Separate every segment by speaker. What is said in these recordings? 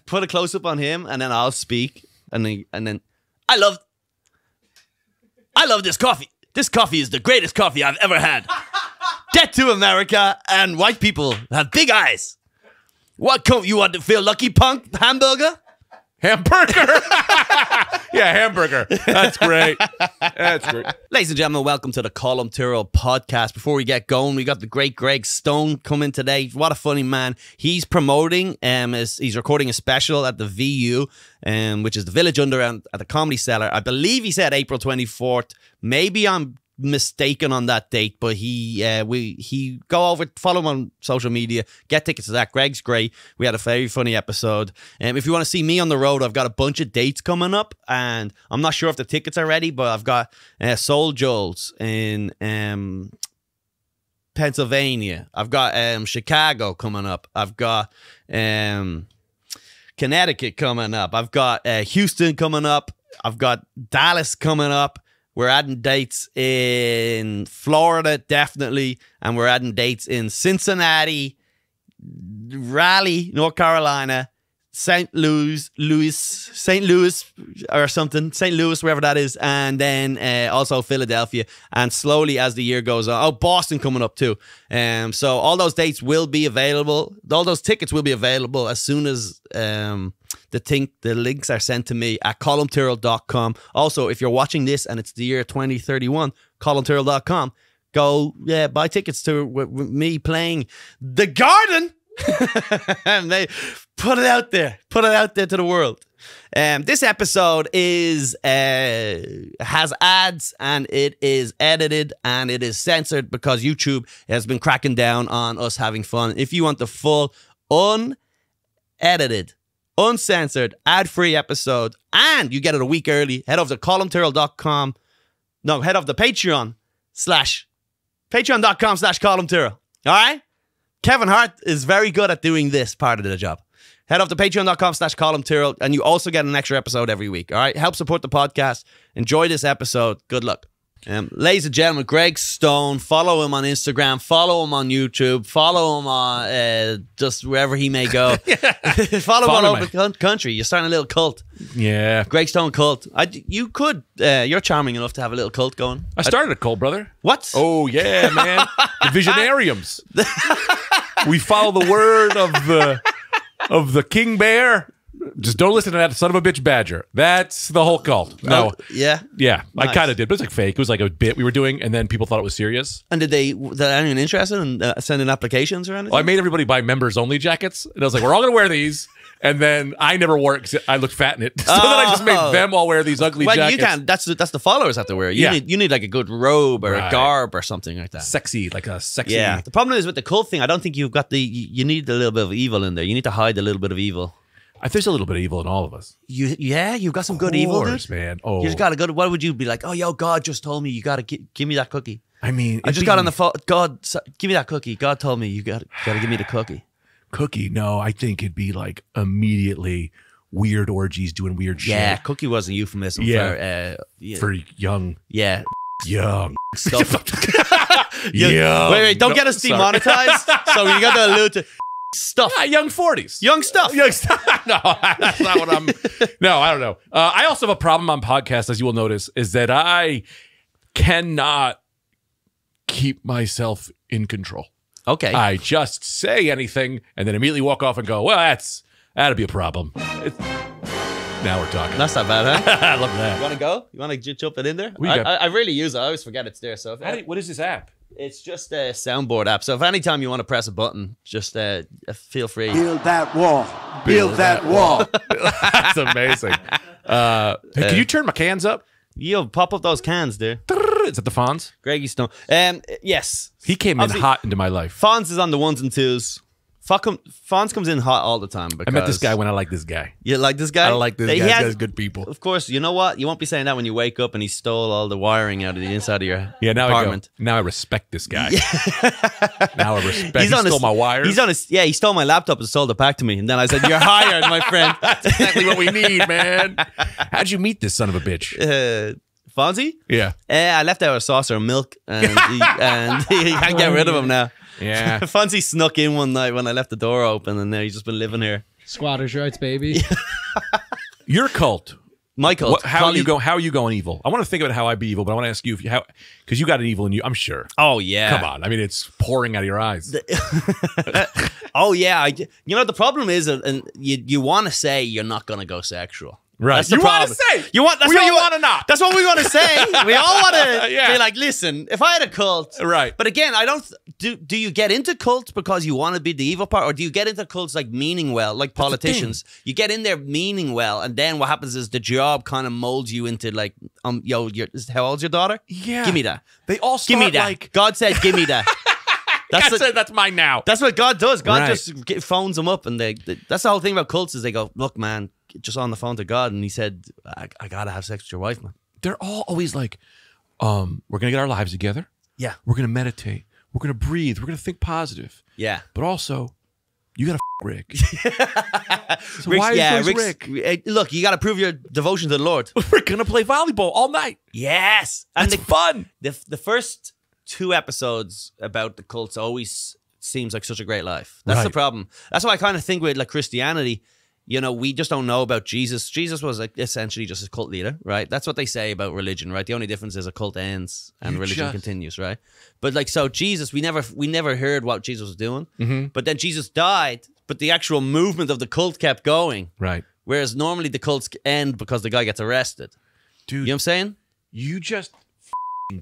Speaker 1: put a close up on him, and then I'll speak, and then I love this coffee. This coffee is the greatest coffee I've ever had. Death to America, and white people have big eyes. What you want to feel lucky, punk? Hamburger?
Speaker 2: Hamburger. Yeah, hamburger. That's great. That's great.
Speaker 1: Ladies and gentlemen, welcome to the Colm Tyrrell podcast. Before we get going, we got the great Greg Stone coming today. What a funny man. He's promoting, he's recording a special at the VU, which is the Village Underground at the Comedy Cellar. I believe he said April 24th. Maybe I'm mistaken on that date, but he go over, follow him on social media, get tickets to that. Greg's great. We had a very funny episode. If you want to see me on the road, I've got a bunch of dates coming up, and I'm not sure if the tickets are ready, but I've got Soul Joel's in Pennsylvania. I've got Chicago coming up. I've got Connecticut coming up. I've got Houston coming up. I've got Dallas coming up. We're adding dates in Florida, definitely. And we're adding dates in Cincinnati, Raleigh, North Carolina, St. Louis, or something. St. Louis, wherever that is. And then also Philadelphia. And slowly as the year goes on. Oh, Boston coming up too. So all those dates will be available. All those tickets will be available as soon as the links are sent to me at colmtyrrell.com. Also, if you're watching this and it's the year 2031, colmtyrrell.com, go buy tickets to me playing The Garden. And they put it out there to the world. This episode has ads, and it is edited, and it is censored because YouTube has been cracking down on us having fun. If you want the full unedited, uncensored, ad-free episode, and you get it a week early, head over to colmtyrrell.com. No, head over to patreon.com/colmtyrrell. All right? Kevin Hart is very good at doing this part of the job. Head over to patreon.com/colmtyrrell, and you also get an extra episode every week. All right? Help support the podcast. Enjoy this episode. Good luck. Ladies and gentlemen, Greg Stone. Follow him on Instagram. Follow him on YouTube. Follow him on just wherever he may go. Follow him all over the country. You're starting a little cult.
Speaker 2: Yeah.
Speaker 1: Greg Stone cult. You're charming enough to have a little cult going.
Speaker 2: I started a cult, brother.
Speaker 1: What?
Speaker 2: Oh, yeah, man. The Visionariums. We follow the word of the King Bear. Just don't listen to that son of a bitch badger. That's the whole cult. No.
Speaker 1: Yeah?
Speaker 2: Yeah.
Speaker 1: Nice.
Speaker 2: I kind of did, but it's like fake. It was like a bit we were doing, and then people thought it was serious.
Speaker 1: And did anyone interested in sending applications or anything?
Speaker 2: Well, I made everybody buy members-only jackets, and I was like, we're all going to wear these. And then I never wore it because I look fat in it. So then I just made them all wear these ugly jackets.
Speaker 1: You can't. That's the followers have to wear. You need like a good robe or a garb or something like that.
Speaker 2: Sexy, like a sexy.
Speaker 1: Yeah. The problem is with the cult thing, I don't think you've got you need a little bit of evil in there. You need to hide a little bit of evil.
Speaker 2: There's a little bit of evil in all of us.
Speaker 1: You've got some good evil, dude.
Speaker 2: Man. Oh,
Speaker 1: you just got to go. What would you be like? Oh, yo, God just told me you got to give me that cookie.
Speaker 2: I mean,
Speaker 1: I just got on the phone. God, give me that cookie. God told me you got to give me the cookie.
Speaker 2: Cookie? No, I think it'd be like immediately weird orgies doing weird shit.
Speaker 1: Yeah, cookie was a euphemism
Speaker 2: for young.
Speaker 1: Yeah.
Speaker 2: Young
Speaker 1: stuff.
Speaker 2: Young.
Speaker 1: Wait, don't get us demonetized. So you got to allude to stuff.
Speaker 2: Yeah, young 40s.
Speaker 1: Young stuff.
Speaker 2: Young stuff. No, that's not what I'm. No, I don't know. I also have a problem on podcasts, as you will notice, is that I cannot keep myself in control.
Speaker 1: Okay.
Speaker 2: I just say anything and then immediately walk off and go, well, that'd be a problem. Now we're talking.
Speaker 1: That's not bad, huh?
Speaker 2: I love that.
Speaker 1: You want to go? You want to jump it in there? I really use it. I always forget it's there. So
Speaker 2: what is this app?
Speaker 1: It's just a soundboard app. So if anytime you want to press a button, just feel free.
Speaker 3: Build that wall. Build that wall.
Speaker 2: That's amazing. Hey, can you turn my cans up?
Speaker 1: Yo, pop up those cans, dude.
Speaker 2: Is that the Fonz?
Speaker 1: Greggy Stone. Yes.
Speaker 2: He came in hot into my life.
Speaker 1: Fonz is on the ones and twos. Fonz comes in hot all the time.
Speaker 2: I met this guy when I like this guy.
Speaker 1: You like this guy?
Speaker 2: I like this guy. This guy's good people.
Speaker 1: Of course, you know what? You won't be saying that when you wake up and he stole all the wiring out of the inside of your apartment.
Speaker 2: Now I respect this guy. Now I respect. He stole my wires.
Speaker 1: He stole my laptop and sold it back to me. And then I said, "You're hired, my friend."
Speaker 2: That's exactly what we need, man. How'd you meet this son of a bitch?
Speaker 1: Fonzie?
Speaker 2: Yeah.
Speaker 1: I left out a saucer of milk, and he can't get rid of him now.
Speaker 2: Yeah.
Speaker 1: Fonzie snuck in one night when I left the door open, and now he's just been living here.
Speaker 4: Squatters' rights, baby.
Speaker 2: Your cult.
Speaker 1: Michael,
Speaker 2: How are you going evil? I want to think about how I be evil, but I want to ask you because you got an evil in you. I'm sure.
Speaker 1: Oh yeah.
Speaker 2: Come on. I mean, it's pouring out of your eyes.
Speaker 1: Oh yeah. You know the problem is, and you want to say you're not going to go sexual.
Speaker 2: Right.
Speaker 1: That's the
Speaker 2: You want to
Speaker 1: problem.
Speaker 2: say.
Speaker 1: You want. That's
Speaker 2: We
Speaker 1: what
Speaker 2: all
Speaker 1: you
Speaker 2: want to not.
Speaker 1: That's what we want to say. We all want to
Speaker 2: Yeah.
Speaker 1: be like, listen, if I had a cult,
Speaker 2: Right.
Speaker 1: But again, I don't. Do you get into cults because you want to be the evil part, or do you get into cults like meaning well, like politicians? You get in there meaning well, and then what happens is the job kind of molds you into like, how old's your daughter?
Speaker 2: Yeah.
Speaker 1: Give me that.
Speaker 2: They all
Speaker 1: Give me
Speaker 2: start
Speaker 1: that.
Speaker 2: like.
Speaker 1: God said, give me that.
Speaker 2: God
Speaker 1: the-
Speaker 2: said that's mine now.
Speaker 1: That's what God does. God
Speaker 2: Right.
Speaker 1: just phones them up, and that's the whole thing about cults is they go, look, man, just on the phone to God, and He said, I gotta have sex with your wife, man.
Speaker 2: They're all always like, we're gonna get our lives together.
Speaker 1: Yeah,
Speaker 2: We're gonna meditate. We're gonna breathe. We're gonna think positive.
Speaker 1: yeah.
Speaker 2: But also, you gotta Rick. So
Speaker 1: Rick's-
Speaker 2: why is
Speaker 1: yeah,
Speaker 2: always
Speaker 1: Rick's-
Speaker 2: Rick?
Speaker 1: Look, you got to prove your devotion to the Lord.
Speaker 2: We're gonna play volleyball all night.
Speaker 1: Yes, and
Speaker 2: That's fun.
Speaker 1: the first 2 episodes about the cults always seems like such a great life. That's the
Speaker 2: Right.
Speaker 1: problem. That's why I kind of think with like Christianity, you know, we just don't know about Jesus. Jesus was like essentially just a cult leader, right? That's what they say about religion, right? The only difference is a cult ends and
Speaker 2: You
Speaker 1: religion
Speaker 2: just-
Speaker 1: continues, right? But like, so Jesus, we never heard what Jesus was doing.
Speaker 2: Mm-hmm.
Speaker 1: But then Jesus died, but the actual movement of the cult kept going.
Speaker 2: Right.
Speaker 1: Whereas normally the cults end because the guy gets arrested.
Speaker 2: Dude,
Speaker 1: You know what I'm saying?
Speaker 2: you just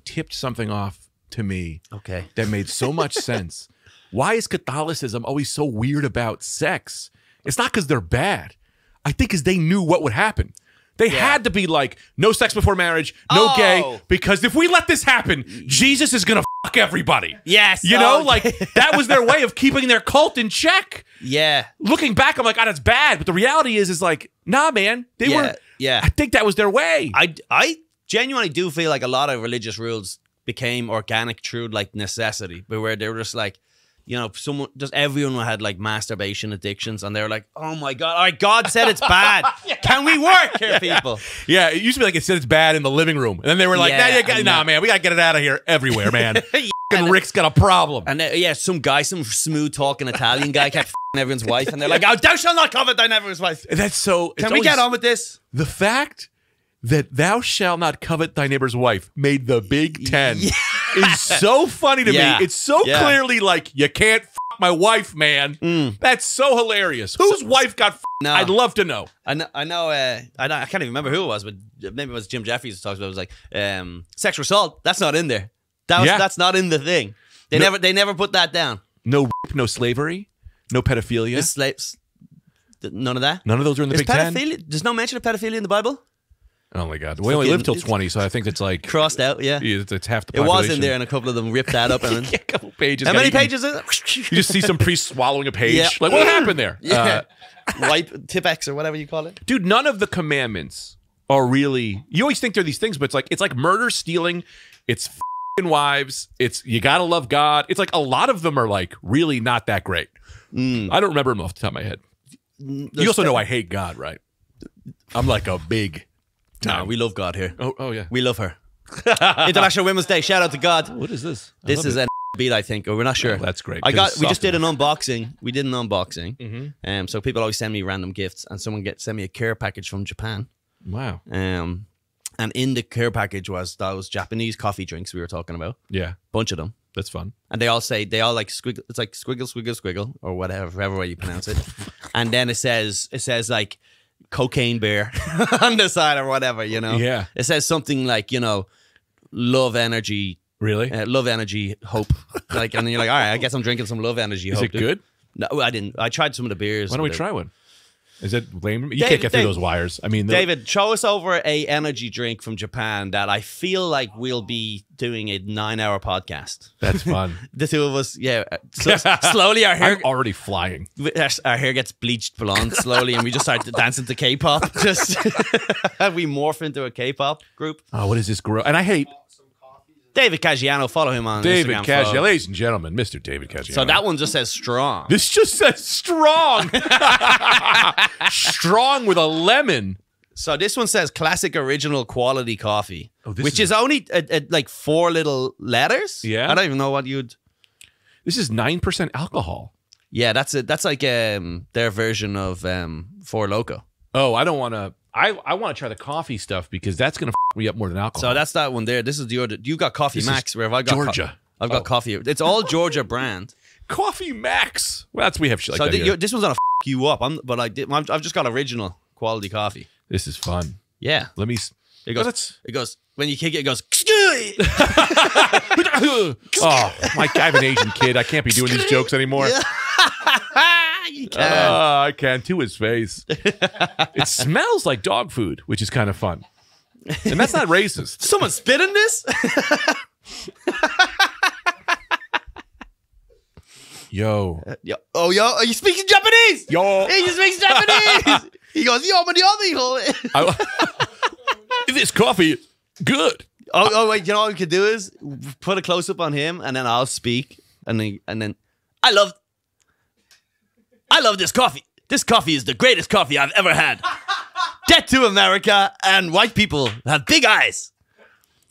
Speaker 2: tipped something off to me
Speaker 1: Okay.
Speaker 2: that made so much sense. Why is Catholicism always so weird about sex? It's not because they're bad. I think because they knew what would happen. They had to be like, no sex before marriage, no
Speaker 1: Oh.
Speaker 2: gay, because if we let this happen, Jesus is going to fuck everybody.
Speaker 1: Yes.
Speaker 2: You know, like that was their way of keeping their cult in check.
Speaker 1: Yeah.
Speaker 2: Looking back, I'm like, oh, that's bad. But the reality is like, nah, man. They
Speaker 1: Yeah,
Speaker 2: were,
Speaker 1: yeah.
Speaker 2: I think that was their way.
Speaker 1: I genuinely do feel like a lot of religious rules became organic through like necessity, but where they were just like, you know, everyone had like masturbation addictions, and they were like, "Oh my god, all right, God said it's bad. Can we work here, people?"
Speaker 2: Yeah, it used to be like it said it's bad in the living room. And then they were like,
Speaker 1: Yeah,
Speaker 2: nah, man, we got to get it out of here everywhere, man. Fucking Rick's got a problem.
Speaker 1: And some smooth talking Italian guy kept f***ing everyone's wife, and they're like, "Oh, thou shalt not covet thine neighbor's wife."
Speaker 2: That's so...
Speaker 1: Can we get on with this?
Speaker 2: The fact that thou shalt not covet thy neighbor's wife made the Big Ten is so funny to
Speaker 1: Yeah.
Speaker 2: me. It's so
Speaker 1: Yeah.
Speaker 2: clearly like, you can't f*** my wife, man. That's so hilarious. Whose wife got f***?
Speaker 1: No.
Speaker 2: I'd love to know.
Speaker 1: I know. I can't even remember who it was, but maybe it was Jim Jeffries who talks about it. It was like sexual assault. That's not in there. That's not in the thing. They never put that down.
Speaker 2: No rape, no slavery, no pedophilia.
Speaker 1: The slaves, none of that.
Speaker 2: None of those are in the
Speaker 1: Is
Speaker 2: Big Ten.
Speaker 1: pedophilia? There's no mention of pedophilia in the Bible.
Speaker 2: Oh my God. We only live till 20, so I think it's like...
Speaker 1: Crossed out. Yeah,
Speaker 2: It's half the
Speaker 1: it
Speaker 2: population.
Speaker 1: was in there, and a couple of them ripped that up. And
Speaker 2: Yeah, a couple pages.
Speaker 1: how
Speaker 2: got
Speaker 1: many
Speaker 2: eaten.
Speaker 1: pages is it?
Speaker 2: You just see some priest swallowing a page.
Speaker 1: Yeah.
Speaker 2: Like, what happened there?
Speaker 1: Yeah, wipe Tipex or whatever you call it.
Speaker 2: Dude, none of the commandments are really... You always think they're these things, but it's like murder, stealing, it's f***ing wives, it's you gotta love God. It's like a lot of them are like really not that great. I don't remember them off the top of my head. You also know I hate God, right? I'm like a big...
Speaker 1: No, we love God here.
Speaker 2: Oh yeah.
Speaker 1: We love her. International Women's Day. Shout out to God.
Speaker 2: What is this?
Speaker 1: This is a beat, I think, or we're not sure.
Speaker 2: Oh, that's great,
Speaker 1: We
Speaker 2: 'cause it's
Speaker 1: just did
Speaker 2: soft
Speaker 1: an unboxing. We did an unboxing. So people always send me random gifts, and someone sent me a care package from Japan.
Speaker 2: Wow.
Speaker 1: And in the care package was those Japanese coffee drinks we were talking about.
Speaker 2: Yeah,
Speaker 1: Bunch of them.
Speaker 2: that's fun.
Speaker 1: And they all like squiggle. It's like squiggle, squiggle, squiggle, or whatever way you pronounce it. And then it says like cocaine bear on the side or whatever, you know.
Speaker 2: Yeah.
Speaker 1: It says something like, you know, love energy,
Speaker 2: Really?
Speaker 1: hope. Like, and then you're like, all right, I guess I'm drinking some love energy.
Speaker 2: Is
Speaker 1: hope,
Speaker 2: it
Speaker 1: dude.
Speaker 2: good?
Speaker 1: No, I didn't. I tried some of the beers.
Speaker 2: Why don't we
Speaker 1: but-
Speaker 2: try one? Is it lame? You
Speaker 1: David,
Speaker 2: can't get through
Speaker 1: David-
Speaker 2: those wires. I mean,
Speaker 1: David, show us over a energy drink from Japan that I feel like we'll be doing a 9-hour podcast.
Speaker 2: that's fun.
Speaker 1: The two of us, yeah. So slowly our hair,
Speaker 2: I'm already flying.
Speaker 1: our hair gets bleached blonde slowly, and we just start dancing to K-pop. Just we morph into a K-pop group.
Speaker 2: Oh, what is this gross? And I hate
Speaker 1: David Caggiano, follow him on
Speaker 2: David
Speaker 1: Instagram.
Speaker 2: Caggiano.
Speaker 1: follow.
Speaker 2: Ladies and gentlemen, Mr. David Caggiano.
Speaker 1: So that one just says strong.
Speaker 2: This just says strong. Strong with a lemon.
Speaker 1: So this one says classic original quality coffee,
Speaker 2: Oh, this
Speaker 1: which
Speaker 2: is
Speaker 1: is only like 4 little letters.
Speaker 2: Yeah.
Speaker 1: I don't even know what you'd.
Speaker 2: This is 9% alcohol.
Speaker 1: Yeah, that's it. That's like their version of Four Loko.
Speaker 2: Oh, I don't want to. I want to try the coffee stuff because that's going to f me up more than alcohol.
Speaker 1: So that's that one there. This is the other. You got Coffee
Speaker 2: This
Speaker 1: Max.
Speaker 2: is
Speaker 1: Where have I got
Speaker 2: Georgia.
Speaker 1: I've got coffee. It's all Georgia brand.
Speaker 2: Coffee Max. Well, we have shit
Speaker 1: So
Speaker 2: like that here.
Speaker 1: this one's gonna f you up. I've just got original quality coffee.
Speaker 2: This is fun.
Speaker 1: Yeah.
Speaker 2: Let me.
Speaker 1: It goes.
Speaker 2: Let's-
Speaker 1: It goes when you kick it. It goes.
Speaker 2: Oh, I have an Asian kid. I can't be doing these jokes anymore.
Speaker 1: You can.
Speaker 2: I can to his face. It smells like dog food, which is kind of fun. And that's not racist.
Speaker 1: Someone spit in this?
Speaker 2: Yo.
Speaker 1: Yo, oh, yo, are you speaking Japanese?
Speaker 2: Yo.
Speaker 1: He speaks Japanese. He goes, yo, man,
Speaker 2: This coffee is good.
Speaker 1: Oh, wait, you know what we could do is put a close up on him, and then I'll speak, and then I love this coffee. This coffee is the greatest coffee I've ever had. Get to America, and white people have big eyes.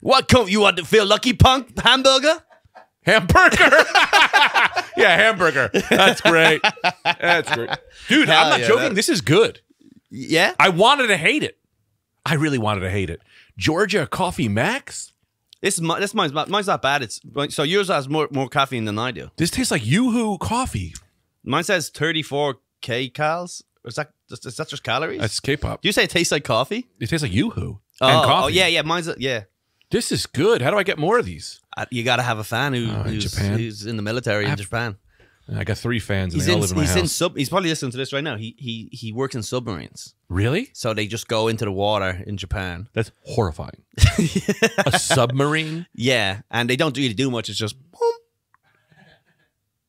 Speaker 1: What you want to feel lucky, punk? Hamburger?
Speaker 2: Hamburger. Yeah, hamburger. That's great. That's great. Dude,
Speaker 1: Hell
Speaker 2: I'm not
Speaker 1: yeah,
Speaker 2: joking.
Speaker 1: that-
Speaker 2: This is good.
Speaker 1: Yeah.
Speaker 2: I wanted to hate it. I really wanted to hate it. Georgia Coffee Max?
Speaker 1: Mine's not bad. So yours has more caffeine than I do.
Speaker 2: This tastes like Yoo-Hoo coffee.
Speaker 1: Mine says 34 kcals. Is that just calories?
Speaker 2: That's K-pop.
Speaker 1: Do you say it tastes like coffee?
Speaker 2: It tastes like Yoo-Hoo
Speaker 1: Oh,
Speaker 2: and coffee.
Speaker 1: oh yeah. Mine's yeah.
Speaker 2: This is good. How do I get more of these?
Speaker 1: You got to have a fan
Speaker 2: in
Speaker 1: who's
Speaker 2: Japan?
Speaker 1: who's in the military in Japan.
Speaker 2: I got 3 fans and they all live in my house.
Speaker 1: He's probably listening to this right now. He works in submarines,
Speaker 2: Really?
Speaker 1: so they just go into the water in Japan.
Speaker 2: That's horrifying. A submarine?
Speaker 1: Yeah, and they don't really do much. It's just boom,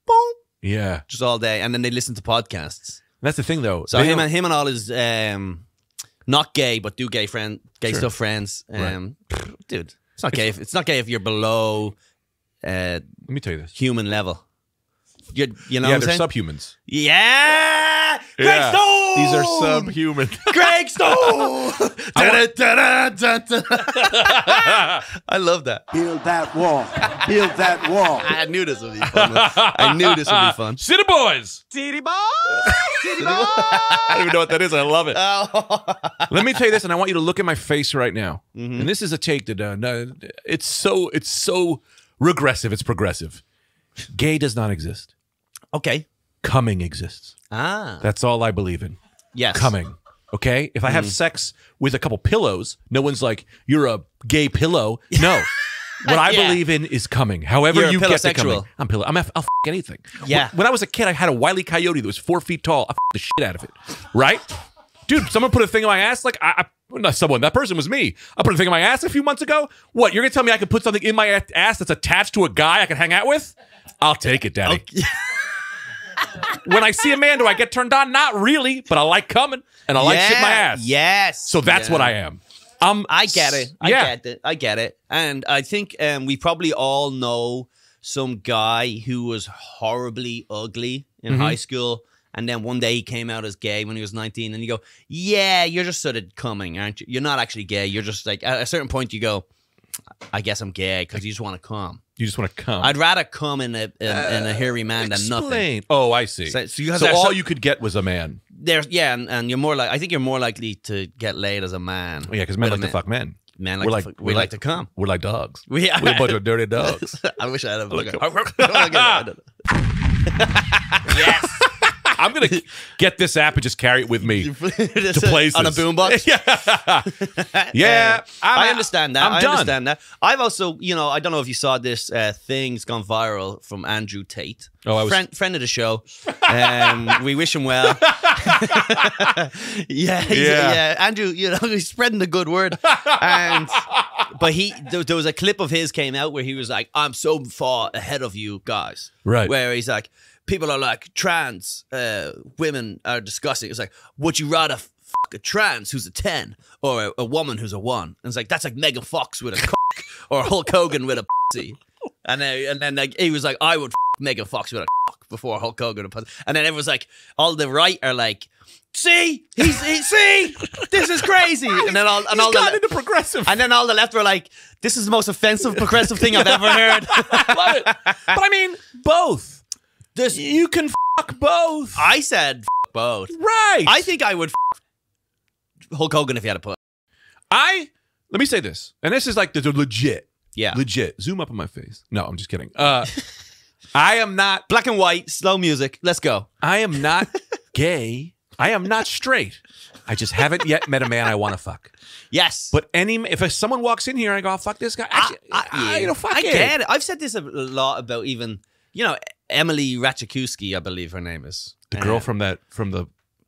Speaker 1: boom,
Speaker 2: Yeah.
Speaker 1: just all day, and then they listen to podcasts.
Speaker 2: That's the thing, though.
Speaker 1: So
Speaker 2: They
Speaker 1: him
Speaker 2: don't-
Speaker 1: and all his not gay but do gay
Speaker 2: Sure.
Speaker 1: stuff friends.
Speaker 2: Right.
Speaker 1: Dude, it's not gay. It's not gay if you're below
Speaker 2: Let me tell you this.
Speaker 1: human level. You know
Speaker 2: Yeah,
Speaker 1: what I'm
Speaker 2: they're
Speaker 1: saying?
Speaker 2: subhumans.
Speaker 1: Yeah, Greg
Speaker 2: Yeah.
Speaker 1: Stone.
Speaker 2: These are subhuman.
Speaker 1: Greg Stone. I love that.
Speaker 3: Build that wall. Build that wall.
Speaker 1: I knew this would be fun. I knew this would be fun.
Speaker 2: City Boys!
Speaker 1: Titty ball.
Speaker 2: I don't even know what that is. I love it.
Speaker 1: Oh.
Speaker 2: Let me tell you this, and I want you to look at my face right now.
Speaker 1: Mm-hmm.
Speaker 2: And this is a take that it's so regressive. It's progressive. Gay does not exist.
Speaker 1: Okay.
Speaker 2: Coming exists.
Speaker 1: Ah.
Speaker 2: That's all I believe in.
Speaker 1: Yes.
Speaker 2: Coming. Okay? If I
Speaker 1: Mm.
Speaker 2: have sex with a couple pillows, no one's like, you're a gay pillow. No. What I
Speaker 1: Yeah.
Speaker 2: believe in is coming. However
Speaker 1: You're a
Speaker 2: you get to
Speaker 1: pillowsexual.
Speaker 2: coming. I'll f anything.
Speaker 1: Yeah.
Speaker 2: When I was a kid, I had a Wile E. Coyote that was 4 feet tall. I the shit out of it. Right? Dude, someone put a thing in my ass. Like, not someone. That person was me. I put a thing in my ass a few months ago. What? You're going to tell me I can put something in my ass that's attached to a guy I can hang out with? I'll take it, Daddy. When I see a man, do I get turned on? Not really, but I like coming and I like shit in my ass.
Speaker 1: Yes.
Speaker 2: So that's what I am.
Speaker 1: I get it.
Speaker 2: Yeah.
Speaker 1: I get it. And I think we probably all know some guy who was horribly ugly in high school. And then one day he came out as gay when he was 19. And you go, yeah, you're just sort of coming, aren't you? You're not actually gay. You're just like, at a certain point you go, I guess I'm gay because you just want to come.
Speaker 2: You just want to come.
Speaker 1: I'd rather come in a hairy man than nothing.
Speaker 2: Explain. Oh, I see.
Speaker 1: So
Speaker 2: So all you could get was a man.
Speaker 1: There's and you're more like I think you're more likely to get laid as a man.
Speaker 2: Yeah, because men
Speaker 1: Than
Speaker 2: like to fuck men.
Speaker 1: Men
Speaker 2: We're
Speaker 1: like
Speaker 2: like-
Speaker 1: we like to come.
Speaker 2: We're like dogs.
Speaker 1: We
Speaker 2: We're a bunch of dirty dogs.
Speaker 1: I wish I had a look.
Speaker 2: Yes. I'm going to get this app and just carry it with me to places.
Speaker 1: on a boombox.
Speaker 2: Yeah.
Speaker 1: I understand that.
Speaker 2: I'm
Speaker 1: I
Speaker 2: done.
Speaker 1: understand that. I've also, I don't know if you saw this thing. It's gone viral from Andrew Tate.
Speaker 2: Oh, I was
Speaker 1: friend of the show. We wish him well. Yeah. Andrew, he's spreading the good word. But there was a clip of his came out where he was like, "I'm so far ahead of you guys."
Speaker 2: Right.
Speaker 1: Where he's like, people are like, trans women are disgusting. It's like, would you rather fuck a trans who's a 10 or a woman who's a 1? And it's like, that's like Megan Fox with a cock or Hulk Hogan with a pussy. And then like, he was like, I would fuck Megan Fox with a cock before Hulk Hogan with a pussy. And then everyone's like, all the right are like, see, see, this is crazy. And then all
Speaker 2: into progressive.
Speaker 1: and then all the left were like, this is the most offensive progressive thing I've ever heard.
Speaker 2: I love it. But I mean, both.
Speaker 1: This,
Speaker 2: You can f fuck both.
Speaker 1: I said f both.
Speaker 2: Right.
Speaker 1: I think I would f Hulk Hogan if he had a pussy.
Speaker 2: Let me say this, and this is like the legit.
Speaker 1: Yeah.
Speaker 2: Legit. Zoom up on my face. No, I'm just kidding. I am not.
Speaker 1: Black and white, slow music. Let's go.
Speaker 2: I am not gay. I am not straight. I just haven't yet met a man I want to fuck.
Speaker 1: Yes.
Speaker 2: But if someone walks in here, I go, "I'll fuck this guy." Fuck
Speaker 1: I
Speaker 2: it.
Speaker 1: get it. I've said this a lot about even, Emily Ratajkowski, I believe her name is.
Speaker 2: The girl from the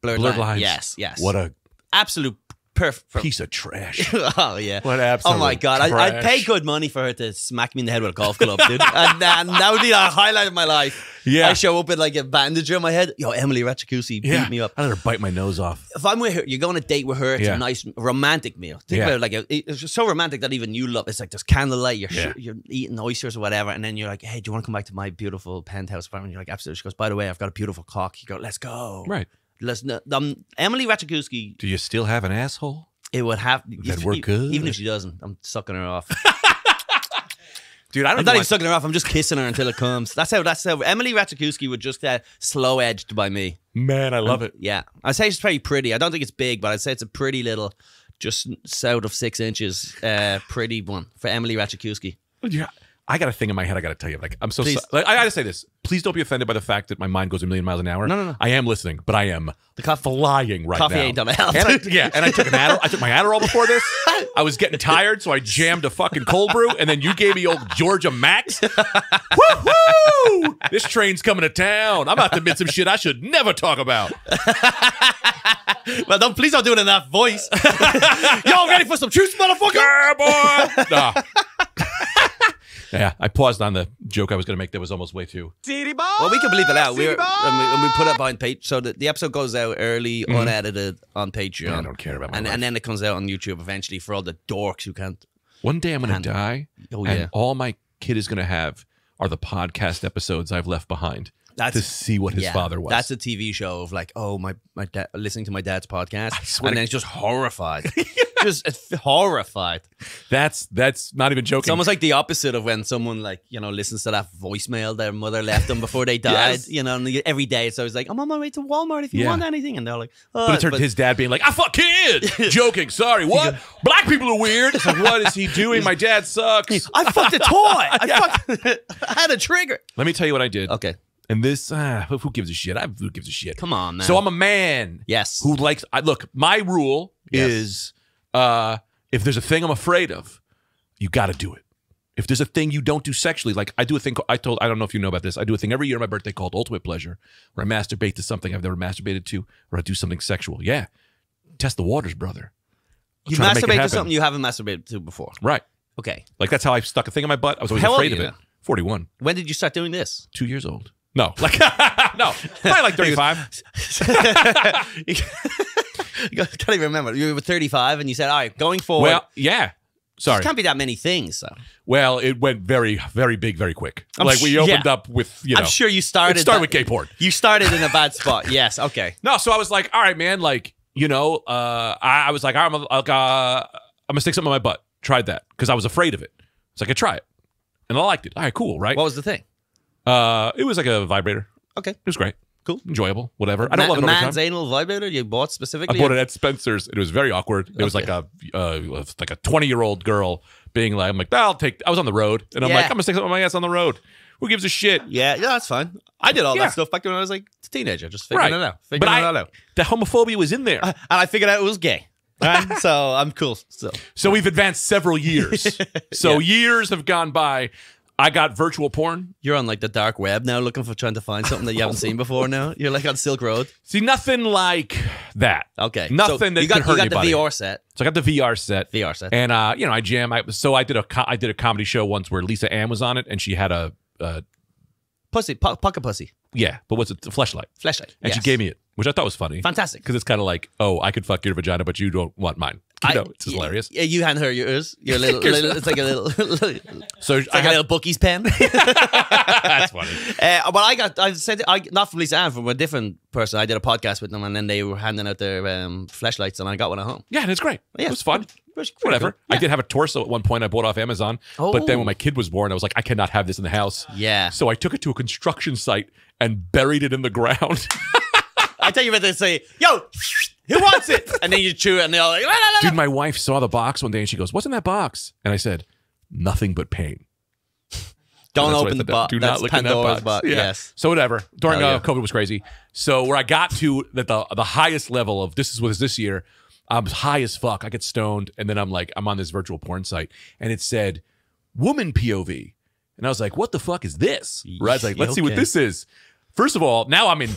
Speaker 1: Blurred
Speaker 2: Lines.
Speaker 1: Yes.
Speaker 2: What a
Speaker 1: absolute perfect
Speaker 2: piece of trash.
Speaker 1: Oh yeah.
Speaker 2: What absolute
Speaker 1: Oh my god. I'd pay good money for her to smack me in the head with a golf club, dude. And that would be a highlight of my life.
Speaker 2: Yeah.
Speaker 1: I show up with like a bandage on my head. Yo, Emily Ratajkowski beat me up.
Speaker 2: I let her bite my nose off.
Speaker 1: If I'm with her, you're going on a date with her. It's a nice romantic meal. Think about it, it's just so romantic that even you love. It's like there's candlelight. You're eating oysters or whatever, and then you're like, "Hey, do you want to come back to my beautiful penthouse apartment?" You're like, "Absolutely." She goes, "By the way, I've got a beautiful cock." You go, "Let's go."
Speaker 2: Right.
Speaker 1: Emily Ratajkowski.
Speaker 2: Do you still have an asshole?
Speaker 1: It would have.
Speaker 2: That work good?
Speaker 1: Even if she doesn't, I'm sucking her off.
Speaker 2: Dude,
Speaker 1: I'm not even sucking her off. I'm just kissing her until it comes. That's how Emily Ratajkowski would just slow edged by me.
Speaker 2: Man, I love it.
Speaker 1: Yeah, I'd say it's pretty pretty. I don't think it's big, but I'd say it's a pretty little, just south of 6 inches, pretty one for Emily Ratajkowski.
Speaker 2: Yeah. I got a thing in my head I got to tell you. Like, I'm so
Speaker 1: Please.
Speaker 2: I got to say this. Please don't be offended by the fact that my mind goes a million miles an hour.
Speaker 1: No.
Speaker 2: I am listening, but I am flying right
Speaker 1: Coffee
Speaker 2: now.
Speaker 1: ain't gonna help.
Speaker 2: And I took an Adderall. I took my Adderall before this. I was getting tired, so I jammed a fucking cold brew, and then you gave me old Georgia Max. Woo-hoo! This train's coming to town. I'm about to admit some shit I should never talk about.
Speaker 1: Well, please don't do it in that voice. Y'all ready for some truth, motherfucker?
Speaker 2: Yeah, boy. Nah. Yeah, I paused on the joke I was going to make that was almost way too.
Speaker 1: Well, we can bleep it out. And we put it up on Patreon. So the episode goes out early, unedited on Patreon.
Speaker 2: Yeah, I don't care about my life.
Speaker 1: And then it comes out on YouTube eventually for all the dorks who can't.
Speaker 2: One day I'm going to die,
Speaker 1: Oh, yeah.
Speaker 2: and all my kid is going to have are the podcast episodes I've left behind to see what his father was.
Speaker 1: That's a TV show of like, oh, my dad, listening to my dad's podcast. And then it's just horrified. Just horrified.
Speaker 2: That's not even joking.
Speaker 1: It's almost like the opposite of when someone listens to that voicemail their mother left them before they died.
Speaker 2: Yes.
Speaker 1: And every day it's always like, I'm on my way to Walmart if you want anything. And they're like, oh,
Speaker 2: but it's his dad being like, I fuck kids. Joking. Sorry. What? Black people are weird. It's like, what is he doing? My dad sucks.
Speaker 1: I fucked a toy. I had a trigger.
Speaker 2: Let me tell you what I did.
Speaker 1: Okay.
Speaker 2: And this, who gives a shit? Who gives a shit?
Speaker 1: Come on, man.
Speaker 2: So I'm a man.
Speaker 1: Yes.
Speaker 2: Who likes, look, my rule is if there's a thing I'm afraid of, you got to do it. If there's a thing you don't do sexually, like I do a thing, I don't know if you know about this, I do a thing every year on my birthday called Ultimate Pleasure, where I masturbate to something I've never masturbated to, or I do something sexual. Yeah. Test the waters, brother.
Speaker 1: You masturbate to something you haven't masturbated to before.
Speaker 2: Right.
Speaker 1: Okay.
Speaker 2: Like that's how I stuck a thing in my butt. I was always
Speaker 1: How old
Speaker 2: afraid
Speaker 1: are
Speaker 2: of
Speaker 1: you
Speaker 2: it.
Speaker 1: now?
Speaker 2: 41.
Speaker 1: When did you start doing this?
Speaker 2: 2 years old. No. Like, no. Probably like 35.
Speaker 1: I can't even remember. You were 35 and you said, all right, going forward.
Speaker 2: Well, yeah. Sorry.
Speaker 1: There can't be that many things, though.
Speaker 2: Well, it went very, very big, very quick. We opened up with,
Speaker 1: I'm sure you started.
Speaker 2: It started with gay porn.
Speaker 1: You started in a bad spot. Yes. Okay.
Speaker 2: No, so I was like, all right, man. Like, I was like, I'm gonna stick something in my butt. Tried that because I was afraid of it. It's like I try it, and I liked it. All right, cool, right?
Speaker 1: What was the thing?
Speaker 2: It was like a vibrator.
Speaker 1: Okay.
Speaker 2: It was great.
Speaker 1: Cool.
Speaker 2: Enjoyable. Whatever. I don't love it all the time.
Speaker 1: Man's anal vibrator you bought specifically?
Speaker 2: I bought it at Spencer's. It was very awkward. It was like a 20-year-old girl being like, I'm like, I was on the road, and I'm like, I'm gonna stick something in my ass on the road. Who gives a shit?
Speaker 1: Yeah, that's fine. I did all that stuff back when I was like a teenager, just figuring it out.
Speaker 2: But the homophobia was in there.
Speaker 1: And I figured out it was gay. Right? So I'm cool still.
Speaker 2: So we've advanced several years. So years have gone by. I got virtual porn.
Speaker 1: You're on like the dark web now looking for trying to find something that you haven't seen before now. You're like on Silk Road.
Speaker 2: See, nothing like that.
Speaker 1: Okay.
Speaker 2: Nothing that could hurt anybody.
Speaker 1: You got the VR set.
Speaker 2: So I got the VR set.
Speaker 1: VR set.
Speaker 2: And, I jam. I did a comedy show once where Lisa Ann was on it, and she had a...
Speaker 1: pocket pussy.
Speaker 2: Yeah, but what's it? A fleshlight.
Speaker 1: Fleshlight.
Speaker 2: And she gave me it, which I thought was funny.
Speaker 1: Fantastic.
Speaker 2: Because it's kind of like, oh, I could fuck your vagina, but you don't want mine. it's hilarious.
Speaker 1: Yeah, you hand her yours. Your little, it's like a little,
Speaker 2: So
Speaker 1: it's like a little bookie's pen.
Speaker 2: That's funny.
Speaker 1: But I not from Lisa Ann, from a different person. I did a podcast with them, and then they were handing out their fleshlights, and I got one at home.
Speaker 2: Yeah, and it's great.
Speaker 1: Yeah.
Speaker 2: It was fun.
Speaker 1: Pretty
Speaker 2: Whatever.
Speaker 1: cool. Yeah.
Speaker 2: I did have a torso at one point I bought off Amazon. But then
Speaker 1: Oh.
Speaker 2: when my kid was born, I was like, I cannot have this in the house.
Speaker 1: Yeah.
Speaker 2: So I took it to a construction site and buried it in the ground.
Speaker 1: I tell you what they say, yo, who wants it? And then you chew it, and they're all like, la, la, la, la.
Speaker 2: Dude, my wife saw the box one day and she goes, what's in that box? And I said, nothing but pain.
Speaker 1: Don't
Speaker 2: That's what
Speaker 1: open
Speaker 2: I
Speaker 1: the
Speaker 2: said.
Speaker 1: box.
Speaker 2: Do
Speaker 1: That's
Speaker 2: not look in that
Speaker 1: Pandora's
Speaker 2: box.
Speaker 1: box.
Speaker 2: Yeah.
Speaker 1: Yes.
Speaker 2: So whatever. During
Speaker 1: Hell yeah.
Speaker 2: COVID was crazy. So where I got to that the highest level of this year, I'm high as fuck. I get stoned, and then I'm on this virtual porn site, and it said woman POV, and I was like, what the fuck is this? Right? I was like, let's see what
Speaker 1: Okay.
Speaker 2: this is. First of all, now I'm a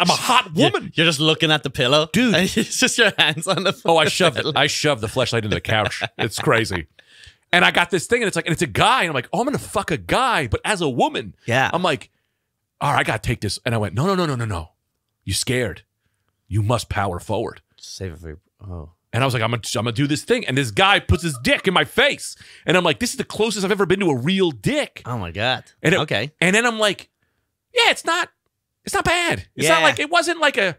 Speaker 2: hot woman.
Speaker 1: You're just looking at the pillow,
Speaker 2: Dude.
Speaker 1: And it's just your hands on the.
Speaker 2: Oh, I shoved the fleshlight into the couch. It's crazy. And I got this thing, and it's a guy, and I'm like, oh, I'm gonna fuck a guy, but as a woman.
Speaker 1: Yeah.
Speaker 2: I'm like, all right, I gotta take this. And I went, no. You scared. You must power forward.
Speaker 1: Save it for your. Oh.
Speaker 2: And I was like, I'm gonna do this thing. And this guy puts his dick in my face. And I'm like, this is the closest I've ever been to a real dick.
Speaker 1: Oh my god.
Speaker 2: And
Speaker 1: Okay.
Speaker 2: And then I'm like, yeah, it's not bad. It's not
Speaker 1: Yeah.
Speaker 2: like, it wasn't like I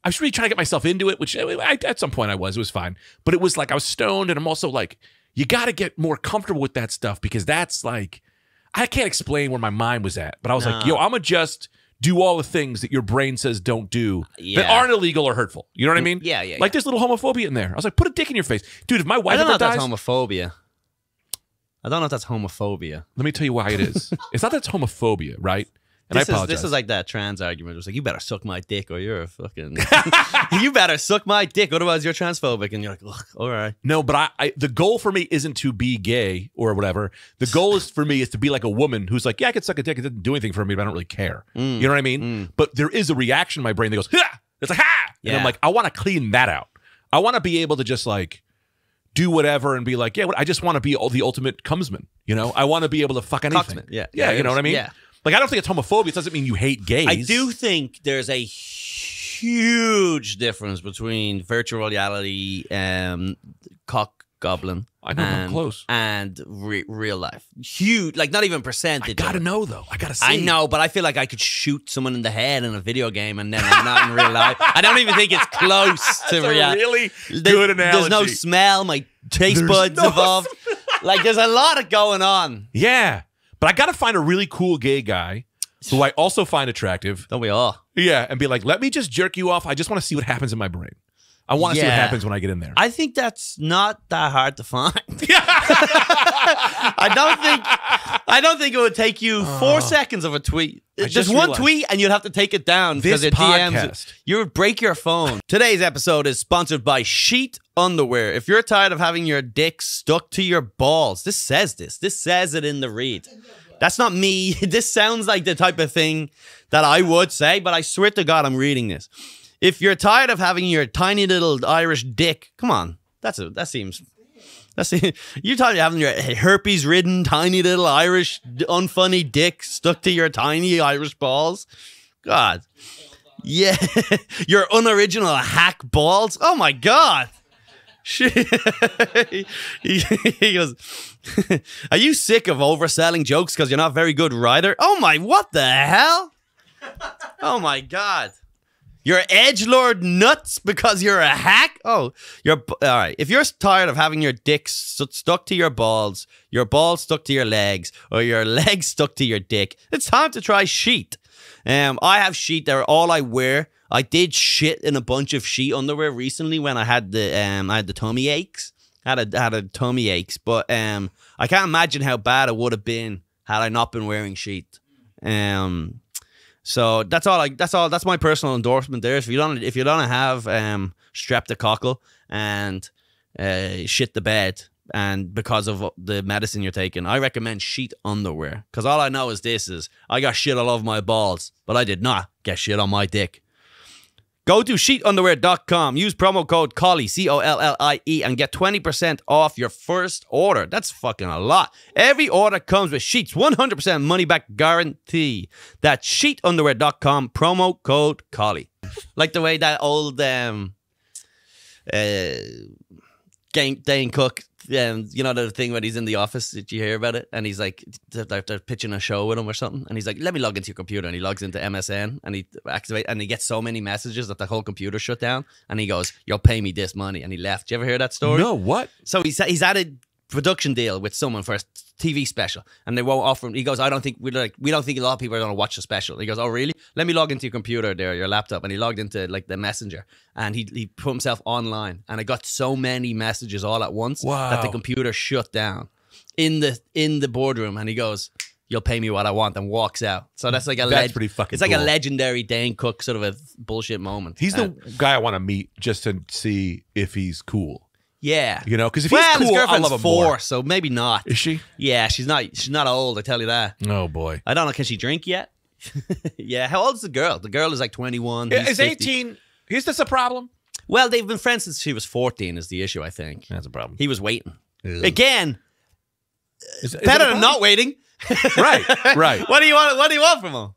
Speaker 2: was really trying to get myself into it, which at some point I was. It was fine. But it was like I was stoned, and I'm also like, you got to get more comfortable with that stuff, because that's like, I can't explain where my mind was at. But I was like, yo, I'm going to just do all the things that your brain says don't do that
Speaker 1: Yeah.
Speaker 2: aren't illegal or hurtful. You know what I mean?
Speaker 1: Yeah.
Speaker 2: Like there's little homophobia in there. I was like, put a dick in your face. Dude, if my
Speaker 1: I
Speaker 2: wife
Speaker 1: don't know
Speaker 2: ever
Speaker 1: if that's
Speaker 2: dies,
Speaker 1: homophobia. I don't know if that's homophobia.
Speaker 2: let me tell you why it is. It's not that it's homophobia, right? And I apologize.
Speaker 1: This is like that trans argument. It was like, you better suck my dick or you're a fucking. You better suck my dick, otherwise you're transphobic. And you're like, ugh, all right.
Speaker 2: No, but I the goal for me isn't to be gay or whatever. The goal is for me is to be like a woman who's like, yeah, I could suck a dick. It didn't do anything for me, but I don't really care. You know what I mean? But there is a reaction in my brain that goes, ha! It's like, ha! And I'm
Speaker 1: Yeah.
Speaker 2: like, I want to clean that out. I want to be able to just like do whatever and be like, yeah, I just want to be the ultimate cumsman. You know, I want to be able to fuck anything.
Speaker 1: Cocksman, yeah.
Speaker 2: Yeah,
Speaker 1: Yeah,
Speaker 2: you know what I mean?
Speaker 1: yeah.
Speaker 2: Like, I don't think it's homophobia. It doesn't mean you hate gays.
Speaker 1: I do think there's a huge difference between virtual reality, cock goblin.
Speaker 2: I know, I'm close.
Speaker 1: And real life. Huge, like not even percentage.
Speaker 2: I gotta know though. I gotta see.
Speaker 1: I know, but I feel like I could shoot someone in the head in a video game, and then I'm not in real life. I don't even think it's close to
Speaker 2: That's a
Speaker 1: reality.
Speaker 2: really good analogy.
Speaker 1: There's no smell. My taste
Speaker 2: There's
Speaker 1: buds
Speaker 2: no
Speaker 1: involved. Like there's a lot of going on.
Speaker 2: Yeah, but I gotta find a really cool gay guy who I also find attractive.
Speaker 1: Don't we all?
Speaker 2: Yeah, and be like, let me just jerk you off. I just want to see what happens in my brain. I want to see what
Speaker 1: Yeah.
Speaker 2: happens when I get in there.
Speaker 1: I think that's not that hard to find. I don't think it would take you 4 seconds of a tweet.
Speaker 2: just
Speaker 1: Just one
Speaker 2: realized-
Speaker 1: tweet and you'd have to take it down because
Speaker 2: This
Speaker 1: it DMs.
Speaker 2: podcast.
Speaker 1: You would break your phone. Today's episode is sponsored by Sheet Underwear. If you're tired of having your dick stuck to your balls, this says it in the read. That's not me. This sounds like the type of thing that I would say, but I swear to God, I'm reading this. If you're tired of having your tiny little Irish dick, come on, that seems. You're tired of having your herpes-ridden tiny little Irish unfunny dick stuck to your tiny Irish balls. God, yeah, your unoriginal hack balls. Oh my God. He goes, are you sick of overselling jokes because you're not a very good writer? Oh my, what the hell? Oh my God. You're edgelord nuts because you're a hack? Oh, all right. If you're tired of having your dick stuck to your balls stuck to your legs, or your legs stuck to your dick, it's time to try Sheet. I have Sheet. They're all I wear. I did shit in a bunch of Sheet underwear recently when I had the tummy aches. Had a tummy aches, but I can't imagine how bad it would have been had I not been wearing Sheet. So that's my personal endorsement there. If you don't have streptococcal and shit the bed, and because of the medicine you're taking, I recommend Sheet underwear. Because all I know is I got shit all over my balls, but I did not get shit on my dick. Go to sheetunderwear.com, use promo code COLLIE, COLLIE, and get 20% off your first order. That's fucking a lot. Every order comes with Sheet's 100% money back guarantee. That's sheetunderwear.com, promo code COLLIE. Like the way that old Dane Cook, you know the thing when he's in the office, did you hear about it? And he's like, they're pitching a show with him or something, and he's like, let me log into your computer, and he logs into MSN, and he activates, and he gets so many messages that the whole computer shut down, and he goes, you'll pay me this money, and he left. Did you ever hear that story?
Speaker 2: No, what?
Speaker 1: So he's had a production deal with someone for a TV special, and they won't offer him. He goes, we don't think a lot of people are going to watch the special. He goes, oh really? Let me log into your computer there, your laptop, and he logged into like the messenger, and he put himself online, and I got so many messages all at once that the computer shut down in the boardroom, and he goes, you'll pay me what I want, and walks out. So that's like
Speaker 2: pretty fucking
Speaker 1: it's like
Speaker 2: cool.
Speaker 1: a legendary Dane Cook sort of a bullshit moment.
Speaker 2: He's the guy I want to meet just to see if he's cool.
Speaker 1: Yeah,
Speaker 2: you know, because if he's
Speaker 1: his
Speaker 2: cool, I'll
Speaker 1: girlfriend's
Speaker 2: love him
Speaker 1: 4,
Speaker 2: more.
Speaker 1: so maybe not.
Speaker 2: Is she?
Speaker 1: Yeah, she's not old. I tell you that.
Speaker 2: Oh boy,
Speaker 1: I don't know. Can she drink yet? Yeah. How old is the girl? The girl is like 21.
Speaker 2: Is
Speaker 1: He's 50.
Speaker 2: 18? Is this a problem?
Speaker 1: Well, they've been friends since she was 14. Is the issue? I think
Speaker 2: That's a problem.
Speaker 1: he was waiting.
Speaker 2: Ugh.
Speaker 1: Again,
Speaker 2: Is it
Speaker 1: better
Speaker 2: a
Speaker 1: than
Speaker 2: problem?
Speaker 1: not waiting.
Speaker 2: Right.
Speaker 1: What do you want? What do you want from him?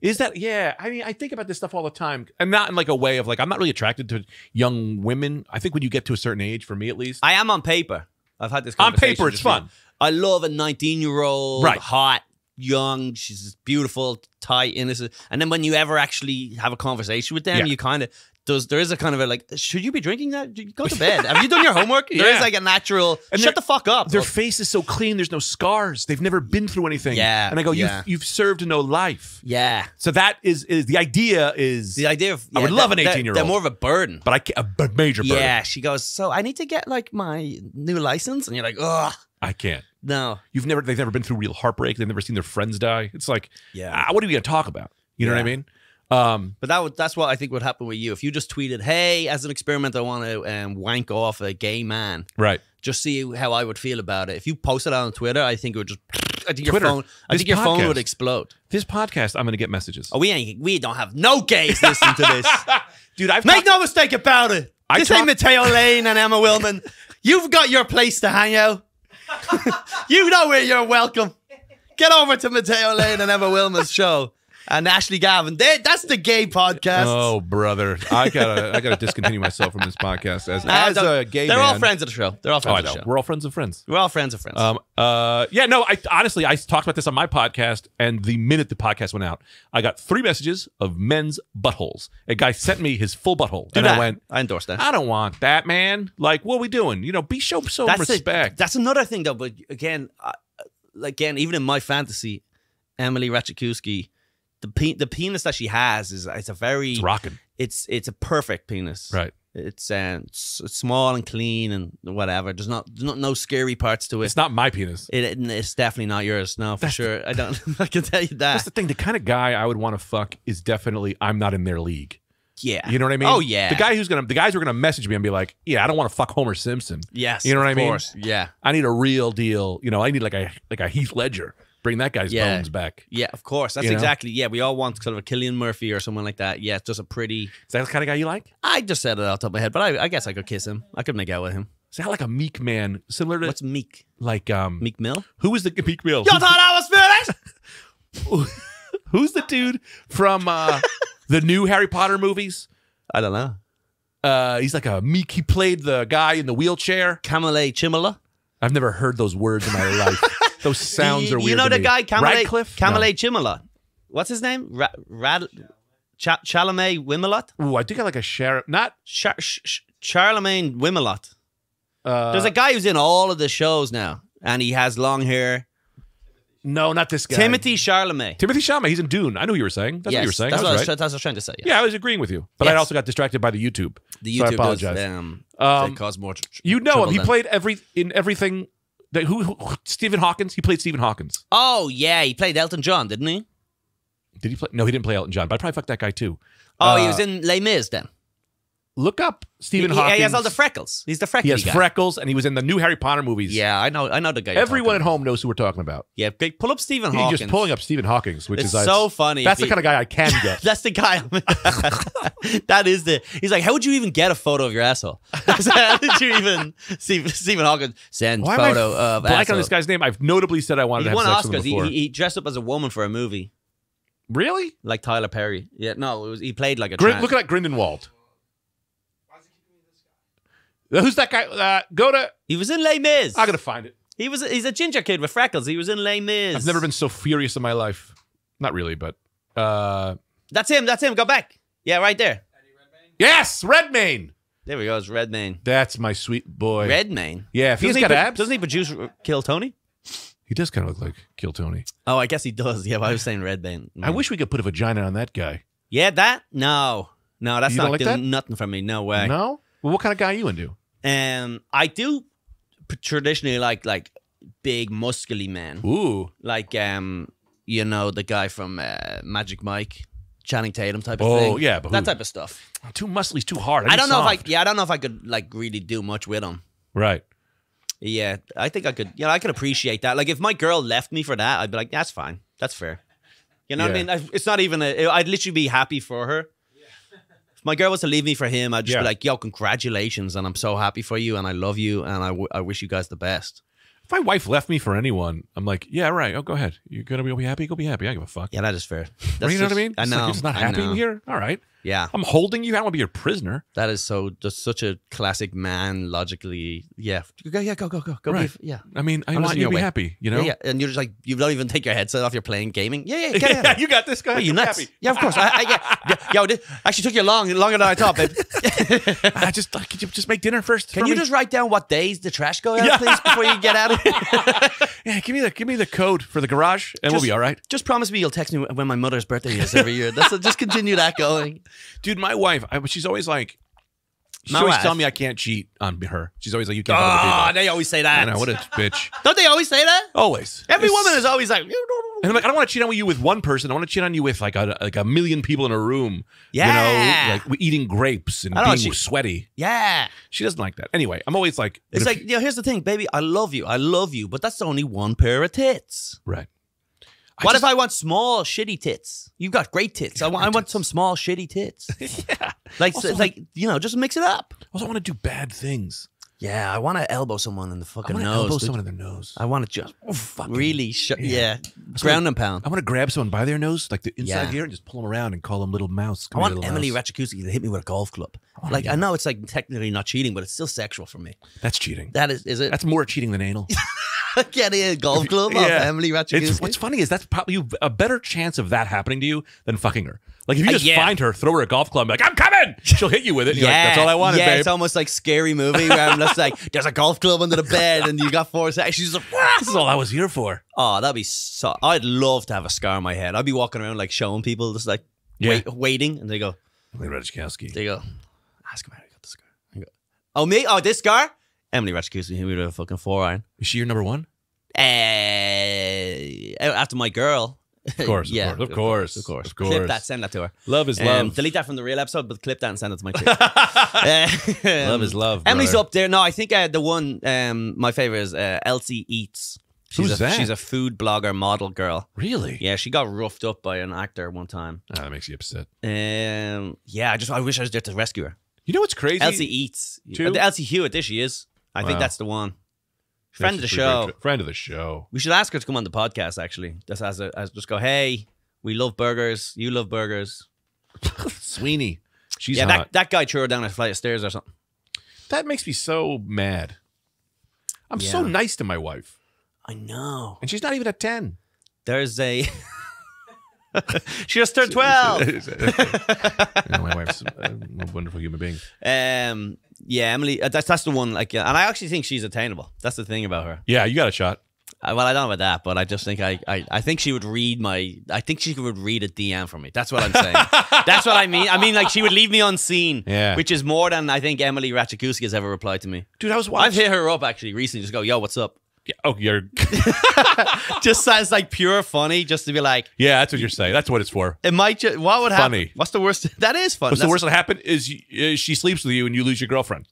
Speaker 2: Is that, yeah, I mean, I think about this stuff all the time, and not in like a way of like, I'm not really attracted to young women. I think when you get to a certain age, for me at least.
Speaker 1: I am on paper. I've had this
Speaker 2: On
Speaker 1: conversation.
Speaker 2: paper, it's
Speaker 1: just
Speaker 2: fun.
Speaker 1: now. I love a 19-year-old,
Speaker 2: Right.
Speaker 1: hot, young. She's beautiful, tight, innocent. And then when you ever actually have a conversation with them,
Speaker 2: Yeah.
Speaker 1: you kind of there is a kind of a like, should you be drinking that? Go to bed. Have you done your homework? There
Speaker 2: Yeah.
Speaker 1: is like a natural.
Speaker 2: And
Speaker 1: Shut the fuck up.
Speaker 2: Their face is so clean. There's no scars. They've never been through anything.
Speaker 1: Yeah,
Speaker 2: And I go,
Speaker 1: yeah.
Speaker 2: you've served no life.
Speaker 1: Yeah.
Speaker 2: So that is the idea is
Speaker 1: The idea of
Speaker 2: I would love an 18-year-old.
Speaker 1: They're more of a burden.
Speaker 2: but I can't, a major burden.
Speaker 1: Yeah, she goes, so I need to get like my new license, and you're like, ugh,
Speaker 2: I can't.
Speaker 1: no.
Speaker 2: They've never been through real heartbreak. They've never seen their friends die. It's like,
Speaker 1: Yeah.
Speaker 2: what are we going to talk about? You know what I
Speaker 1: Yeah.
Speaker 2: mean?
Speaker 1: But that's what I think would happen with you if you just tweeted, "Hey, as an experiment, I want to wank off a gay man."
Speaker 2: Right.
Speaker 1: Just see how I would feel about it. If you posted it on Twitter, I think it would just. I think
Speaker 2: Twitter,
Speaker 1: your phone
Speaker 2: podcast.
Speaker 1: would explode.
Speaker 2: This podcast, I'm going to get messages.
Speaker 1: Oh, we don't have no gays listening to this.
Speaker 2: Dude, I've
Speaker 1: Make
Speaker 2: talked-
Speaker 1: no mistake about it. This ain't Mateo Lane and Emma Willman. You've got your place to hang out. You know where you're welcome. Get over to Mateo Lane and Emma Willman's show. And Ashley Gavin. That's the gay podcast.
Speaker 2: Oh, brother. I gotta discontinue myself from this podcast as a gay
Speaker 1: They're
Speaker 2: man.
Speaker 1: all friends of the show. They're all
Speaker 2: Oh,
Speaker 1: friends
Speaker 2: I
Speaker 1: of the
Speaker 2: know.
Speaker 1: show.
Speaker 2: We're all friends of friends.
Speaker 1: We're all friends of friends.
Speaker 2: Yeah, no, I honestly, I talked about this on my podcast, and the minute the podcast went out, I got 3 messages of men's buttholes. A guy sent me his full butthole.
Speaker 1: Do
Speaker 2: and
Speaker 1: that.
Speaker 2: I went,
Speaker 1: I endorse that.
Speaker 2: I don't want that, man. Like, what are we doing? You know, show some respect.
Speaker 1: That's another thing, though. But again, even in my fantasy, Emily Ratajkowski, the penis that she has it's a very
Speaker 2: It's rocking.
Speaker 1: It's a perfect penis.
Speaker 2: Right.
Speaker 1: It's small and clean and whatever. There's no scary parts to it.
Speaker 2: It's not my penis.
Speaker 1: It's definitely not yours. No, for sure. I don't. I can tell you that.
Speaker 2: That's the thing. The kind of guy I would want to fuck is definitely I'm not in their league.
Speaker 1: Yeah.
Speaker 2: You know what I mean?
Speaker 1: Oh yeah.
Speaker 2: The guys who are gonna message me and be like, yeah, I don't want to fuck Homer Simpson.
Speaker 1: Yes.
Speaker 2: You know what I
Speaker 1: of
Speaker 2: mean?
Speaker 1: course. Yeah.
Speaker 2: I need a real deal. You know, I need like a Heath Ledger. Bring that guy's
Speaker 1: Yeah.
Speaker 2: bones back.
Speaker 1: Yeah. Of course. That's
Speaker 2: You know?
Speaker 1: exactly. Yeah. We all want sort of a Cillian Murphy or someone like that. Yeah. It's just a pretty.
Speaker 2: Is that the kind of guy you like?
Speaker 1: I just said it off the top of my head, but I guess I could kiss him. I could make out with him.
Speaker 2: Is that like a meek man, similar to
Speaker 1: What's Meek?
Speaker 2: like
Speaker 1: Meek Mill?
Speaker 2: who was the Meek Mill?
Speaker 1: You thought I was finished?
Speaker 2: Who's the dude from the new Harry Potter movies?
Speaker 1: I don't know.
Speaker 2: He's like a meek. He played the guy in the wheelchair.
Speaker 1: Kamale Chimala?
Speaker 2: I've never heard those words in my life. Those sounds are weird.
Speaker 1: You know
Speaker 2: to
Speaker 1: the
Speaker 2: me.
Speaker 1: guy
Speaker 2: Radcliffe?
Speaker 1: Kamale Chimala. What's his name? Chalamet Wimelot?
Speaker 2: No. Ooh, I think I like a sheriff. Not.
Speaker 1: Charlemagne Wimelot. There's a guy who's in all of the shows now, and he has long hair.
Speaker 2: No, not this guy.
Speaker 1: Timothy Chalamet.
Speaker 2: Timothy Chalamet. He's in Dune. I knew what you were saying. That's what you were saying.
Speaker 1: That's
Speaker 2: I
Speaker 1: what,
Speaker 2: was right.
Speaker 1: that's what I was trying to say.
Speaker 2: Yeah, I was agreeing with you, but I
Speaker 1: Yes.
Speaker 2: also got distracted by the YouTube.
Speaker 1: The
Speaker 2: so I
Speaker 1: YouTube
Speaker 2: apologize.
Speaker 1: does cause more.
Speaker 2: You know
Speaker 1: trouble
Speaker 2: him. He
Speaker 1: then.
Speaker 2: played in everything. That who Stephen Hawkins. He played Stephen Hawkins.
Speaker 1: Oh yeah, he played Elton John, didn't he?
Speaker 2: Did he play? No, he didn't play Elton John. But I probably fucked that guy too.
Speaker 1: Oh, he was in Les Mis then.
Speaker 2: Look up Stephen
Speaker 1: He
Speaker 2: Hawkins.
Speaker 1: has all the freckles. He's the freckly
Speaker 2: He has
Speaker 1: guy.
Speaker 2: freckles, and he was in the new Harry Potter movies.
Speaker 1: Yeah, I know the guy.
Speaker 2: Everyone at home knows who we're talking about.
Speaker 1: Yeah, pull up Stephen
Speaker 2: He's
Speaker 1: Hawkins.
Speaker 2: just pulling up Stephen Hawkins, which
Speaker 1: It's
Speaker 2: is
Speaker 1: so funny.
Speaker 2: That's
Speaker 1: if
Speaker 2: the kind of guy I can get.
Speaker 1: That's the guy. That is the. He's like, how would you even get a photo of your asshole? How did you even see Stephen Hawkins send
Speaker 2: Why
Speaker 1: photo
Speaker 2: am I
Speaker 1: of
Speaker 2: blank
Speaker 1: asshole?
Speaker 2: on this guy's name? I've notably said I wanted
Speaker 1: He
Speaker 2: to
Speaker 1: won
Speaker 2: have sex with
Speaker 1: Oscars.
Speaker 2: him before.
Speaker 1: He dressed up as a woman for a movie,
Speaker 2: Really?
Speaker 1: like Tyler Perry. Yeah, no, he played like a.
Speaker 2: Look at Grindelwald. Who's that guy? Go to.
Speaker 1: He was in Les Mis.
Speaker 2: I'm gonna find it.
Speaker 1: He's a ginger kid with freckles. He was in Les Mis.
Speaker 2: I've never been so furious in my life. Not really, but
Speaker 1: That's him. Go back. Yeah, right there.
Speaker 2: yes, Redmayne.
Speaker 1: There we go. It's Redmayne.
Speaker 2: That's my sweet boy.
Speaker 1: Redmayne.
Speaker 2: Yeah, if he's got abs.
Speaker 1: Doesn't he produce Kill Tony?
Speaker 2: He does kind of look like Kill Tony.
Speaker 1: Oh, I guess he does. Yeah, but I was saying Redmayne.
Speaker 2: I wish we could put a vagina on that guy.
Speaker 1: Yeah, that? No, that's
Speaker 2: You don't
Speaker 1: not
Speaker 2: like
Speaker 1: doing
Speaker 2: that?
Speaker 1: nothing for me. No way.
Speaker 2: No? Well, what kind of guy are you into?
Speaker 1: I do traditionally like big, muscly men.
Speaker 2: Ooh.
Speaker 1: Like the guy from Magic Mike, Channing Tatum type of thing.
Speaker 2: Oh, yeah, but
Speaker 1: that
Speaker 2: who?
Speaker 1: type of stuff.
Speaker 2: Too muscly's too hard.
Speaker 1: I don't know if I could like really do much with him.
Speaker 2: Right.
Speaker 1: Yeah, I think I could. I could appreciate that. Like if my girl left me for that, I'd be like, that's fine, that's fair. You know what I
Speaker 2: Yeah.
Speaker 1: mean? It's not even I'd literally be happy for her. If my girl was to leave me for him, I'd just be like, yo, congratulations, and I'm so happy for you, and I love you, and I wish you guys the best.
Speaker 2: If my wife left me for anyone, I'm like, yeah, right. Oh, go ahead. You're gonna be happy. Go be happy. I don't give a fuck.
Speaker 1: Yeah, that is fair.
Speaker 2: Right, you know what I mean?
Speaker 1: I
Speaker 2: It's
Speaker 1: know.
Speaker 2: Like, you're just not
Speaker 1: I
Speaker 2: happy
Speaker 1: know.
Speaker 2: here. All right.
Speaker 1: Yeah,
Speaker 2: I'm holding you. I don't want to be your prisoner.
Speaker 1: that is just such a classic man. Logically, yeah, go,
Speaker 2: Right.
Speaker 1: yeah.
Speaker 2: I mean, I
Speaker 1: I'm
Speaker 2: want
Speaker 1: listening
Speaker 2: you to
Speaker 1: your
Speaker 2: be
Speaker 1: way.
Speaker 2: happy. You know?
Speaker 1: Yeah, and you're just like, you don't even take your headset off. You're playing gaming. Yeah,
Speaker 2: Yeah, you got this guy.
Speaker 1: Are you
Speaker 2: You're
Speaker 1: nuts?
Speaker 2: happy.
Speaker 1: Yeah, of course. Yo, this actually took you longer than I thought, babe.
Speaker 2: Could you just make dinner first?
Speaker 1: Can
Speaker 2: for
Speaker 1: you
Speaker 2: me?
Speaker 1: just write down what days the trash go out, please, before you get out of here?
Speaker 2: Yeah, give me the code for the garage, and we'll be all right.
Speaker 1: Just promise me you'll text me when my mother's birthday is every year. Just continue that going.
Speaker 2: Dude, my wife, she's always like, she's
Speaker 1: My
Speaker 2: always
Speaker 1: wife?
Speaker 2: telling me I can't cheat on her. She's always like, you can't have other people.
Speaker 1: They always say that.
Speaker 2: I know, what a bitch.
Speaker 1: Don't they always say that?
Speaker 2: Always.
Speaker 1: Every
Speaker 2: Yes.
Speaker 1: woman is always like,
Speaker 2: And I'm like, I don't want to cheat on you with one person. I want to cheat on you with like a million people in a room.
Speaker 1: Yeah.
Speaker 2: You know, like eating grapes and
Speaker 1: I don't
Speaker 2: being
Speaker 1: know,
Speaker 2: sweaty.
Speaker 1: yeah.
Speaker 2: She doesn't like that. Anyway, I'm always like,
Speaker 1: It's
Speaker 2: but if-
Speaker 1: like, here's the thing, baby. I love you, but that's only one pair of tits.
Speaker 2: right.
Speaker 1: What if I want small, shitty tits? You've got great tits. I want some small, shitty tits.
Speaker 2: Yeah.
Speaker 1: Like,
Speaker 2: Also,
Speaker 1: just mix it up.
Speaker 2: I also want to do bad things.
Speaker 1: Yeah, I want to elbow someone in the
Speaker 2: I
Speaker 1: fucking
Speaker 2: want to
Speaker 1: nose.
Speaker 2: elbow
Speaker 1: dude.
Speaker 2: someone in their nose.
Speaker 1: I want to just really,
Speaker 2: yeah.
Speaker 1: ground and pound.
Speaker 2: I want to grab someone by their nose, like the inside
Speaker 1: Yeah.
Speaker 2: here, and just pull them around and call them little mouse.
Speaker 1: I
Speaker 2: Come here,
Speaker 1: want
Speaker 2: little
Speaker 1: Emily
Speaker 2: mouse.
Speaker 1: Ratajkowski to hit me with a golf club. Like, I know it's like technically not cheating, but it's still sexual for me.
Speaker 2: That's cheating.
Speaker 1: That is it?
Speaker 2: That's more cheating than anal.
Speaker 1: Get a golf club off Emily Ratajkowski.
Speaker 2: What's funny is that's probably a better chance of that happening to you than fucking her. Like if you just
Speaker 1: yeah.
Speaker 2: find her, throw her a golf club, be like, I'm coming. She'll hit you with it. And you're like, that's all I wanted,
Speaker 1: yeah,
Speaker 2: babe.
Speaker 1: it's almost like Scary Movie where I'm just like, there's a golf club under the bed and you got 4 seconds. She's like,
Speaker 2: This is all I was here for.
Speaker 1: oh, that'd be so. I'd love to have a scar on my head. I'd be walking around like showing people, just like waiting, and they go,
Speaker 2: Emily Ratajkowski.
Speaker 1: ask him how he got the scar. I go, oh me? Oh, this scar? Emily Ratajkowski hit me with a fucking 4-iron.
Speaker 2: Is she your number one?
Speaker 1: After my girl.
Speaker 2: Of course,
Speaker 1: yeah,
Speaker 2: of course.
Speaker 1: Clip that, send that to her.
Speaker 2: Love is love.
Speaker 1: Delete that from the real episode, but clip that and send it to my chick.
Speaker 2: Love is love.
Speaker 1: Emily's
Speaker 2: brother.
Speaker 1: up there. No, I think the one, my favorite is Elsie Eats.
Speaker 2: Who's that?
Speaker 1: She's a food blogger, model girl.
Speaker 2: Really?
Speaker 1: Yeah, she got roughed up by an actor one time.
Speaker 2: Oh, that makes you upset.
Speaker 1: Yeah, I wish I was there to rescue her.
Speaker 2: You know what's crazy?
Speaker 1: Elsie Eats.
Speaker 2: Too?
Speaker 1: Elsie Hewitt, there she is. I think
Speaker 2: Wow.
Speaker 1: that's the one.
Speaker 2: That's
Speaker 1: Friend of the
Speaker 2: pretty
Speaker 1: show.
Speaker 2: great. Friend of the show.
Speaker 1: We should ask her to come on the podcast, actually. Just just go, hey, we love burgers. You love burgers.
Speaker 2: Sweeney. She's
Speaker 1: Yeah,
Speaker 2: hot.
Speaker 1: that guy threw her down a flight of stairs or something.
Speaker 2: That makes me so mad. I'm so
Speaker 1: Yeah.
Speaker 2: nice to my wife.
Speaker 1: I know.
Speaker 2: And she's not even a 10.
Speaker 1: There's a... she just turned 12.
Speaker 2: My wife's a wonderful human being.
Speaker 1: Yeah, Emily, that's the one. Like, and I actually think she's attainable. That's the thing about her.
Speaker 2: Yeah, you got a shot.
Speaker 1: Well, I don't know about that, but I just think I think she would read my. I think she would read a DM from me. That's what I'm saying. That's what I mean. I mean, like she would leave me unseen.
Speaker 2: Yeah.
Speaker 1: Which is more than I think Emily Ratajkowski has ever replied to me.
Speaker 2: Dude, I was watching.
Speaker 1: I've hit her up actually recently. Just go, yo, what's up?
Speaker 2: Yeah, oh, you're.
Speaker 1: Just sounds like pure funny, just to be like.
Speaker 2: Yeah, that's what you're saying. That's what it's for.
Speaker 1: It might. What would happen?
Speaker 2: Funny.
Speaker 1: What's the worst? That is fun.
Speaker 2: What's the worst that happen is she sleeps with you and you lose your girlfriend.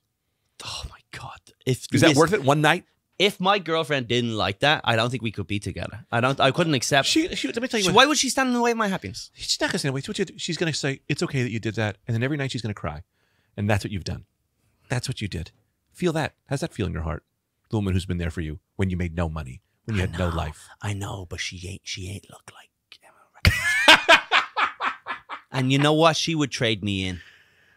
Speaker 1: Oh my god! Is
Speaker 2: that worth it? One night?
Speaker 1: If my girlfriend didn't like that, I don't think we could be together. I couldn't accept.
Speaker 2: Let me tell you.
Speaker 1: So why would she stand in the way of my happiness?
Speaker 2: She's not gonna say wait. She's gonna say it's okay that you did that, and then every night she's gonna cry, and that's what you've done. That's what you did. Feel that. How's that feel in your heart? The woman who's been there for you when you made no money, when you had no life.
Speaker 1: I know, but she ain't look like Emma Ratajkowski. And you know what? She would trade me in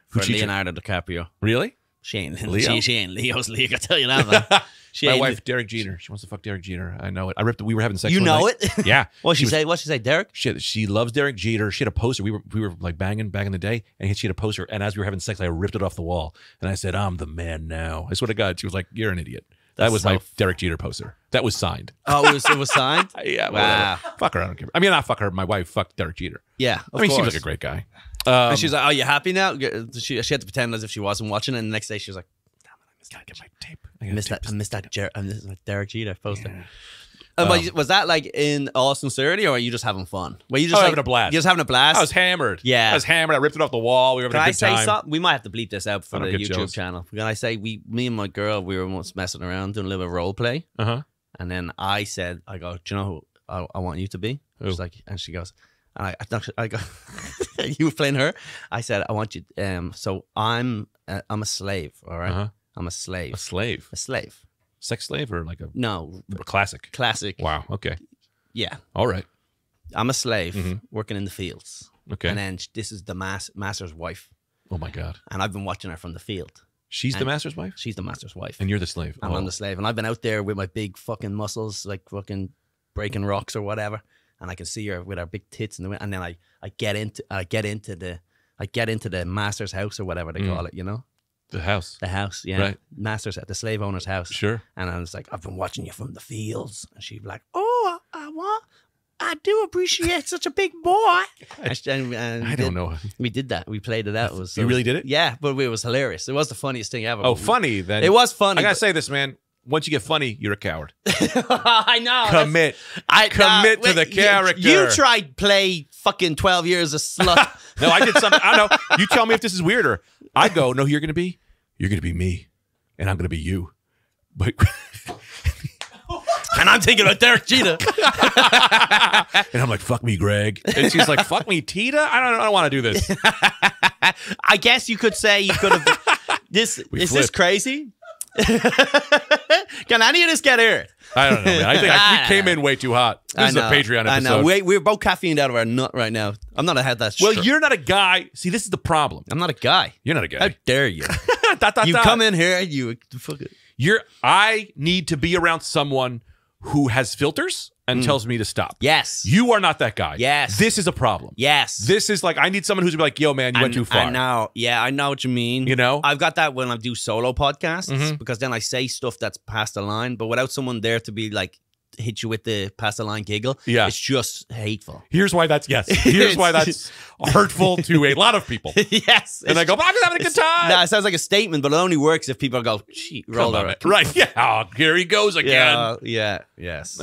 Speaker 1: for
Speaker 2: Who'd she
Speaker 1: Leonardo DiCaprio.
Speaker 2: Really?
Speaker 1: She ain't
Speaker 2: Leo?
Speaker 1: She ain't Leo's Leo. I tell you that, man. She
Speaker 2: My
Speaker 1: ain't-
Speaker 2: wife, Derek Jeter. She wants to fuck Derek Jeter. I know it. We were having sex.
Speaker 1: You
Speaker 2: one
Speaker 1: know
Speaker 2: night.
Speaker 1: it?
Speaker 2: Yeah.
Speaker 1: What'd she
Speaker 2: was-
Speaker 1: say? What'd she say, Derek?
Speaker 2: She loves Derek Jeter. She had a poster. We were like banging back in the day, and she had a poster. And as we were having sex, I ripped it off the wall, and I said, "I'm the man now." I swear to God, she was like, "You're an idiot." That
Speaker 1: That's
Speaker 2: was
Speaker 1: so
Speaker 2: my Derek Jeter poster. That was signed.
Speaker 1: Oh, it was signed?
Speaker 2: Yeah.
Speaker 1: Wow.
Speaker 2: Whatever. Fuck her. I don't care. I mean, not fuck her. My wife fucked Derek Jeter.
Speaker 1: Yeah, of
Speaker 2: I mean, he
Speaker 1: course.
Speaker 2: seems like a great guy.
Speaker 1: And she's like, "Are you happy now?" She had to pretend as if she wasn't watching it. And the next day, she was like,
Speaker 2: Gotta get my tape.
Speaker 1: "I missed that Derek Jeter poster."
Speaker 2: Yeah.
Speaker 1: But was that like in all sincerity, or are you just having fun? Were you just
Speaker 2: Oh,
Speaker 1: like,
Speaker 2: having a blast.
Speaker 1: You're just having a blast.
Speaker 2: I was hammered.
Speaker 1: Yeah.
Speaker 2: I was hammered. I ripped it off the wall. We were having
Speaker 1: Can
Speaker 2: a
Speaker 1: I
Speaker 2: good
Speaker 1: say
Speaker 2: time.
Speaker 1: something? We might have to bleep this out for
Speaker 2: I
Speaker 1: the
Speaker 2: don't get
Speaker 1: YouTube
Speaker 2: jealous.
Speaker 1: channel. Can I say me and my girl, we were once messing around doing a little bit of role play,
Speaker 2: Uh-huh.
Speaker 1: and then I said, "I go, do you know who I want you to be?"
Speaker 2: Who?
Speaker 1: She's like, and she goes, and I go, you were playing her. I said, "I want you." So I'm a slave. All right,
Speaker 2: Uh-huh.
Speaker 1: I'm a slave.
Speaker 2: A slave.
Speaker 1: A slave.
Speaker 2: Sex slave or like a
Speaker 1: No,
Speaker 2: classic?
Speaker 1: classic.
Speaker 2: Wow. Okay.
Speaker 1: Yeah,
Speaker 2: All right.
Speaker 1: I'm a slave
Speaker 2: Mhm.
Speaker 1: working in the fields.
Speaker 2: Okay.
Speaker 1: And then this is the master's wife,
Speaker 2: Oh my God.
Speaker 1: and I've been watching her from the field.
Speaker 2: She's the
Speaker 1: And-
Speaker 2: master's wife?
Speaker 1: She's the master's wife.
Speaker 2: And you're the slave.
Speaker 1: And
Speaker 2: Oh.
Speaker 1: I'm the slave. And I've been out there with my big fucking muscles, like fucking breaking rocks or whatever. And I can see her with her big tits in the wind. And then I get into the master's house or whatever they call it, you know?
Speaker 2: The house.
Speaker 1: The house, yeah.
Speaker 2: Right.
Speaker 1: Master's at the slave owner's house.
Speaker 2: Sure.
Speaker 1: And I was like, "I've been watching you from the fields." And she'd be like, "Oh, I do appreciate such a big boy." And
Speaker 2: I don't know.
Speaker 1: We did that. We played it out. It was,
Speaker 2: You really did it?
Speaker 1: Yeah, but it was hilarious. It was the funniest thing ever.
Speaker 2: Oh,
Speaker 1: But
Speaker 2: funny then.
Speaker 1: It was funny.
Speaker 2: I gotta
Speaker 1: but-
Speaker 2: say this, man. Once you get funny, you're a coward.
Speaker 1: I know.
Speaker 2: Commit. Commit to the character.
Speaker 1: You tried play fucking 12 years a slut.
Speaker 2: No, I did something. I don't know. You tell me if this is weirder. I go, no, who you're gonna be? You're gonna be me, and I'm gonna be you. But
Speaker 1: And I'm thinking about Derek Jeter.
Speaker 2: and I'm like, fuck me, Greg. And she's like, fuck me, Tita. I don't want to do this.
Speaker 1: I guess you could say you could have. Is this
Speaker 2: flipped.
Speaker 1: crazy? Can any of this get aired?
Speaker 2: I don't know, man. I think we came in way too hot. This is a Patreon episode.
Speaker 1: I know. We're both caffeined out of our nut right now. I'm not had that.
Speaker 2: Well,
Speaker 1: str-
Speaker 2: you're not a guy. See, this is the problem.
Speaker 1: I'm not a guy.
Speaker 2: You're not a
Speaker 1: How
Speaker 2: guy.
Speaker 1: dare you?
Speaker 2: Dot, dot,
Speaker 1: You
Speaker 2: dot.
Speaker 1: come in here and you fucking.
Speaker 2: I need to be around someone who has filters and tells me to stop.
Speaker 1: Yes.
Speaker 2: You are not that guy.
Speaker 1: Yes.
Speaker 2: This is a problem.
Speaker 1: Yes.
Speaker 2: This is like, I need someone who's gonna be like, yo, man, you went too far.
Speaker 1: I know. Yeah, I know what you mean.
Speaker 2: You know?
Speaker 1: I've got that when I do solo podcasts
Speaker 2: Mhm.
Speaker 1: because then I say stuff that's past the line, but without someone there to be like, hit you with the past the line giggle,
Speaker 2: Yeah.
Speaker 1: it's just hateful.
Speaker 2: Here's why that's hurtful to a lot of people.
Speaker 1: Yes.
Speaker 2: And I go, but I'm just having a good time.
Speaker 1: Nah, it sounds like a statement, but it only works if people go, "Gee, roll
Speaker 2: Come on,
Speaker 1: over."
Speaker 2: man. Right. Yeah. Oh, here he goes again.
Speaker 1: Yeah. Yes.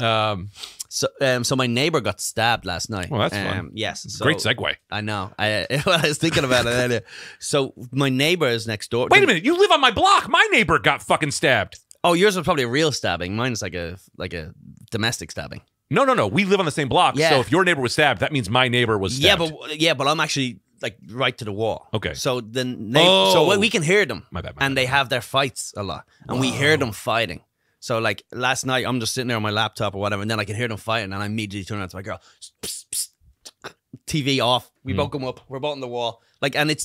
Speaker 1: So my neighbor got stabbed last night.
Speaker 2: Well, that's fun.
Speaker 1: Yes. So,
Speaker 2: Great segue.
Speaker 1: I know. I was thinking about it earlier. So my neighbor is next door.
Speaker 2: Wait a minute. You live on my block. My neighbor got fucking stabbed.
Speaker 1: Oh, yours was probably a real stabbing. Mine is like a domestic stabbing.
Speaker 2: No. We live on the same block.
Speaker 1: Yeah.
Speaker 2: So if your neighbor was stabbed, that means my neighbor was stabbed.
Speaker 1: Yeah, but I'm actually like right to the wall.
Speaker 2: Okay.
Speaker 1: So
Speaker 2: Oh.
Speaker 1: so we can hear them.
Speaker 2: My bad.
Speaker 1: And they have their fights a lot, and we hear them fighting. So like last night, I'm just sitting there on my laptop or whatever, and then I can hear them fighting, and I immediately turn around to my girl, psst, psst, TV off. We woke them up. We're both on the wall. Like, and it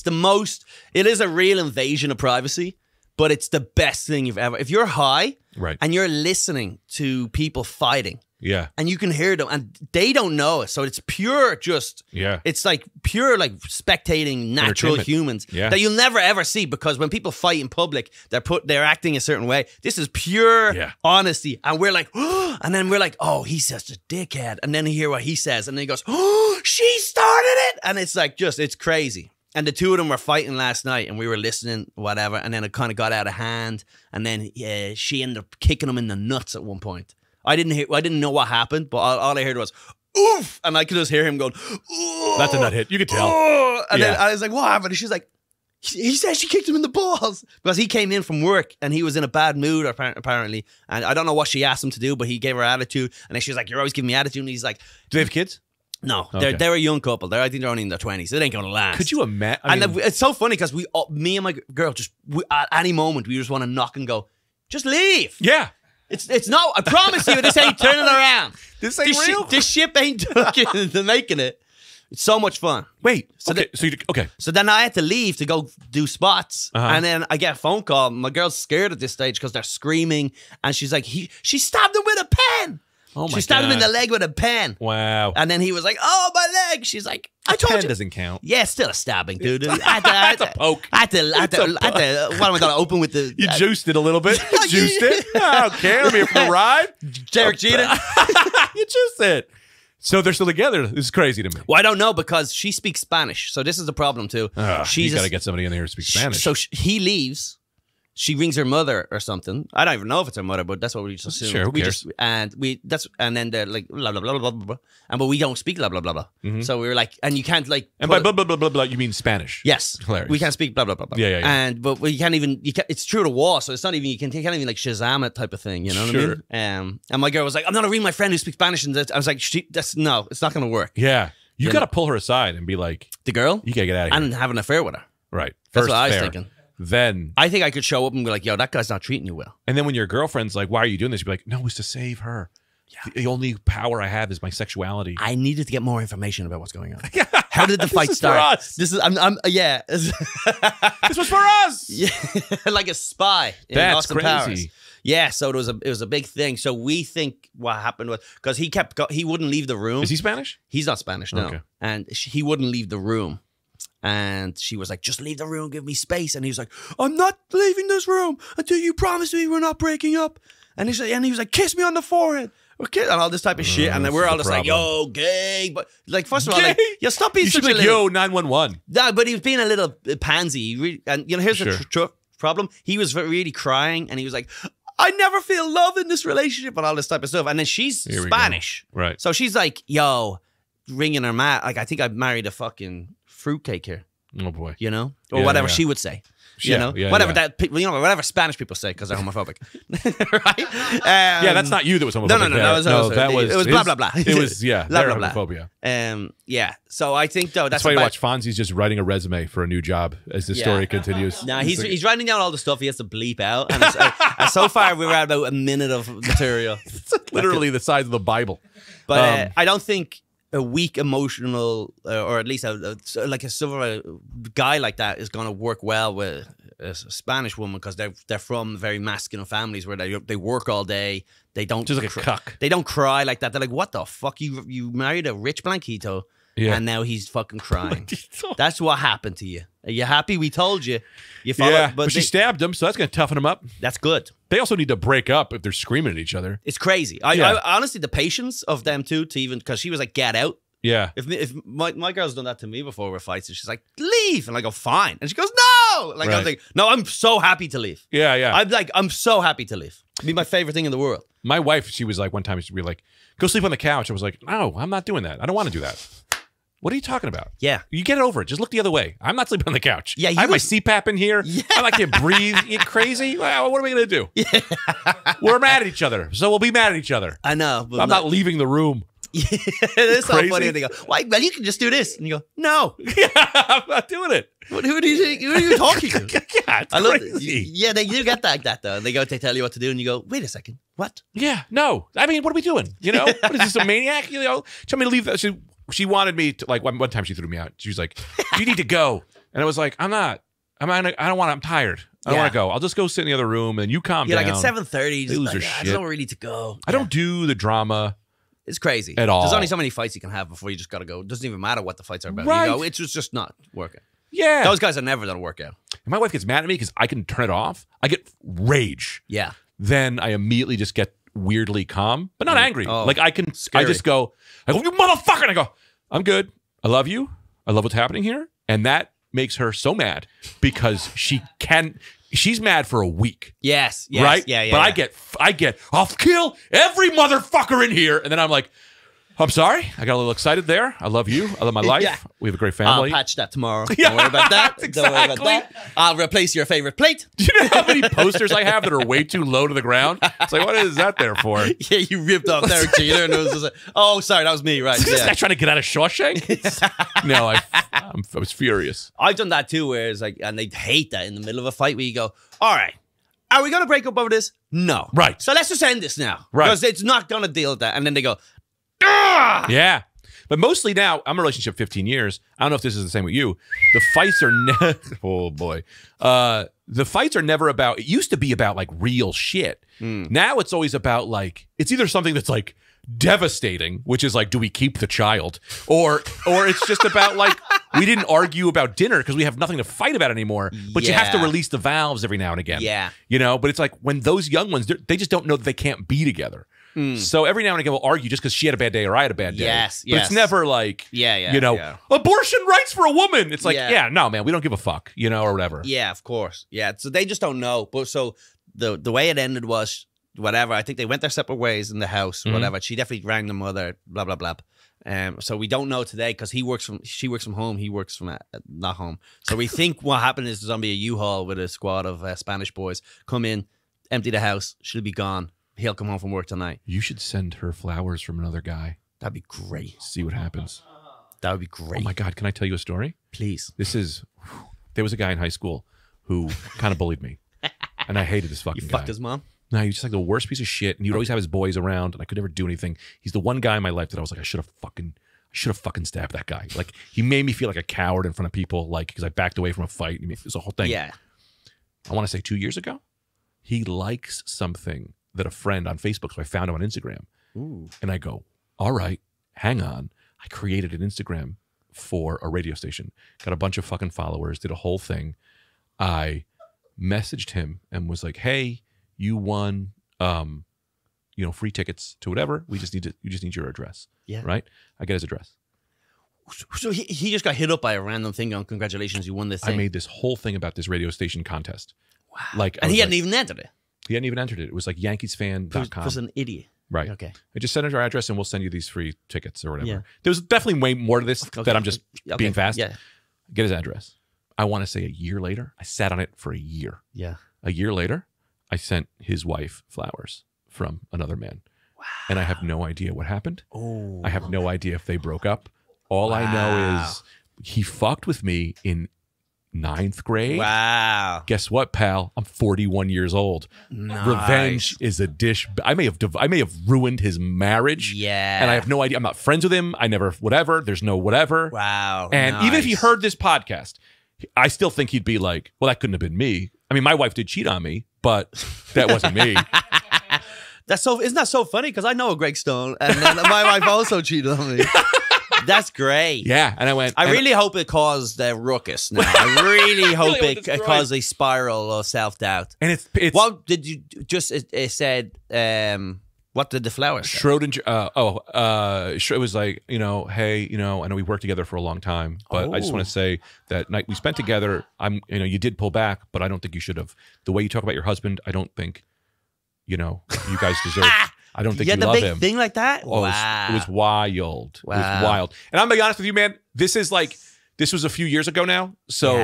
Speaker 1: is a real invasion of privacy, but it's the best thing you've ever. If you're high
Speaker 2: Right.
Speaker 1: and you're listening to people fighting,
Speaker 2: Yeah.
Speaker 1: and you can hear them, and they don't know it, so it's pure just.
Speaker 2: Yeah.
Speaker 1: It's like pure, like spectating natural
Speaker 2: Entertainment.
Speaker 1: humans
Speaker 2: Yeah.
Speaker 1: that you'll never ever see, because when people fight in public, they're acting a certain way. This is pure
Speaker 2: Yeah.
Speaker 1: honesty, and we're like, and then we're like, oh, he's such a dickhead, and then you hear what he says, and then he goes, oh, she started it, and it's like it's crazy. And the two of them were fighting last night, and we were listening, whatever, and then it kind of got out of hand, and then she ended up kicking him in the nuts at one point. I didn't know what happened, but all I heard was oof, and I could just hear him going, ooh,
Speaker 2: That's a nut hit. You could tell.
Speaker 1: ooh. And then
Speaker 2: Yeah.
Speaker 1: I was like, what happened? And she's like, he said she kicked him in the balls, because he came in from work and he was in a bad mood apparently, and I don't know what she asked him to do, but he gave her attitude, and then she was like, you're always giving me attitude, and he's like,
Speaker 2: Do they have kids?
Speaker 1: no,
Speaker 2: Okay.
Speaker 1: they're a young couple. I think they're only in their 20s. It ain't gonna last.
Speaker 2: Could you imagine?
Speaker 1: And it's so funny because me and my girl, at any moment we just want to knock and go, just leave.
Speaker 2: yeah.
Speaker 1: It's no. I promise you, this ain't turning around.
Speaker 2: This ain't real.
Speaker 1: This ship ain't fucking making it. It's so much fun.
Speaker 2: Wait.
Speaker 1: So
Speaker 2: Okay. Okay.
Speaker 1: So then I had to leave to go do spots.
Speaker 2: Uh-huh.
Speaker 1: And then I get a phone call. My girl's scared at this stage because they're screaming. And she's like, she stabbed him with a pen.
Speaker 2: Oh my
Speaker 1: She stabbed him in
Speaker 2: God.
Speaker 1: the leg with a pen.
Speaker 2: Wow.
Speaker 1: And then he was like, oh, my leg. She's like, I
Speaker 2: A
Speaker 1: told
Speaker 2: pen
Speaker 1: you.
Speaker 2: doesn't count.
Speaker 1: Yeah, it's still a stabbing, dude.
Speaker 2: That's a poke.
Speaker 1: I had to, what am I going to open with the...
Speaker 2: You juiced it a little bit. You juiced it. I don't care. I'm here for the ride.
Speaker 1: Derek Jeter.
Speaker 2: You juiced it. So they're still together. This is crazy to me.
Speaker 1: Well, I don't know because she speaks Spanish. So this is the problem too.
Speaker 2: You got to get somebody in there who speaks Spanish.
Speaker 1: So he leaves. She rings her mother or something. I don't even know if it's her mother, but that's what we just assume.
Speaker 2: Sure, who cares?
Speaker 1: And then they're like blah blah blah blah blah blah. And but we don't speak blah blah blah blah. So we were like, and you can't like.
Speaker 2: And by blah, blah, blah, blah, blah, you mean Spanish.
Speaker 1: Yes,
Speaker 2: Hilarious.
Speaker 1: we can't speak blah blah blah blah.
Speaker 2: Yeah.
Speaker 1: And but you can't even. It's through the wall, so it's not even. You can't even like Shazam it type of thing. You know what
Speaker 2: Sure.
Speaker 1: I mean? And my girl was like, I'm gonna ring my friend who speaks Spanish, and I was like, no, it's not gonna work.
Speaker 2: Yeah. You
Speaker 1: Yeah.
Speaker 2: got to pull her aside and be like,
Speaker 1: The girl,
Speaker 2: you got to get out of
Speaker 1: I
Speaker 2: here.
Speaker 1: didn't have an affair with her.
Speaker 2: Right.
Speaker 1: That's
Speaker 2: First
Speaker 1: what I was
Speaker 2: fair.
Speaker 1: thinking.
Speaker 2: Then,
Speaker 1: I think I could show up and be like, yo, that guy's not treating you well.
Speaker 2: and then when your girlfriend's like, why are you doing this? You'd be like, no, it's to save her. Yeah. The only power I have is my sexuality.
Speaker 1: I needed to get more information about what's going on. How did the fight
Speaker 2: is
Speaker 1: start?
Speaker 2: for us.
Speaker 1: This is, yeah.
Speaker 2: This was for us.
Speaker 1: Yeah, like a spy in
Speaker 2: That's
Speaker 1: Austin
Speaker 2: crazy.
Speaker 1: Powers. Yeah, so it was a big thing. So we think what happened was because he wouldn't leave the room.
Speaker 2: Is he Spanish?
Speaker 1: He's not Spanish, no.
Speaker 2: Okay.
Speaker 1: And he wouldn't leave the room. And she was like, just leave the room, give me space. And he was like, I'm not leaving this room until you promise me we're not breaking up. And he was like, kiss me on the forehead. Okay, and all this type of shit. And then we're all just like, yo, gay. But like, first of all, like,
Speaker 2: Gay?
Speaker 1: yo, stop being
Speaker 2: You should
Speaker 1: such
Speaker 2: be
Speaker 1: a
Speaker 2: like,
Speaker 1: little...
Speaker 2: yo, 911.
Speaker 1: No, but he was being a little pansy. And here's
Speaker 2: Sure.
Speaker 1: the problem. He was really crying and he was like, I never feel love in this relationship and all this type of stuff. And then she's
Speaker 2: Here we go.
Speaker 1: Spanish.
Speaker 2: Right.
Speaker 1: So she's like, yo, ringing her mat. Like, I think I married a fucking fruitcake here,
Speaker 2: Oh, boy.
Speaker 1: you know? Or
Speaker 2: Yeah,
Speaker 1: whatever
Speaker 2: yeah.
Speaker 1: she would say. You
Speaker 2: Yeah,
Speaker 1: know?
Speaker 2: yeah,
Speaker 1: whatever
Speaker 2: yeah.
Speaker 1: whatever Spanish people say because they're homophobic. Right?
Speaker 2: Yeah, that's not you that was homophobic.
Speaker 1: No,
Speaker 2: there.
Speaker 1: that was blah, blah, blah.
Speaker 2: It was, yeah,
Speaker 1: Blah,
Speaker 2: their
Speaker 1: blah, blah.
Speaker 2: homophobia.
Speaker 1: Yeah. So I think, though,
Speaker 2: That's
Speaker 1: that's
Speaker 2: why you
Speaker 1: about-
Speaker 2: watch Fonzie's just writing a resume for a new job as the
Speaker 1: Yeah.
Speaker 2: story continues.
Speaker 1: Nah,
Speaker 2: It's like-
Speaker 1: he's writing down all the stuff he has to bleep out. And so far, we're at about a minute of material.
Speaker 2: literally the size of the Bible.
Speaker 1: But I don't think a weak emotional, or at least like a sort of a guy like that is going to work well with a Spanish woman because they're from very masculine families where they work all day. They don't
Speaker 2: Just like a cuck.
Speaker 1: They don't cry like that. They're like, what the fuck? You married a rich blanquito,
Speaker 2: Yeah.
Speaker 1: and now he's fucking crying. That's what happened to you. Are you happy? We told you. You followed,
Speaker 2: Yeah, but she
Speaker 1: they-
Speaker 2: stabbed him, so that's going to toughen him up.
Speaker 1: that's good.
Speaker 2: They also need to break up if they're screaming at each other.
Speaker 1: It's crazy.
Speaker 2: Yeah.
Speaker 1: I honestly, the patience of them two to even because she was like, get out.
Speaker 2: Yeah.
Speaker 1: If my girl's done that to me before with fights, and she's like, leave, and I go, fine, and she goes, no, like I'm
Speaker 2: Right.
Speaker 1: like, no, I'm so happy to leave.
Speaker 2: Yeah, yeah.
Speaker 1: I'm so happy to leave. It'd be my favorite thing in the world.
Speaker 2: My wife, she was like, one time she'd be like, go sleep on the couch. I was like, no, I'm not doing that. I don't want to do that. What are you talking about?
Speaker 1: Yeah.
Speaker 2: You get over it. Just look the other way. I'm not sleeping on the couch.
Speaker 1: Yeah, you
Speaker 2: I have my
Speaker 1: was-
Speaker 2: CPAP in here.
Speaker 1: Yeah.
Speaker 2: I like to breathe. You crazy? Well, what are we going to do? We're mad at each other, so we'll be mad at each other.
Speaker 1: I know. But
Speaker 2: I'm not leaving the room.
Speaker 1: it is so
Speaker 2: crazy.
Speaker 1: funny. And they go, why? Well, you can just do this. And you go, no.
Speaker 2: I'm not doing it.
Speaker 1: Who are you talking to?
Speaker 2: Yeah, it's
Speaker 1: I love
Speaker 2: crazy.
Speaker 1: Yeah, they do get that like that, though. And they tell you what to do, and you go, wait a second. What?
Speaker 2: Yeah, no. I mean, what are we doing? You know, what is this, a maniac? You know, tell me to leave. That. She wanted me to, like, one time she threw me out. She was like, you need to go. And I was like, I'm not. I don't want to. I'm tired. I don't
Speaker 1: Yeah.
Speaker 2: want to go. I'll just go sit in the other room and you calm
Speaker 1: You're
Speaker 2: down.
Speaker 1: like, at 7:30, just
Speaker 2: They lose
Speaker 1: like,
Speaker 2: their
Speaker 1: I
Speaker 2: shit.
Speaker 1: don't really need to go.
Speaker 2: I don't do the drama.
Speaker 1: It's crazy.
Speaker 2: At all.
Speaker 1: There's only so many fights you can have before you just got to go. It doesn't even matter what the fights are about.
Speaker 2: Right.
Speaker 1: You go, it's just not working.
Speaker 2: Yeah.
Speaker 1: Those guys are never going to work out.
Speaker 2: And my wife gets mad at me because I can turn it off. I get rage.
Speaker 1: Yeah.
Speaker 2: Then I immediately just get weirdly calm, but not angry.
Speaker 1: Oh,
Speaker 2: like I can,
Speaker 1: scary.
Speaker 2: I just go, you motherfucker. And I go, I'm good. I love you. I love what's happening here. And that makes her so mad because she's mad for a week.
Speaker 1: Yes.
Speaker 2: Right?
Speaker 1: Yeah.
Speaker 2: But I get, I'll kill every motherfucker in here. And then I'm like, I'm sorry. I got a little excited there. I love you. I love my life.
Speaker 1: Yeah.
Speaker 2: We have a great
Speaker 1: I'll
Speaker 2: family.
Speaker 1: patch that tomorrow.
Speaker 2: Yeah,
Speaker 1: Don't worry about that. Don't worry about
Speaker 2: exactly.
Speaker 1: that. I'll replace your favorite plate.
Speaker 2: Do you know how many posters I have that are way too low to the ground? It's like, what is that there for? Is
Speaker 1: Yeah, you ripped off Derek Jeter, and it was just like, oh, sorry, that was me, right?
Speaker 2: this
Speaker 1: Yeah.
Speaker 2: guy trying to get out of Shawshank? No, I was furious.
Speaker 1: I've done that too, where it's like, and they hate that in the middle of a fight where you go, all right, are we going to break up over this? No.
Speaker 2: Right.
Speaker 1: So let's just end this now.
Speaker 2: Right.
Speaker 1: Because it's not going to deal with that. And then they go, ah!
Speaker 2: Yeah. But mostly now, I'm in a relationship 15 years. I don't know if this is the same with you. The fights are oh boy. The fights are never about, it used to be about like real shit. Now it's always about like, it's either something that's like devastating, which is like, do we keep the child? Or it's just about like, we didn't argue about dinner because we have nothing to fight about anymore. But you have to release the valves every now and again.
Speaker 1: Yeah.
Speaker 2: You know, but it's like when those young ones, they just don't know that they can't be together. So every now and again we'll argue just because she had a bad day or I had a bad day.
Speaker 1: Yes,
Speaker 2: but it's never like, you know, abortion rights for a woman. It's like, no, man, we don't give a fuck, you know, or whatever.
Speaker 1: Yeah, of course. Yeah, so they just don't know. But so the way it ended was whatever. I think they went their separate ways in the house or whatever. She definitely rang the mother. Blah blah blah. So we don't know today because she works from home. He works from not home. So we think what happened is there's gonna be a U-Haul with a squad of Spanish boys come in, empty the house. She'll be gone. He'll come home from work tonight.
Speaker 2: You should send her flowers from another guy.
Speaker 1: That'd be great.
Speaker 2: See what happens.
Speaker 1: That would be great.
Speaker 2: Oh my God, can I tell you a story?
Speaker 1: Please.
Speaker 2: There was a guy in high school who kind of bullied me. And I hated this fucking guy.
Speaker 1: You fucked his mom?
Speaker 2: No, he was just like the worst piece of shit. And he would always have his boys around and I could never do anything. He's the one guy in my life that I was like, I should have fucking stabbed that guy. Like he made me feel like a coward in front of people, like because I backed away from a fight. It was a whole thing.
Speaker 1: Yeah.
Speaker 2: I want to say 2 years ago, he likes something that a friend on Facebook, so I found him on Instagram.
Speaker 1: Ooh.
Speaker 2: And I go, all right, hang on. I created an Instagram for a radio station, got a bunch of fucking followers, did a whole thing. I messaged him and was like, hey, you won, free tickets to whatever. You just need your address.
Speaker 1: Yeah.
Speaker 2: Right? I get his address.
Speaker 1: So he just got hit up by a random thing on congratulations, you won this thing.
Speaker 2: I made this whole thing about this radio station contest.
Speaker 1: Wow. And he hadn't even entered it.
Speaker 2: He hadn't even entered it. It was like yankeesfan.com.
Speaker 1: He was an idiot.
Speaker 2: Right.
Speaker 1: Okay.
Speaker 2: I just sent her our address and we'll send you these free tickets or whatever.
Speaker 1: Yeah.
Speaker 2: There was definitely way more to this that I'm just being fast.
Speaker 1: Yeah.
Speaker 2: Get his address. I want to say a year later. I sat on it for a year.
Speaker 1: Yeah.
Speaker 2: A year later, I sent his wife flowers from another man. Wow. And I have no idea what happened.
Speaker 1: Oh.
Speaker 2: I have no idea if they broke up. All I know is he fucked with me in 9th grade.
Speaker 1: Wow.
Speaker 2: Guess what, pal? I'm 41 years old.
Speaker 1: Nice.
Speaker 2: Revenge is a dish. I may have ruined his marriage.
Speaker 1: Yeah.
Speaker 2: And I have no idea. I'm not friends with him. I never, whatever. There's no whatever.
Speaker 1: Wow.
Speaker 2: And
Speaker 1: nice.
Speaker 2: even if he heard this podcast, I still think he'd be like, well, that couldn't have been me. I mean, my wife did cheat on me, but that wasn't me.
Speaker 1: Isn't that so funny? Because I know Greg Stone and then my wife also cheated on me. That's great.
Speaker 2: Yeah. And I went,
Speaker 1: I really hope it caused a ruckus now. I really hope it caused a spiral of self-doubt.
Speaker 2: And it's
Speaker 1: what did you just, it said, what did the flowers say?
Speaker 2: Schrodinger, it was like, hey, I know we worked together for a long time, but I just want to say that night we spent together, you did pull back, but I don't think you should have. The way you talk about your husband, I don't think, you guys deserve. I don't think you love him.
Speaker 1: Yeah, the big thing like that?
Speaker 2: Oh,
Speaker 1: wow.
Speaker 2: It was wild.
Speaker 1: Wow.
Speaker 2: It was wild. And I'm going to be honest with you, man. This was a few years ago now. So,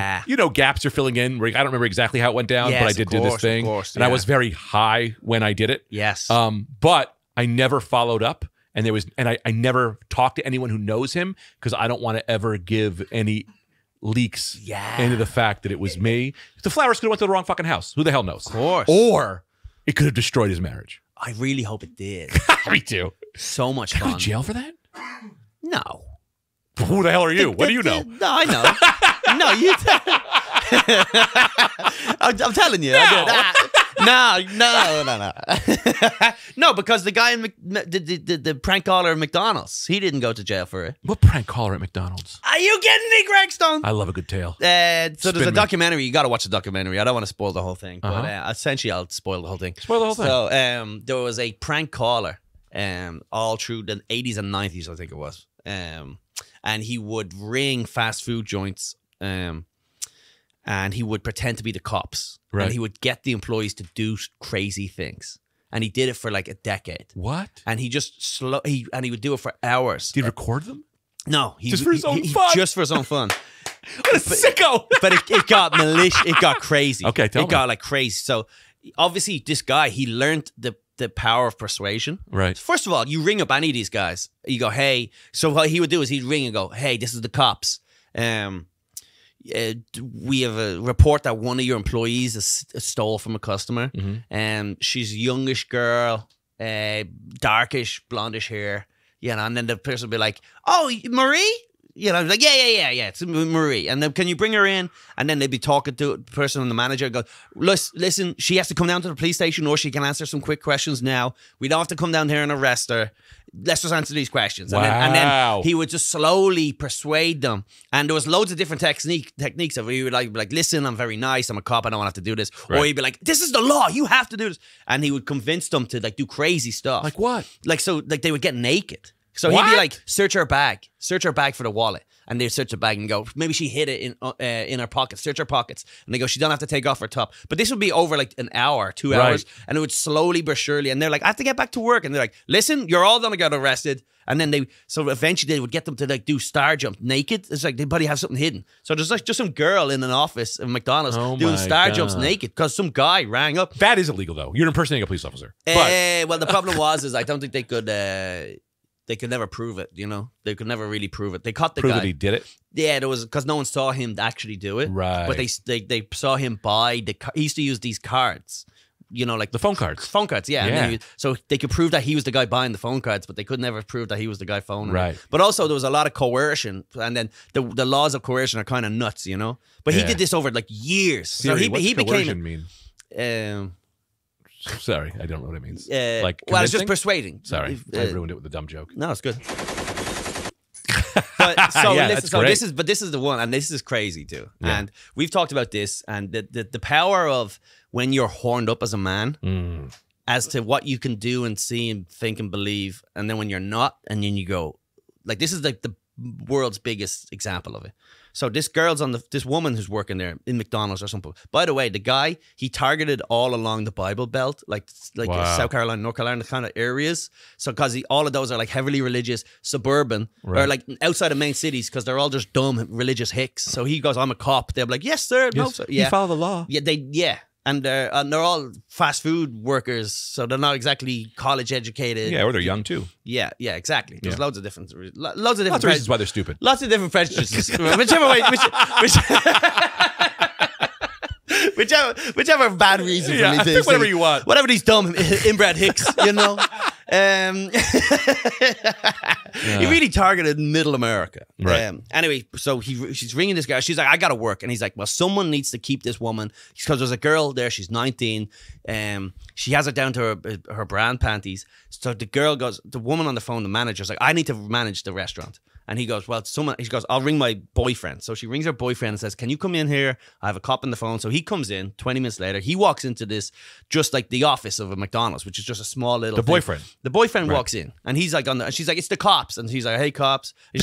Speaker 2: gaps are filling in. I don't remember exactly how it went down, but I did do this thing. And I was very high when I did it.
Speaker 1: Yes.
Speaker 2: But I never followed up. And I never talked to anyone who knows him because I don't want to ever give any leaks into the fact that it was me. The flowers could have went to the wrong fucking house. Who the hell knows?
Speaker 1: Of course.
Speaker 2: Or it could have destroyed his marriage.
Speaker 1: I really hope it did.
Speaker 2: Me too.
Speaker 1: So much
Speaker 2: Did you
Speaker 1: fun.
Speaker 2: go to jail for that?
Speaker 1: No.
Speaker 2: Who the hell are you? What do you know?
Speaker 1: No, I know. No, you. I'm telling you. No. No, because the guy in the prank caller at McDonald's, he didn't go to jail for it.
Speaker 2: What prank caller at McDonald's?
Speaker 1: Are you kidding me, Greg Stone?
Speaker 2: I love a good tale.
Speaker 1: So there's a documentary. You got to watch the documentary. I don't want to spoil the whole thing, but essentially I'll spoil the whole thing.
Speaker 2: Spoil the whole thing.
Speaker 1: So there was a prank caller all through the 80s and 90s, I think it was. And he would ring fast food joints and he would pretend to be the cops.
Speaker 2: Right.
Speaker 1: And he would get the employees to do crazy things. And he did it for like a decade.
Speaker 2: What?
Speaker 1: And he just he would do it for hours.
Speaker 2: Did he record them?
Speaker 1: No.
Speaker 2: Just for his own fun?
Speaker 1: Just for his own fun.
Speaker 2: What a sicko!
Speaker 1: But it got malicious. It got crazy.
Speaker 2: Okay, tell me.
Speaker 1: It got like crazy. So obviously this guy, he learned the power of persuasion.
Speaker 2: Right.
Speaker 1: First of all, you ring up any of these guys. You go, hey. So what he would do is he'd ring and go, hey, this is the cops. We have a report that one of your employees stole from a customer. She's a youngish girl, darkish, blondish hair. you know, and then the person will be like, "Oh, Marie." You know, like, yeah, it's Marie. And then, can you bring her in? And then they'd be talking to the person and the manager and go, listen, she has to come down to the police station or she can answer some quick questions now. We don't have to come down here and arrest her. Let's just answer these questions.
Speaker 2: Wow.
Speaker 1: And then he would just slowly persuade them. And there was loads of different techniques of it. He would be like, listen, I'm very nice. I'm a cop. I don't want to have to do this.
Speaker 2: Right.
Speaker 1: Or he'd be like, this is the law. You have to do this. And he would convince them to like do crazy stuff.
Speaker 2: Like what?
Speaker 1: Like they would get naked. So he'd be like, search her bag for the wallet. And they'd search the bag and go, maybe she hid it in her pockets. Search her pockets. And they go, she don't have to take off her top. But this would be over like an hour, 2 hours. And it would slowly but surely. And they're like, I have to get back to work. And they're like, listen, you're all going to get arrested. And then so eventually they would get them to like do star jump naked. It's like they probably have something hidden. So there's like just some girl in an office in McDonald's doing star jumps naked because some guy rang up.
Speaker 2: That is illegal though. You're impersonating a police officer.
Speaker 1: Well, the problem is I don't think they could. They could never prove it, you know? They could never really prove it. They caught the guy.
Speaker 2: Prove that he did it?
Speaker 1: Yeah, there was, because no one saw him actually do it.
Speaker 2: Right.
Speaker 1: But they saw him buy he used to use these cards, you know, like
Speaker 2: The phone cards.
Speaker 1: Phone cards, yeah.
Speaker 2: Yeah.
Speaker 1: And so they could prove that he was the guy buying the phone cards, but they could never prove that he was the guy phoning them.
Speaker 2: Right.
Speaker 1: But also there was a lot of coercion, and then the laws of coercion are kind of nuts, you know? But he did this over like years.
Speaker 2: Siri,
Speaker 1: so
Speaker 2: what's
Speaker 1: he
Speaker 2: coercion
Speaker 1: became...
Speaker 2: mean? Sorry, I don't know what it means.
Speaker 1: Like well, it's just persuading.
Speaker 2: Sorry, I ruined it with a dumb joke.
Speaker 1: No, it's good. But so,
Speaker 2: Yeah,
Speaker 1: listen,
Speaker 2: that's
Speaker 1: so
Speaker 2: great.
Speaker 1: this is the one, and this is crazy too.
Speaker 2: Yeah.
Speaker 1: And we've talked about this, and the power of when you're horned up as a man, as to what you can do and see and think and believe, and then when you're not, and then you go, like this is like the world's biggest example of it. So this this woman who's working there in McDonald's or something. By the way, the guy, he targeted all along the Bible Belt, like
Speaker 2: Wow.
Speaker 1: South Carolina, North Carolina kind of areas. So because all of those are like heavily religious, suburban, or
Speaker 2: Right.
Speaker 1: like outside of main cities, because they're all just dumb religious hicks. So he goes, I'm a cop. They're like, yes, sir. No, sir. Yeah.
Speaker 2: You follow the law.
Speaker 1: Yeah. And they're all fast food workers, so they're not exactly college educated.
Speaker 2: Yeah, or they're young too.
Speaker 1: Yeah, exactly. There's
Speaker 2: Yeah.
Speaker 1: loads of different
Speaker 2: Lots of reasons why they're stupid.
Speaker 1: Lots of different prejudices. whichever way, whichever bad reason
Speaker 2: Yeah,
Speaker 1: for me to
Speaker 2: pick whatever
Speaker 1: say-
Speaker 2: you want.
Speaker 1: Whatever these dumb inbred hicks, you know. He really targeted middle America.
Speaker 2: Right.
Speaker 1: Anyway, so she's ringing this guy. She's like, I gotta work. And he's like, well, someone needs to keep this woman, because there's a girl there. She's 19. She has it down to her brand panties. So the woman on the phone, the manager's like, I need to manage the restaurant. And he goes, well, he goes, I'll ring my boyfriend. So she rings her boyfriend and says, can you come in here? I have a cop on the phone. So he comes in 20 minutes later. He walks into this, just like the office of a McDonald's, which is just a small little thing.
Speaker 2: boyfriend.
Speaker 1: The boyfriend walks in and he's like, and she's like, it's the cops. And he's like, hey, cops. And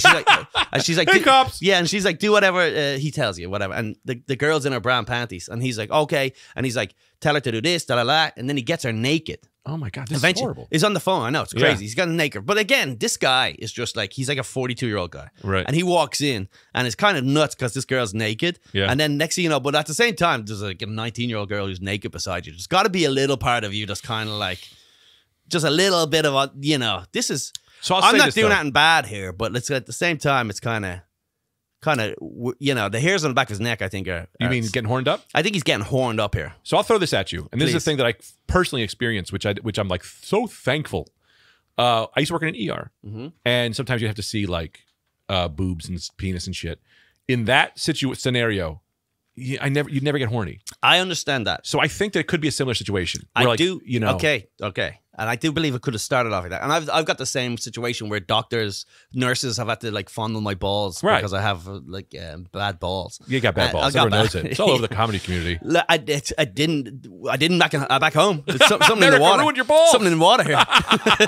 Speaker 1: she's like,
Speaker 2: Hey, cops.
Speaker 1: Yeah. And she's like, do whatever he tells you, whatever. And the girl's in her brown panties. And he's like, okay. And he's like, tell her to do this, da la la. And then he gets her naked.
Speaker 2: Oh my God, this is horrible.
Speaker 1: He's on the phone. I know, it's crazy.
Speaker 2: Yeah.
Speaker 1: He's got a naked. But again, this guy is just like, he's like a 42-year-old guy.
Speaker 2: Right.
Speaker 1: And he walks in and it's kind of nuts because this girl's naked.
Speaker 2: Yeah.
Speaker 1: And then next thing you know, but at the same time, there's like a 19-year-old girl who's naked beside you. There's got to be a little part of you that's kind of like, just a little bit of a, you know, this is,
Speaker 2: So I'll
Speaker 1: I'm
Speaker 2: say
Speaker 1: not
Speaker 2: this,
Speaker 1: doing
Speaker 2: though.
Speaker 1: nothing bad here, but it's at the same time, it's kind of, you know, the hairs on the back of his neck, I think are.
Speaker 2: You mean getting horned up?
Speaker 1: I think he's getting horned up here.
Speaker 2: So I'll throw this at you, and this is
Speaker 1: Please.
Speaker 2: the thing that I personally experienced, which I'm like so thankful. I used to work in an ER, and sometimes you have to see like boobs and penis and shit. In that scenario, you'd never get horny.
Speaker 1: I understand that.
Speaker 2: So I think that it could be a similar situation. Where,
Speaker 1: I
Speaker 2: like,
Speaker 1: do,
Speaker 2: you know.
Speaker 1: Okay. And I do believe it could have started off like that. And I've got the same situation where doctors, nurses have had to like fondle my balls
Speaker 2: Right.
Speaker 1: because I have like bad balls.
Speaker 2: You got bad balls.
Speaker 1: I got
Speaker 2: Everyone knows
Speaker 1: bad-
Speaker 2: it. It's all over the comedy community.
Speaker 1: I didn't back home. It's something in the
Speaker 2: America
Speaker 1: water.
Speaker 2: ruined your balls.
Speaker 1: Something in the water here.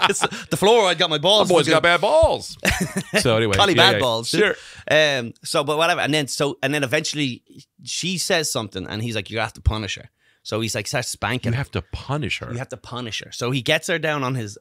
Speaker 1: It's the fluoride got my balls.
Speaker 2: Boys
Speaker 1: fucking-
Speaker 2: got bad balls. So anyway,
Speaker 1: Probably
Speaker 2: yeah,
Speaker 1: bad
Speaker 2: yeah.
Speaker 1: balls.
Speaker 2: Sure.
Speaker 1: So, but whatever. And then eventually she says something, and he's like, "You have to punish her." So he's like, starts spanking.
Speaker 2: You
Speaker 1: her.
Speaker 2: have to punish her.
Speaker 1: You have to punish her. So he gets her down on his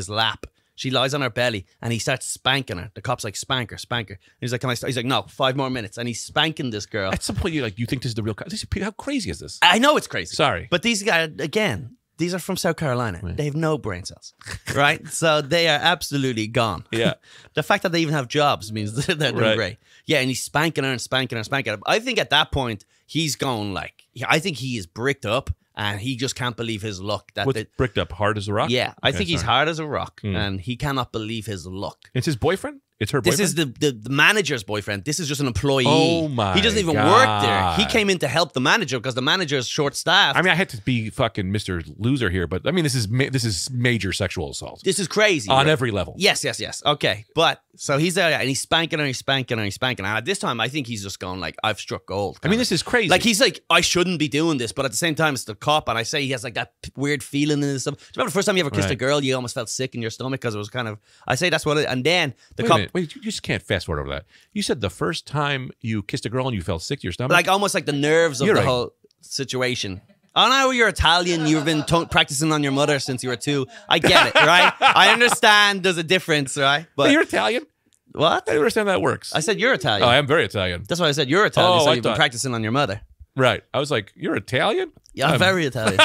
Speaker 1: lap. She lies on her belly, and he starts spanking her. The cop's like, "Spank her, spank her." And he's like, "Can I?" He's like, "No, 5 more minutes." And he's spanking this girl.
Speaker 2: At some point, you think this is the real. How crazy is this?
Speaker 1: I know it's crazy.
Speaker 2: Sorry.
Speaker 1: But these guys, again, these are from South Carolina. They have no brain cells, right? So they are absolutely gone.
Speaker 2: Yeah.
Speaker 1: The fact that they even have jobs means that they're doing
Speaker 2: Right.
Speaker 1: great. Yeah, and he's spanking her and spanking her and spanking her. I think at that point, he's going like, I think he is bricked up and he just can't believe his luck. That
Speaker 2: What's bricked up? Hard as a rock?
Speaker 1: yeah, I
Speaker 2: Okay,
Speaker 1: think he's
Speaker 2: sorry.
Speaker 1: hard as a rock, and he cannot believe his luck.
Speaker 2: It's his boyfriend? It's her
Speaker 1: This
Speaker 2: boyfriend?
Speaker 1: is the manager's boyfriend. This is just an employee.
Speaker 2: Oh, my
Speaker 1: He doesn't even work there. He
Speaker 2: God.
Speaker 1: came in to help the manager because the manager is short-staffed.
Speaker 2: I mean, I hate to be fucking Mr. Loser here, but I mean, this is major sexual assault
Speaker 1: this is crazy.
Speaker 2: on
Speaker 1: right?
Speaker 2: every level.
Speaker 1: Yes. Okay. But so he's there and he's spanking her, he's spanking her, he's spanking her. And at this time, I think he's just going like, I've struck gold.
Speaker 2: I mean, this is crazy.
Speaker 1: Like he's like, I shouldn't be doing this, but at the same time, it's the cop, and I say he has like that weird feeling in his stomach. Do you remember the first time you ever kissed a
Speaker 2: Right.
Speaker 1: girl, you almost felt sick in your stomach because it was kind of. I say that's what it. And then the
Speaker 2: Wait a
Speaker 1: cop,
Speaker 2: minute. Wait, you just can't fast forward over that. You said the first time you kissed a girl and you felt sick to your stomach?
Speaker 1: like almost like the nerves of
Speaker 2: You're
Speaker 1: the
Speaker 2: right.
Speaker 1: whole situation. I know you're Italian. You've been practicing on your mother since you were 2. I get it, right? I understand. There's a difference, right?
Speaker 2: But
Speaker 1: But
Speaker 2: you're Italian?
Speaker 1: what?
Speaker 2: I don't understand how that works.
Speaker 1: I said you're Italian.
Speaker 2: Oh, I am very Italian.
Speaker 1: That's why I said you're Italian.
Speaker 2: Oh,
Speaker 1: so
Speaker 2: I
Speaker 1: you've been
Speaker 2: thought-
Speaker 1: practicing on your mother.
Speaker 2: Right. I was like, you're Italian?
Speaker 1: Yeah, I'm very Italian.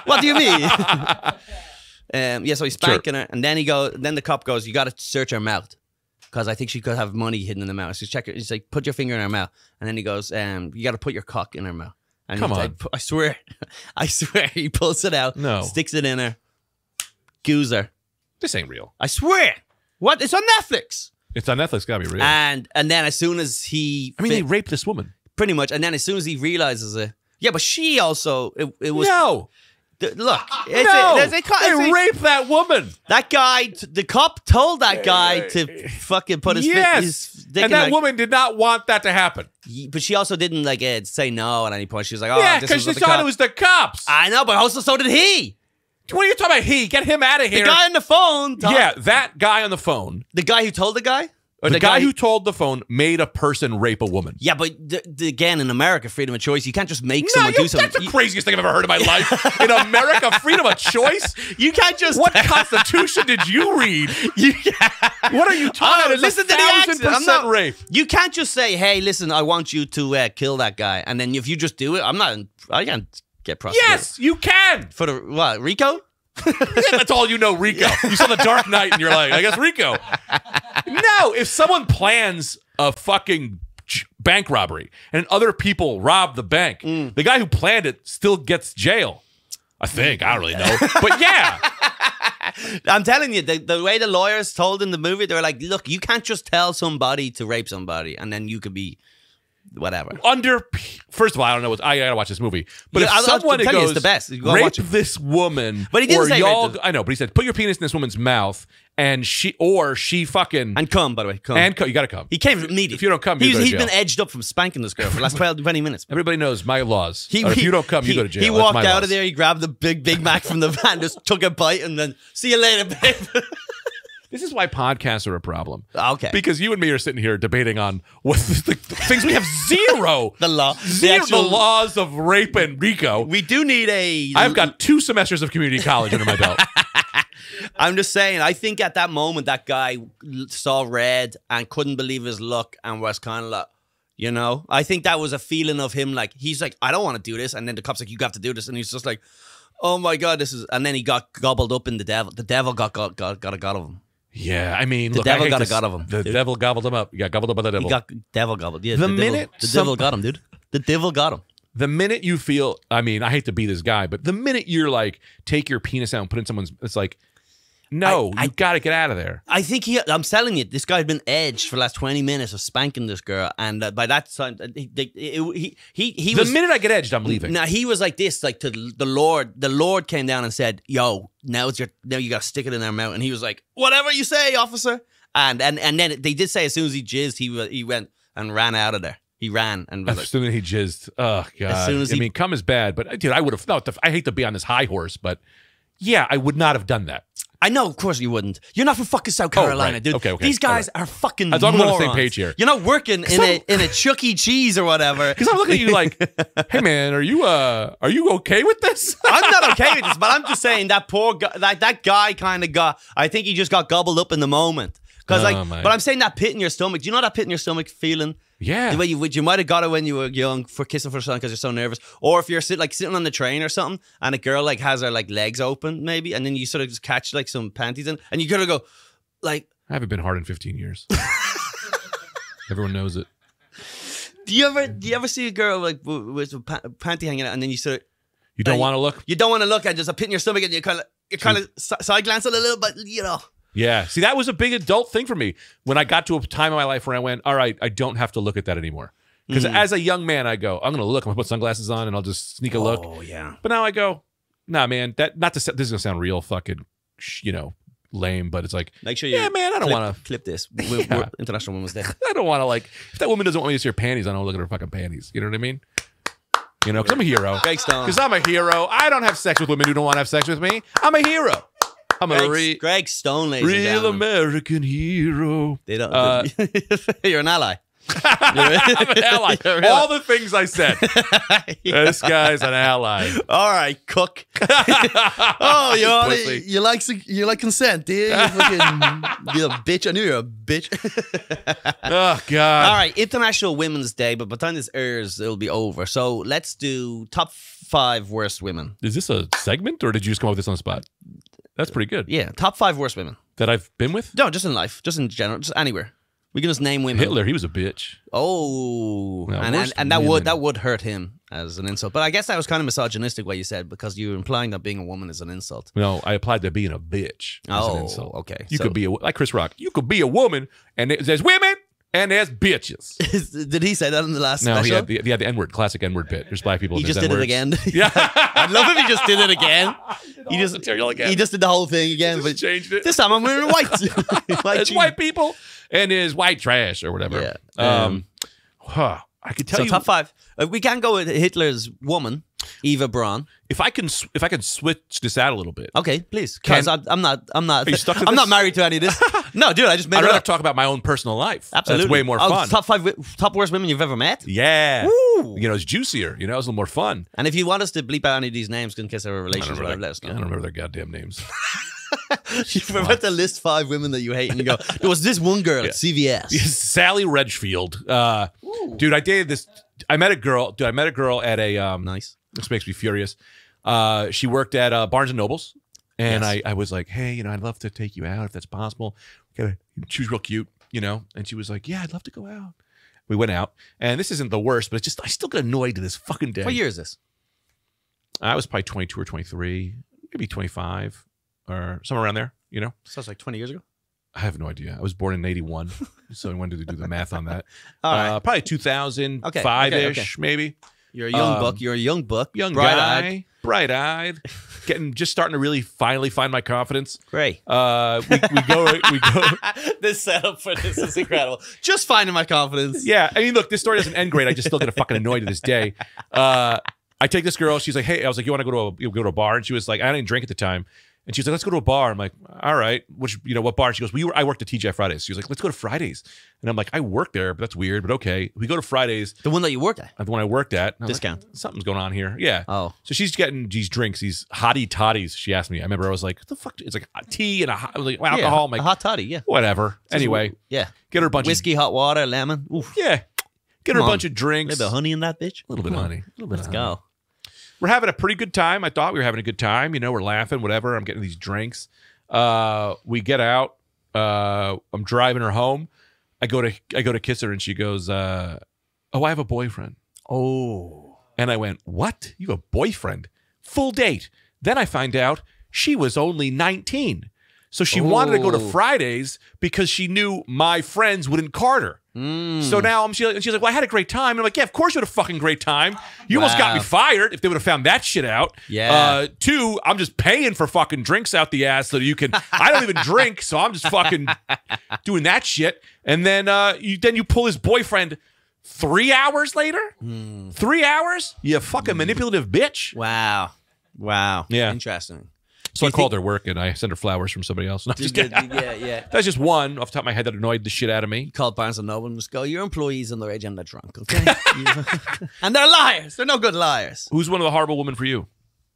Speaker 1: What do you mean? Yeah, so he's spanking her, and then then the cop goes, "You got to search her mouth, because I think she could have money hidden in the mouth." So check it. He's like, "Put your finger in her mouth," and then he goes, "You got to put your cock in her mouth." And
Speaker 2: Come
Speaker 1: he's
Speaker 2: on.
Speaker 1: like, I swear, he pulls it out,
Speaker 2: No.
Speaker 1: sticks it in her, goos her.
Speaker 2: This ain't real.
Speaker 1: I swear, what? It's on Netflix.
Speaker 2: It's on Netflix. Gotta be real.
Speaker 1: And then as soon as he,
Speaker 2: I mean, they raped this woman.
Speaker 1: pretty much, and then as soon as he realizes it, yeah, but she also, it was
Speaker 2: No.
Speaker 1: look,
Speaker 2: No.
Speaker 1: they
Speaker 2: raped that woman.
Speaker 1: that guy, the cop told that guy to fucking put his,
Speaker 2: Yes.
Speaker 1: his dick
Speaker 2: And
Speaker 1: in
Speaker 2: that
Speaker 1: like,
Speaker 2: woman did not want that to happen.
Speaker 1: but she also didn't like say no at any point. She was like, "Oh,
Speaker 2: Yeah,
Speaker 1: this
Speaker 2: because
Speaker 1: is
Speaker 2: she
Speaker 1: what the
Speaker 2: thought
Speaker 1: cop-"
Speaker 2: it was the cops.
Speaker 1: I know, but also so did he.
Speaker 2: What are you talking about? He get him out of
Speaker 1: The
Speaker 2: here.
Speaker 1: guy on the phone.
Speaker 2: Yeah, that guy on the phone.
Speaker 1: the guy who told the guy, or
Speaker 2: The guy who told the phone made a person rape a woman.
Speaker 1: Yeah, but again, in America, freedom of choice, you can't just make
Speaker 2: No,
Speaker 1: someone do something.
Speaker 2: that's the craziest thing I've ever heard in my life. In America, freedom of choice?
Speaker 1: You can't just
Speaker 2: What Constitution did you read? What are you talking about?
Speaker 1: Listen to the accent. I'm
Speaker 2: 1,000%
Speaker 1: not-
Speaker 2: rape.
Speaker 1: You can't just say, "Hey, listen, I want you to kill that guy," and then if you just do it, I can't get prosecuted.
Speaker 2: Yes, you can.
Speaker 1: For the what, Rico?
Speaker 2: That's all you know, Rico. You saw The Dark Knight and you're like, I guess Rico. No, if someone plans a fucking bank robbery and other people rob the bank, the guy who planned it still gets jail. I think. I don't really know. But yeah.
Speaker 1: I'm telling you, the way the lawyers told in the movie, they were like, "Look, you can't just tell somebody to rape somebody, and then you could be whatever."
Speaker 2: First of all, I don't know what I gotta watch this movie. But
Speaker 1: Yeah,
Speaker 2: if
Speaker 1: I'll
Speaker 2: someone
Speaker 1: tell you,
Speaker 2: goes,
Speaker 1: it's the best. You gotta
Speaker 2: rape
Speaker 1: watch it.
Speaker 2: this woman,
Speaker 1: But he didn't
Speaker 2: or
Speaker 1: say rape
Speaker 2: y'all,
Speaker 1: the-
Speaker 2: I know, but he said put your penis in this woman's mouth, and she fucking
Speaker 1: And come, by the way, come.
Speaker 2: you gotta come.
Speaker 1: He came immediately.
Speaker 2: If you don't come, you go to
Speaker 1: he's
Speaker 2: jail.
Speaker 1: been edged up from spanking this girl for the last 20 minutes.
Speaker 2: Everybody knows my laws. If you don't come, you go to jail.
Speaker 1: He
Speaker 2: That's
Speaker 1: walked
Speaker 2: my
Speaker 1: out
Speaker 2: laws.
Speaker 1: of there, he grabbed the Big Mac from the van, just took a bite, and then, "See you later, babe."
Speaker 2: This is why podcasts are a problem.
Speaker 1: Okay.
Speaker 2: Because you and me are sitting here debating on what the things we have zero.
Speaker 1: The law.
Speaker 2: Zero, the laws of rape and RICO.
Speaker 1: We do need a...
Speaker 2: I've got 2 semesters of community college under my belt.
Speaker 1: I'm just saying, I think at that moment, that guy saw red and couldn't believe his luck and was kind of like, you know? I think that was a feeling of him like, he's like, "I don't want to do this." And then the cop's like, "You have to do this." And he's just like, "Oh my God, this is..." And then he got gobbled up in the devil. The devil got a god of him.
Speaker 2: Yeah, I mean,
Speaker 1: The
Speaker 2: look,
Speaker 1: devil
Speaker 2: I hate
Speaker 1: got a
Speaker 2: to-
Speaker 1: god of him,
Speaker 2: The
Speaker 1: dude.
Speaker 2: devil gobbled him up. He got gobbled up by the devil.
Speaker 1: He got devil gobbled. Yeah,
Speaker 2: The
Speaker 1: devil-
Speaker 2: minute
Speaker 1: the
Speaker 2: some-
Speaker 1: devil got him, dude. The devil got him.
Speaker 2: The minute you feel, I mean, I hate to be this guy, but the minute you're like, take your penis out and put it in someone's, it's like, no,
Speaker 1: I-
Speaker 2: you got to get out of there.
Speaker 1: I think I'm telling you, this guy had been edged for the last 20 minutes of spanking this girl, and by that time, he
Speaker 2: The
Speaker 1: was.
Speaker 2: minute I get edged, I'm leaving.
Speaker 1: Now he was like this, like to the Lord. The Lord came down and said, "Yo, now you got to stick it in their mouth." And he was like, "Whatever you say, officer." And then they did say as soon as he jizzed, he went and ran out of there. He ran and was
Speaker 2: As
Speaker 1: like,
Speaker 2: soon as he jizzed, oh god!
Speaker 1: soon as
Speaker 2: I
Speaker 1: he-
Speaker 2: mean, cum is bad, but dude, I would have. No, I hate to be on this high horse, but yeah, I would not have done that.
Speaker 1: I know, of course you wouldn't. You're not from fucking South Carolina,
Speaker 2: right.
Speaker 1: dude.
Speaker 2: Okay.
Speaker 1: These guys
Speaker 2: All
Speaker 1: are fucking
Speaker 2: As long as we're on the same
Speaker 1: morons.
Speaker 2: page here.
Speaker 1: You're not working in a Chuck E. Cheese or whatever.
Speaker 2: Because I'm looking at you like, hey man, are you okay with this?
Speaker 1: I'm not okay with this, but I'm just saying that poor guy, that guy kind of got. I think he just got gobbled up in the moment. Because
Speaker 2: Oh, my.
Speaker 1: but I'm saying that pit in your stomach. Do you know that pit in your stomach feeling?
Speaker 2: Yeah.
Speaker 1: The way you might have got it when you were young for kissing for something because you're so nervous, or if you're sitting on the train or something and a girl like has her like legs open maybe, and then you sort of just catch like some panties in, and you gotta go like.
Speaker 2: I haven't been hard in 15 years. Everyone knows it.
Speaker 1: Do you ever see a girl like with a panty hanging out, and then you sort of
Speaker 2: You don't want to look?
Speaker 1: You don't want to look at just a pit in your stomach and you kind of side glance a little, but you know.
Speaker 2: Yeah. See, that was a big adult thing for me when I got to a time in my life where I went, all right, I don't have to look at that anymore. Because as a young man, I go, I'm going to look. I'm going to put sunglasses on and I'll just sneak a look.
Speaker 1: Oh, yeah.
Speaker 2: But now I go, nah, man, this is going to sound real fucking, lame, but it's like,
Speaker 1: make sure you
Speaker 2: man, I don't want to
Speaker 1: clip this. International Women's Day.
Speaker 2: I don't want to if that woman doesn't want me to see her panties, I don't look at her fucking panties. You know what I mean? Because I'm a hero.
Speaker 1: Greg Stone.
Speaker 2: Because I'm a hero. I don't have sex with women who don't want to have sex with me. I'm a hero. I'm
Speaker 1: Greg Stone, ladies and
Speaker 2: real
Speaker 1: gentlemen.
Speaker 2: American hero.
Speaker 1: They don't. You're an ally.
Speaker 2: I'm an ally. All the things I said. This guy's an ally.
Speaker 1: All right, cook.
Speaker 2: Pussy.
Speaker 1: you like consent, do you? You're a bitch. I knew you're a bitch.
Speaker 2: Oh God.
Speaker 1: All right, International Women's Day, but by the time this airs, it'll be over. So let's do top 5 worst women.
Speaker 2: Is this a segment or did you just come up with this on the spot? That's pretty good.
Speaker 1: Yeah, top 5 worst women.
Speaker 2: That I've been with?
Speaker 1: No, just in life, just in general, just anywhere. We can just name women.
Speaker 2: Hitler, he was a bitch.
Speaker 1: Oh,
Speaker 2: No,
Speaker 1: and
Speaker 2: worst
Speaker 1: that
Speaker 2: women.
Speaker 1: would hurt him as an insult. But I guess that was kind of misogynistic what you said because you were implying that being a woman is an insult.
Speaker 2: No, I applied to being a bitch as an insult.
Speaker 1: Okay.
Speaker 2: You
Speaker 1: So-
Speaker 2: could be like Chris Rock. You could be a woman, and there's women and there's bitches.
Speaker 1: Did he say that in the last
Speaker 2: No,
Speaker 1: special?
Speaker 2: he had the N-word, classic N-word bit. There's black people.
Speaker 1: He
Speaker 2: and
Speaker 1: just
Speaker 2: there's
Speaker 1: did it
Speaker 2: N-words.
Speaker 1: again.
Speaker 2: Yeah.
Speaker 1: I'd love if he just did it again. He just
Speaker 2: material again.
Speaker 1: He just did the whole thing again,
Speaker 2: Just
Speaker 1: but
Speaker 2: changed it.
Speaker 1: this time I'm wearing white.
Speaker 2: There's
Speaker 1: jeans.
Speaker 2: white people and there's white trash or whatever.
Speaker 1: Yeah.
Speaker 2: I could tell
Speaker 1: So
Speaker 2: you
Speaker 1: top 5. We can go with Hitler's woman, Eva Braun.
Speaker 2: if I can switch this out a little bit.
Speaker 1: Okay, please. Because I'm not.
Speaker 2: Are you stuck to
Speaker 1: I'm
Speaker 2: this?
Speaker 1: not married to any of this. No, dude. I just made
Speaker 2: I'd
Speaker 1: it
Speaker 2: rather
Speaker 1: up.
Speaker 2: talk about my own personal life.
Speaker 1: Absolutely.
Speaker 2: That's way more fun.
Speaker 1: Top worst women you've ever met.
Speaker 2: Yeah.
Speaker 1: Woo.
Speaker 2: It's juicier. It's a little more fun.
Speaker 1: And if you want us to bleep out any of these names in case they're a
Speaker 2: I
Speaker 1: relationship,
Speaker 2: don't
Speaker 1: let us
Speaker 2: I
Speaker 1: know.
Speaker 2: don't remember their goddamn names.
Speaker 1: You're about to list 5 women that you hate, and you go, there was this one girl at CVS.
Speaker 2: Sally Redfield. Dude, I dated this. I met a girl. Dude, I met a girl at a.
Speaker 1: Nice.
Speaker 2: This makes me furious. She worked at Barnes and Nobles, and
Speaker 1: Yes.
Speaker 2: I was like, hey, I'd love to take you out if that's possible. Okay. She was real cute, and she was like, yeah, I'd love to go out. We went out, and this isn't the worst, but it's just I still get annoyed to this fucking day.
Speaker 1: What year is this?
Speaker 2: I was probably 22 or 23, maybe 25 or somewhere around there.
Speaker 1: Sounds like 20 years ago.
Speaker 2: I have no idea. I was born in 81, so when did they do the math on that?
Speaker 1: All right.
Speaker 2: Probably 2005-ish,
Speaker 1: Okay.
Speaker 2: maybe.
Speaker 1: You're a young buck. You're a young buck.
Speaker 2: Young
Speaker 1: bright-eyed.
Speaker 2: guy, bright-eyed, just starting to really finally find my confidence.
Speaker 1: Great.
Speaker 2: We go.
Speaker 1: This setup for this is incredible. Just finding my confidence.
Speaker 2: Yeah, I mean, look, this story doesn't end great. I just still get fucking annoyed to this day. I take this girl. She's like, hey, I was like, you want to go to a bar? And she was like, I didn't drink at the time. And she's like, let's go to a bar. I'm like, all right. Which, what bar? She goes, I worked at TGI Fridays. She was like, let's go to Fridays. And I'm like, I work there, but that's weird. But okay, we go to Fridays.
Speaker 1: The one that you worked at.
Speaker 2: The one I worked at. And I was
Speaker 1: Discount.
Speaker 2: like, something's going on here. Yeah.
Speaker 1: Oh.
Speaker 2: So she's getting these drinks, these hottie toddies. She asked me. I remember I was like, what the fuck? It's like tea and I was like, well, alcohol.
Speaker 1: Yeah,
Speaker 2: I'm like,
Speaker 1: a hot toddy. Yeah.
Speaker 2: whatever. Anyway,
Speaker 1: Yeah.
Speaker 2: get her a bunch
Speaker 1: Whiskey, hot water, lemon. Oof.
Speaker 2: of get her
Speaker 1: Come
Speaker 2: a
Speaker 1: on.
Speaker 2: bunch of
Speaker 1: A
Speaker 2: drinks.
Speaker 1: little bit of honey in that bitch.
Speaker 2: A little bit of honey. A little bit
Speaker 1: Let's
Speaker 2: of honey.
Speaker 1: go.
Speaker 2: We're having a pretty good time. I thought we were having a good time. We're laughing, whatever. I'm getting these drinks. We get out. I'm driving her home. I go to kiss her, and she goes, "Oh, I have a boyfriend."
Speaker 1: Oh.
Speaker 2: And I went, "What? You have a boyfriend? Full date?" Then I find out she was only 19, so she wanted to go to
Speaker 1: Oh.
Speaker 2: Fridays because she knew my friends wouldn't card her. So now she's like, well, I had a great time. And I'm like, yeah, of course you had a fucking great time. You almost got me
Speaker 1: Wow.
Speaker 2: fired if they would have found that shit out.
Speaker 1: Yeah.
Speaker 2: 2, I'm just paying for fucking drinks out the ass so that you can. I don't even drink, so I'm just fucking doing that shit. And then you pull his boyfriend 3 hours later. 3 hours? You fucking manipulative bitch.
Speaker 1: Wow. Wow.
Speaker 2: Yeah.
Speaker 1: Interesting.
Speaker 2: So I called her work and I sent her flowers from somebody else. No, just kidding.
Speaker 1: Yeah.
Speaker 2: That's just one off the top of my head that annoyed the shit out of me.
Speaker 1: Called Barnes and Noble and just go, your employees underage and they're drunk, okay? And they're liars. They're no good liars.
Speaker 2: Who's one of the horrible women for you?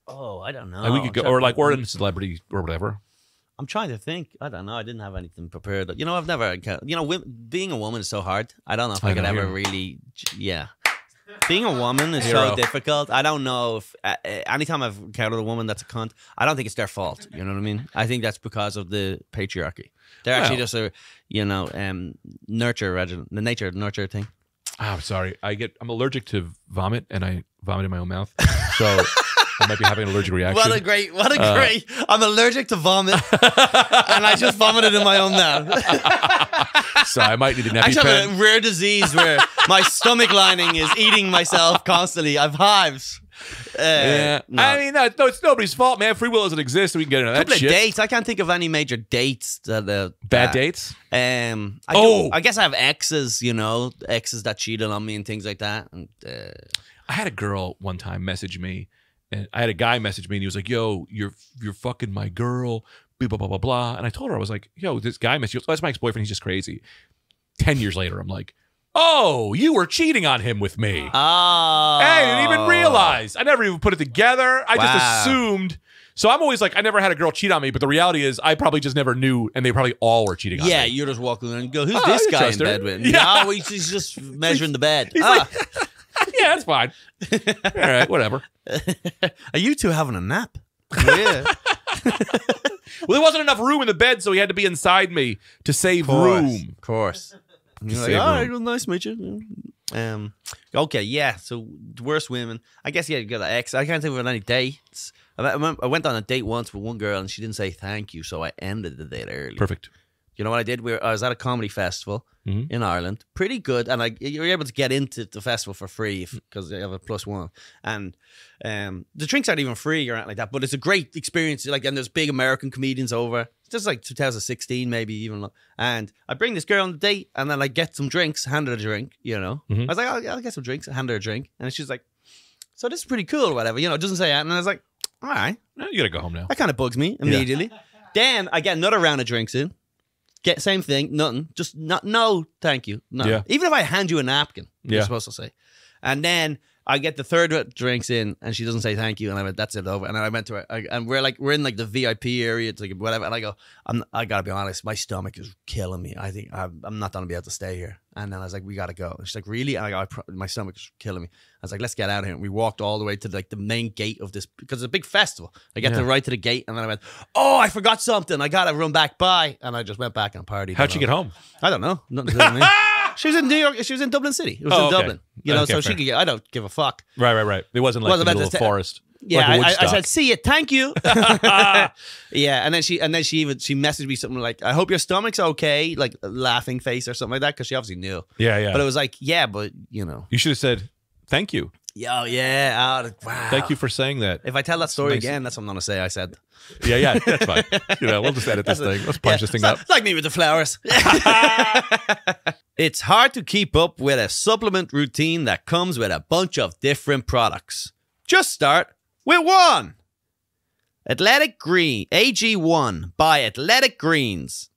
Speaker 1: Oh, I don't know.
Speaker 2: Like we could go, or in celebrity or whatever.
Speaker 1: I'm trying to think. I don't know. I didn't have anything prepared. I've never, being a woman is so hard. I don't know if I could
Speaker 2: know,
Speaker 1: ever
Speaker 2: you're-
Speaker 1: really, yeah. Being a woman is
Speaker 2: Hero.
Speaker 1: so difficult. I don't know if anytime I've encountered a woman that's a cunt, I don't think it's their fault. You know what I mean? I think that's because of the patriarchy. They're actually
Speaker 2: Well.
Speaker 1: just a, nurture, the nature nurture thing.
Speaker 2: Oh, I'm sorry. I'm allergic to vomit and I vomit in my own mouth. So I might be having an allergic reaction.
Speaker 1: What a great. I'm allergic to vomit, and I just vomited in my own mouth.
Speaker 2: So I might need an
Speaker 1: I actually
Speaker 2: EpiPen.
Speaker 1: have a rare disease where my stomach lining is eating myself constantly. I've hives.
Speaker 2: Yeah.
Speaker 1: No.
Speaker 2: I mean, no, it's nobody's fault, man. Free will doesn't exist. We can get into that
Speaker 1: Couple of
Speaker 2: shit.
Speaker 1: dates. I can't think of any major dates that
Speaker 2: Bad dates?
Speaker 1: I guess I have exes, exes that cheated on me and things like that. And
Speaker 2: I had a girl one time message me, and I had a guy message me, and he was like, "Yo, you're fucking my girl, blah blah blah blah blah." And I told her, I was like, "Yo, this guy messaged you. Oh, that's my ex-boyfriend. He's just crazy." 10 years later, I'm like, "Oh, you were cheating on him with me."
Speaker 1: oh,
Speaker 2: Hey, I didn't even realize. I never even put it together. I just
Speaker 1: Wow.
Speaker 2: assumed. So I'm always like, I never had a girl cheat on me, but the reality is I probably just never knew, and they probably all were cheating on
Speaker 1: Yeah,
Speaker 2: me.
Speaker 1: you're just walking in and go, who's
Speaker 2: Oh,
Speaker 1: this
Speaker 2: you
Speaker 1: guy in
Speaker 2: trust her?
Speaker 1: bed with?
Speaker 2: Yeah.
Speaker 1: No, he's just measuring the bed.
Speaker 2: He's like, yeah, that's fine. All right, whatever.
Speaker 1: Are you two having a nap? Yeah.
Speaker 2: Well, there wasn't enough room in the bed, so he had to be inside me to save room.
Speaker 1: Of course. And you're like,
Speaker 2: save
Speaker 1: all right,
Speaker 2: room.
Speaker 1: well, nice to meet you. Okay, yeah. So the worst women. I guess you got an ex. I can't think of any dates. I went on a date once with one girl and she didn't say thank you, so I ended the date early.
Speaker 2: Perfect.
Speaker 1: You know what I did? I was at a comedy festival
Speaker 2: Mhm.
Speaker 1: in Ireland. Pretty good. And you were able to get into the festival for free because they have a +1. And the drinks aren't even free or anything like that. But it's a great experience. And there's big American comedians over. It's just like 2016, maybe even. And I bring this girl on the date and then I get some drinks, hand her a drink,
Speaker 2: Mhm.
Speaker 1: I was like, I'll get some drinks, hand her a drink. And she's like, so this is pretty cool or whatever. It doesn't say that. And I was like, all right.
Speaker 2: No, you gotta go home now.
Speaker 1: That kind of bugs me immediately. Then I get another round of drinks in. Get same thing, nothing. Just no, thank you. No.
Speaker 2: Yeah.
Speaker 1: Even if I hand you a napkin, you're
Speaker 2: Yeah.
Speaker 1: supposed to say. And then I get the third drinks in, and she doesn't say thank you, and I went, that's it over. And then I went to her, and we're in like the VIP area, it's like whatever. And I go, I gotta be honest, my stomach is killing me. I think I'm not gonna be able to stay here. And then I was like, we gotta go. And she's like, really? And I go, my stomach is killing me. I was like, let's get out of here. And we walked all the way to like the main gate of this because it's a big festival. I get
Speaker 2: Yeah.
Speaker 1: right to the gate, and then I went, oh, I forgot something. I gotta run back by, and I just went back and partied.
Speaker 2: How'd she get home?
Speaker 1: I don't know. Nothing to do with me. She was in New York. She was in Dublin City. It was
Speaker 2: Oh,
Speaker 1: in
Speaker 2: okay.
Speaker 1: Dublin.
Speaker 2: Okay,
Speaker 1: So she
Speaker 2: fair.
Speaker 1: could get. I don't give a fuck.
Speaker 2: Right. It wasn't like
Speaker 1: Well,
Speaker 2: the
Speaker 1: about
Speaker 2: middle of
Speaker 1: to
Speaker 2: the
Speaker 1: say-
Speaker 2: forest.
Speaker 1: Yeah,
Speaker 2: like
Speaker 1: I
Speaker 2: Woodstock.
Speaker 1: said, see it, thank you. Yeah, and then she messaged me something like, I hope your stomach's okay, like a laughing face or something like that, because she obviously knew.
Speaker 2: Yeah.
Speaker 1: But it was like, yeah, but
Speaker 2: You should have said, thank you.
Speaker 1: wow.
Speaker 2: Thank you for saying that.
Speaker 1: If I tell that story
Speaker 2: Nice.
Speaker 1: again, that's what I'm gonna say. I said.
Speaker 2: Yeah, that's fine. We'll just edit this thing. Let's punch this thing up.
Speaker 1: It's like me with the flowers. It's hard to keep up with a supplement routine that comes with a bunch of different products. Just start with one. Athletic Green, AG1 by Athletic Greens.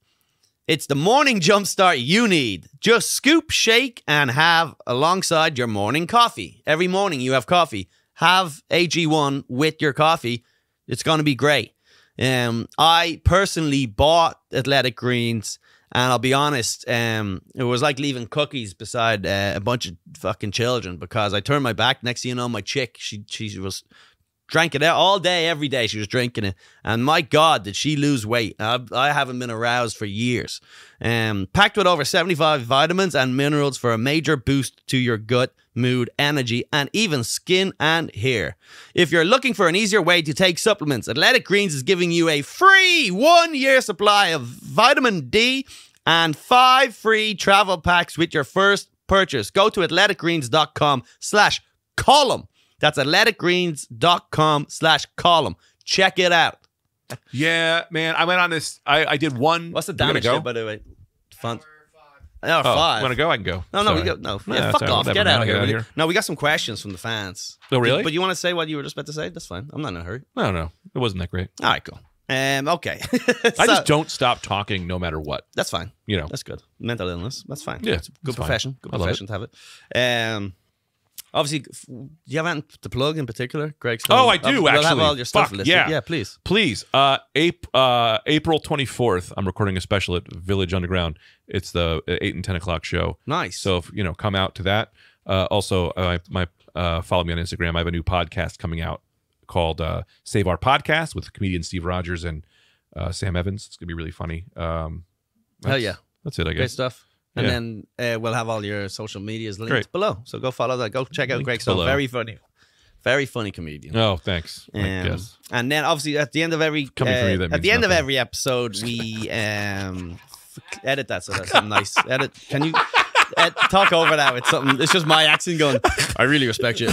Speaker 1: It's the morning jumpstart you need. Just scoop, shake, and have alongside your morning coffee. Every morning you have coffee. Have AG1 with your coffee. It's going to be great. I personally bought Athletic Greens, and I'll be honest, it was like leaving cookies beside a bunch of fucking children, because I turned my back. Next thing you know, my chick, she was drank it out all day, every day. She was drinking it, and my God, did she lose weight? I haven't been aroused for years. Packed with over 75 vitamins and minerals for a major boost to your gut, mood, energy, and even skin and hair. If you're looking for an easier way to take supplements, Athletic Greens is giving you a free 1-year supply of vitamin D and 5 free travel packs with your first purchase. Go to athleticgreens.com/column. That's athleticgreens.com/column. Check it out.
Speaker 2: Yeah, man. I went on this. I did one.
Speaker 1: What's the
Speaker 2: We're gonna
Speaker 1: damage
Speaker 2: go?
Speaker 1: shit, by the way? Fun. Oh,
Speaker 2: Oh,
Speaker 1: 5.
Speaker 2: want to go? I can go.
Speaker 1: No,
Speaker 2: Sorry.
Speaker 1: we go. No,
Speaker 2: Yeah,
Speaker 1: yeah, fuck
Speaker 2: sorry,
Speaker 1: off.
Speaker 2: whatever,
Speaker 1: Get
Speaker 2: man.
Speaker 1: out
Speaker 2: I'll
Speaker 1: of
Speaker 2: get
Speaker 1: here.
Speaker 2: out of here.
Speaker 1: No, we got some questions from the fans.
Speaker 2: Oh, really?
Speaker 1: But you want to say what you were just about to say? That's fine. I'm not in a hurry.
Speaker 2: I don't know. It wasn't that great.
Speaker 1: All right, cool. Okay.
Speaker 2: I just don't stop talking no matter what.
Speaker 1: That's fine. That's good. Mental illness. That's fine.
Speaker 2: Yeah,
Speaker 1: It's a good
Speaker 2: it's fine.
Speaker 1: profession. Good
Speaker 2: I love
Speaker 1: profession to have it. Obviously, do you have anything to plug in particular, Greg? Stone?
Speaker 2: Oh, I do,
Speaker 1: We'll have
Speaker 2: actually.
Speaker 1: all your stuff
Speaker 2: Fuck,
Speaker 1: listed.
Speaker 2: yeah.
Speaker 1: Yeah, please.
Speaker 2: Please, April 24th, I'm recording a special at Village Underground. It's the 8 and 10 o'clock show.
Speaker 1: Nice.
Speaker 2: So, if, come out to that. Also, follow me on Instagram. I have a new podcast coming out called Save Our Podcast with comedian Steve Rogers and Sam Evans. It's going to be really funny.
Speaker 1: Hell yeah.
Speaker 2: That's it, I
Speaker 1: Great
Speaker 2: guess.
Speaker 1: stuff. And
Speaker 2: Yeah.
Speaker 1: then we'll have all your social medias linked
Speaker 2: Great.
Speaker 1: below. So go follow that. Go check out
Speaker 2: Linked
Speaker 1: Greg Stone.
Speaker 2: below.
Speaker 1: Very funny. Very funny comedian.
Speaker 2: Oh, thanks. I guess.
Speaker 1: And then obviously at the end of every
Speaker 2: Coming from you, that
Speaker 1: at
Speaker 2: means
Speaker 1: the end of
Speaker 2: nothing.
Speaker 1: every episode, we edit that so that's a nice edit. Can you talk over that with something? It's just my accent going. I really respect you.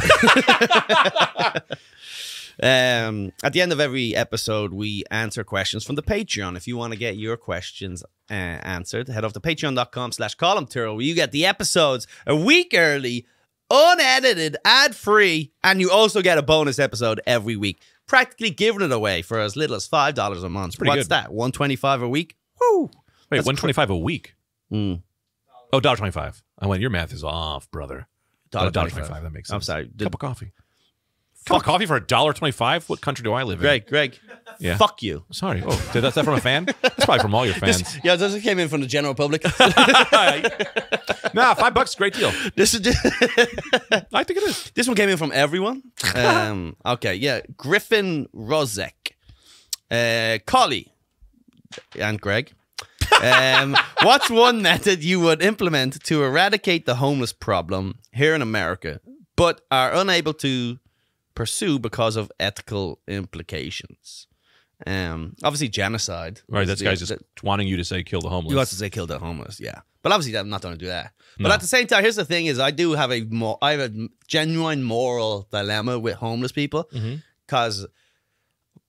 Speaker 1: At the end of every episode, we answer questions from the Patreon. If you want to get your questions answered, head off to patreon.com/columntiro, where you get the episodes a week early, unedited, ad-free, and you also get a bonus episode every week. Practically giving it away for as little as $5 a month.
Speaker 2: pretty
Speaker 1: What's
Speaker 2: good.
Speaker 1: that? $125 a week? Woo!
Speaker 2: Wait,
Speaker 1: That's
Speaker 2: $125 a week?
Speaker 1: Mm.
Speaker 2: Oh, $1.25. I went, your math is off, brother. $1.25. That makes sense.
Speaker 1: I'm sorry.
Speaker 2: Cup of coffee. Cup of coffee for $1.25? What country do I live in?
Speaker 1: Greg,
Speaker 2: Yeah.
Speaker 1: fuck you.
Speaker 2: Sorry. Oh, that's that from a fan? That's probably from all your fans.
Speaker 1: Yeah, this came in from the general public.
Speaker 2: Nah, $5, great deal.
Speaker 1: This is
Speaker 2: I think it is.
Speaker 1: This one came in from everyone. Okay, yeah. Griffin Rozek, Collie, and Greg. What's one method you would implement to eradicate the homeless problem here in America, but are unable to pursue because of ethical implications? Obviously, genocide.
Speaker 2: Right,
Speaker 1: is
Speaker 2: this guy's just wanting you to say kill the homeless.
Speaker 1: He wants to say kill the homeless, yeah. But obviously, I'm not going to do that. But at the same time, here's the thing: is I have a genuine moral dilemma with homeless people because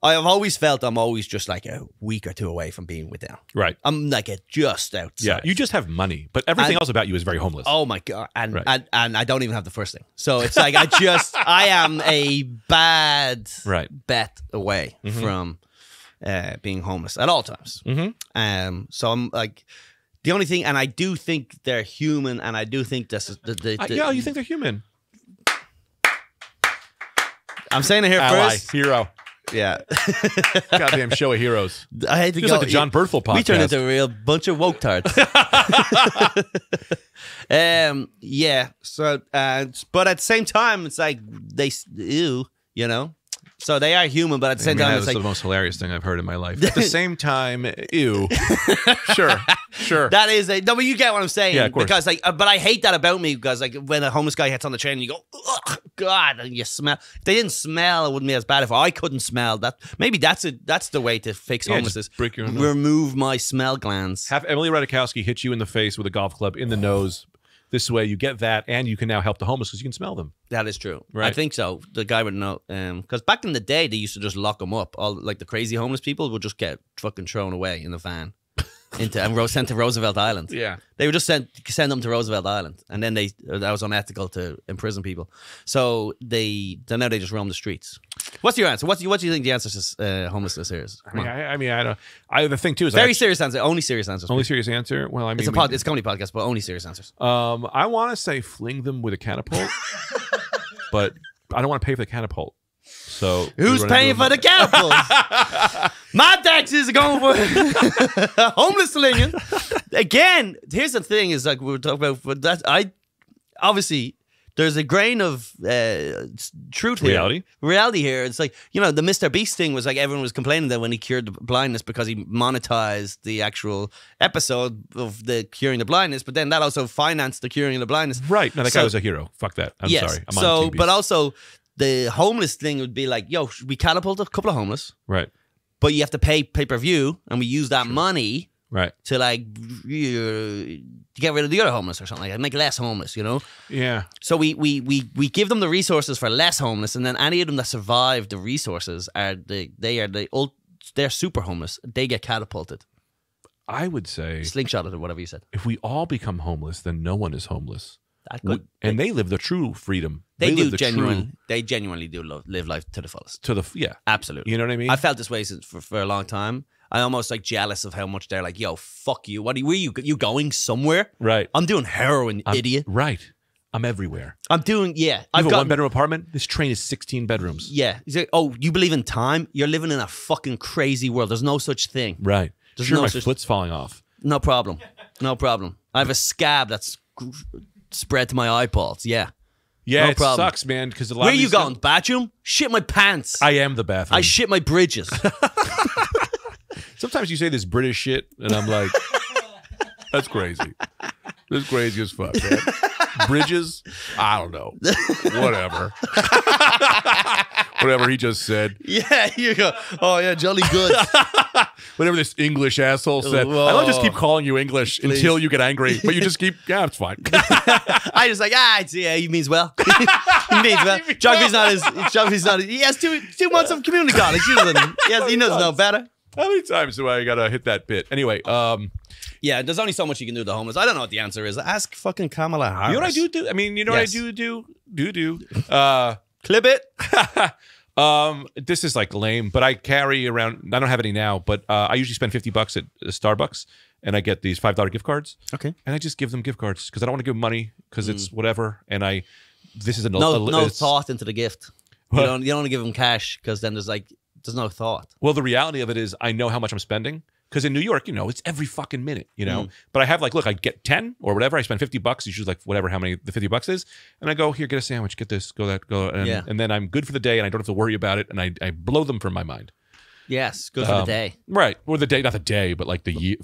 Speaker 1: I have always felt I'm always just like a week or two away from being with them.
Speaker 2: Right.
Speaker 1: I'm like just outside.
Speaker 2: Yeah, you just have money, but everything else about you is very homeless.
Speaker 1: Oh my god! And,
Speaker 2: Right.
Speaker 1: and I don't even have the first thing. So it's like I am a bad
Speaker 2: Right.
Speaker 1: bet away from being homeless at all times. So I'm like the only thing, and I do think they're human, and I do think this is
Speaker 2: Yeah, you think they're human.
Speaker 1: I'm saying it here
Speaker 2: Ally,
Speaker 1: first.
Speaker 2: hero.
Speaker 1: Yeah,
Speaker 2: Goddamn show of heroes.
Speaker 1: I hate to
Speaker 2: Just
Speaker 1: go.
Speaker 2: like the John Berthel podcast.
Speaker 1: We turned into a real bunch of woke tards. Yeah. So, but at the same time, it's like ew, you know. So they are human, but at the same time,
Speaker 2: that's
Speaker 1: it's like
Speaker 2: the most hilarious thing I've heard in my life. At the same time, ew. Sure.
Speaker 1: that is no, but you get what I'm saying.
Speaker 2: Yeah, of course.
Speaker 1: Because like, but I hate that about me because like when a homeless guy hits on the train, and you go, ugh, God, and you smell. If they didn't smell, it wouldn't be as bad. If I couldn't smell, that maybe that's the way to fix
Speaker 2: Yeah,
Speaker 1: homelessness.
Speaker 2: just break your own nose.
Speaker 1: Remove my smell glands.
Speaker 2: Have Emily Ratajkowski hit you in the face with a golf club in the nose. This way you get that, and you can now help the homeless because you can smell them.
Speaker 1: That is true. I
Speaker 2: Right.
Speaker 1: think so. The guy would know. Because back in the day, they used to just lock them up. All like the crazy homeless people would just get fucking thrown away in the van sent to Roosevelt Island.
Speaker 2: Yeah.
Speaker 1: They would just send them to Roosevelt Island, and then that was unethical to imprison people. So now they just roam the streets. What's your answer? What do you think the answer to homelessness here is? Come on.
Speaker 2: I don't. The thing too is
Speaker 1: Very serious answer. Only serious answers.
Speaker 2: only serious answer. Well, I mean,
Speaker 1: it's a comedy podcast, but only serious answers.
Speaker 2: I want to say fling them with a catapult, but I don't want to pay for the catapult. So
Speaker 1: Who's paying for the catapults? My taxes are going for homeless slinging. Again, here's the thing: is like we were talking about. But that obviously there's a grain of truth here. Reality here. It's like, you know, the Mr. Beast thing was like everyone was complaining that when he cured the blindness because he monetized the actual episode of the curing the blindness, but then that also financed the curing of the blindness.
Speaker 2: Right. No, that guy was a hero. Fuck that. I'm sorry. I'm on Team Beast.
Speaker 1: But also the homeless thing would be like, yo, we catapult a couple of homeless,
Speaker 2: Right.
Speaker 1: but you have to pay pay-per-view, and we use that money
Speaker 2: Right.
Speaker 1: to like to get rid of the other homeless or something like that, make less homeless, you know?
Speaker 2: Yeah.
Speaker 1: So we give them the resources for less homeless, and then any of them that survive the resources they're super homeless. They get catapulted,
Speaker 2: I would say
Speaker 1: slingshotted, or whatever you said.
Speaker 2: if we all become homeless, then no one is homeless.
Speaker 1: That good.
Speaker 2: And they live the true freedom.
Speaker 1: They
Speaker 2: live the
Speaker 1: genuinely do live life to the fullest.
Speaker 2: yeah.
Speaker 1: Absolutely.
Speaker 2: You know what I mean?
Speaker 1: I felt this way for a long time. I'm almost like jealous of how much they're like, yo, fuck you. Where you going somewhere?
Speaker 2: Right.
Speaker 1: I'm doing heroin, idiot.
Speaker 2: Right. I'm everywhere.
Speaker 1: I'm doing, yeah.
Speaker 2: You
Speaker 1: I've
Speaker 2: have a
Speaker 1: got
Speaker 2: one-bedroom apartment? This train is 16 bedrooms.
Speaker 1: Yeah. He's like, oh, you believe in time? You're living in a fucking crazy world. There's no such thing.
Speaker 2: Right.
Speaker 1: There's
Speaker 2: Sure,
Speaker 1: no
Speaker 2: my
Speaker 1: such-
Speaker 2: foot's falling off.
Speaker 1: No problem. No problem. I have a scab that's spread to my eyeballs. Yeah.
Speaker 2: Yeah,
Speaker 1: No
Speaker 2: it
Speaker 1: problem.
Speaker 2: sucks, man, because a lot
Speaker 1: Where
Speaker 2: of
Speaker 1: you
Speaker 2: these-
Speaker 1: going? Bathroom? Shit my pants.
Speaker 2: I am the bathroom.
Speaker 1: I shit my bridges.
Speaker 2: Sometimes you say this British shit, and I'm like, that's crazy. That's crazy as fuck, man. Bridges? I don't know. Whatever. Whatever he just said.
Speaker 1: Yeah, you go. Oh yeah, Jolly Good.
Speaker 2: Whatever this English asshole said.
Speaker 1: Whoa.
Speaker 2: I don't just keep calling you English until you get angry, but you just keep, yeah, it's fine.
Speaker 1: I just like, yeah, he means well. He means well. Joggby's not his, he has 2 months of community college. He doesn't know better.
Speaker 2: How many times do I gotta hit that bit? Anyway,
Speaker 1: Yeah, there's only so much you can do to the homeless. I don't know what the answer is. Ask fucking Kamala Harris.
Speaker 2: you know what I do? I mean, you know
Speaker 1: Yes.
Speaker 2: what I do?
Speaker 1: Clip it.
Speaker 2: This is like lame, but I carry around, I don't have any now, but I usually spend $50 at Starbucks and I get these $5 gift cards.
Speaker 1: Okay.
Speaker 2: And I just give them gift cards because I don't want to give them money because it's whatever. And this is
Speaker 1: No
Speaker 2: it's-
Speaker 1: thought into the gift. You
Speaker 2: What?
Speaker 1: don't want to give them cash because then there's no thought.
Speaker 2: Well, the reality of it is I know how much I'm spending. Because in New York, it's every fucking minute, But I have look, I get 10 or whatever. I spend $50, usually whatever, how many the $50 is. And I go, here, get a sandwich, get this, go that, go. And then I'm good for the day and I don't have to worry about it. And I blow them from my mind.
Speaker 1: Yes, good for the day.
Speaker 2: Right. Or the day, not the day, but like the year,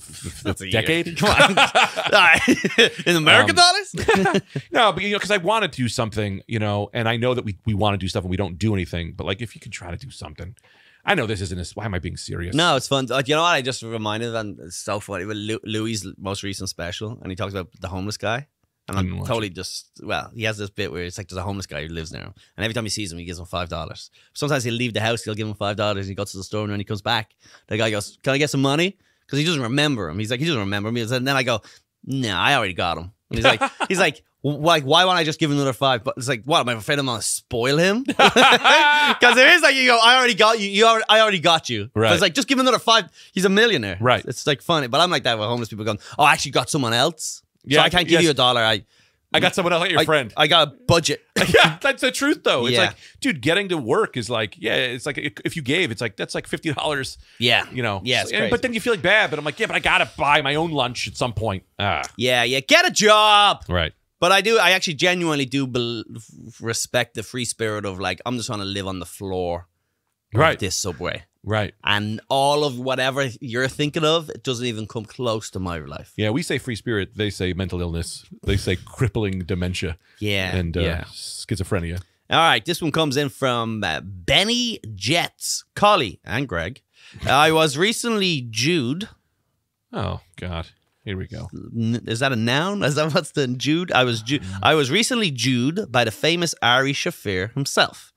Speaker 2: the decade.
Speaker 1: Come on. All right. In American dollars?
Speaker 2: No, but because I want to do something, and I know that we want to do stuff and we don't do anything. But if you can try to do something. I know this isn't why am I being serious?
Speaker 1: No, it's fun. You know what? I just reminded, and it's so funny with Louis' most recent special, and he talks about the homeless guy. And I'm totally he has this bit where it's like there's a homeless guy who lives near him, and every time he sees him, he gives him $5. Sometimes he'll leave the house, he'll give him $5, and he goes to the store, and when he comes back, the guy goes, "Can I get some money?" Because he doesn't remember him. He's like, he doesn't remember me. And then I go, "No, I already got him." And he's like, why won't I just give him another $5? But it's like, what? Am I afraid I'm gonna spoil him? Because there is you go, I already got you. I already got you.
Speaker 2: Right.
Speaker 1: But it's like, just give him another $5. He's a millionaire.
Speaker 2: Right.
Speaker 1: It's funny, but I'm like that with homeless people going, "Oh, I actually got someone else.
Speaker 2: Yeah,
Speaker 1: So I can't give
Speaker 2: yes.
Speaker 1: you $1.
Speaker 2: I got someone else, like your friend.
Speaker 1: I got a budget."
Speaker 2: Yeah, that's the truth, though. It's
Speaker 1: Yeah.
Speaker 2: dude, getting to work is it's like if you gave, it's like that's like $50.
Speaker 1: Yeah.
Speaker 2: Yeah,
Speaker 1: it's crazy.
Speaker 2: but then you feel bad. But I'm like, yeah, but I gotta buy my own lunch at some point.
Speaker 1: Yeah, get a job.
Speaker 2: Right.
Speaker 1: But I actually genuinely do respect the free spirit of I'm just want to live on the floor of
Speaker 2: Right.
Speaker 1: this subway.
Speaker 2: Right.
Speaker 1: And all of whatever you're thinking of, it doesn't even come close to my life.
Speaker 2: Yeah, we say free spirit. They say mental illness. They say crippling dementia.
Speaker 1: Yeah.
Speaker 2: And
Speaker 1: yeah.
Speaker 2: schizophrenia.
Speaker 1: All right, this one comes in from Benny Jets, Collie, and Greg. I was recently Jude.
Speaker 2: Oh God. Here we go.
Speaker 1: Is that a noun? Is that what's the Jude? I was recently Jude by the famous Ari Shafir himself.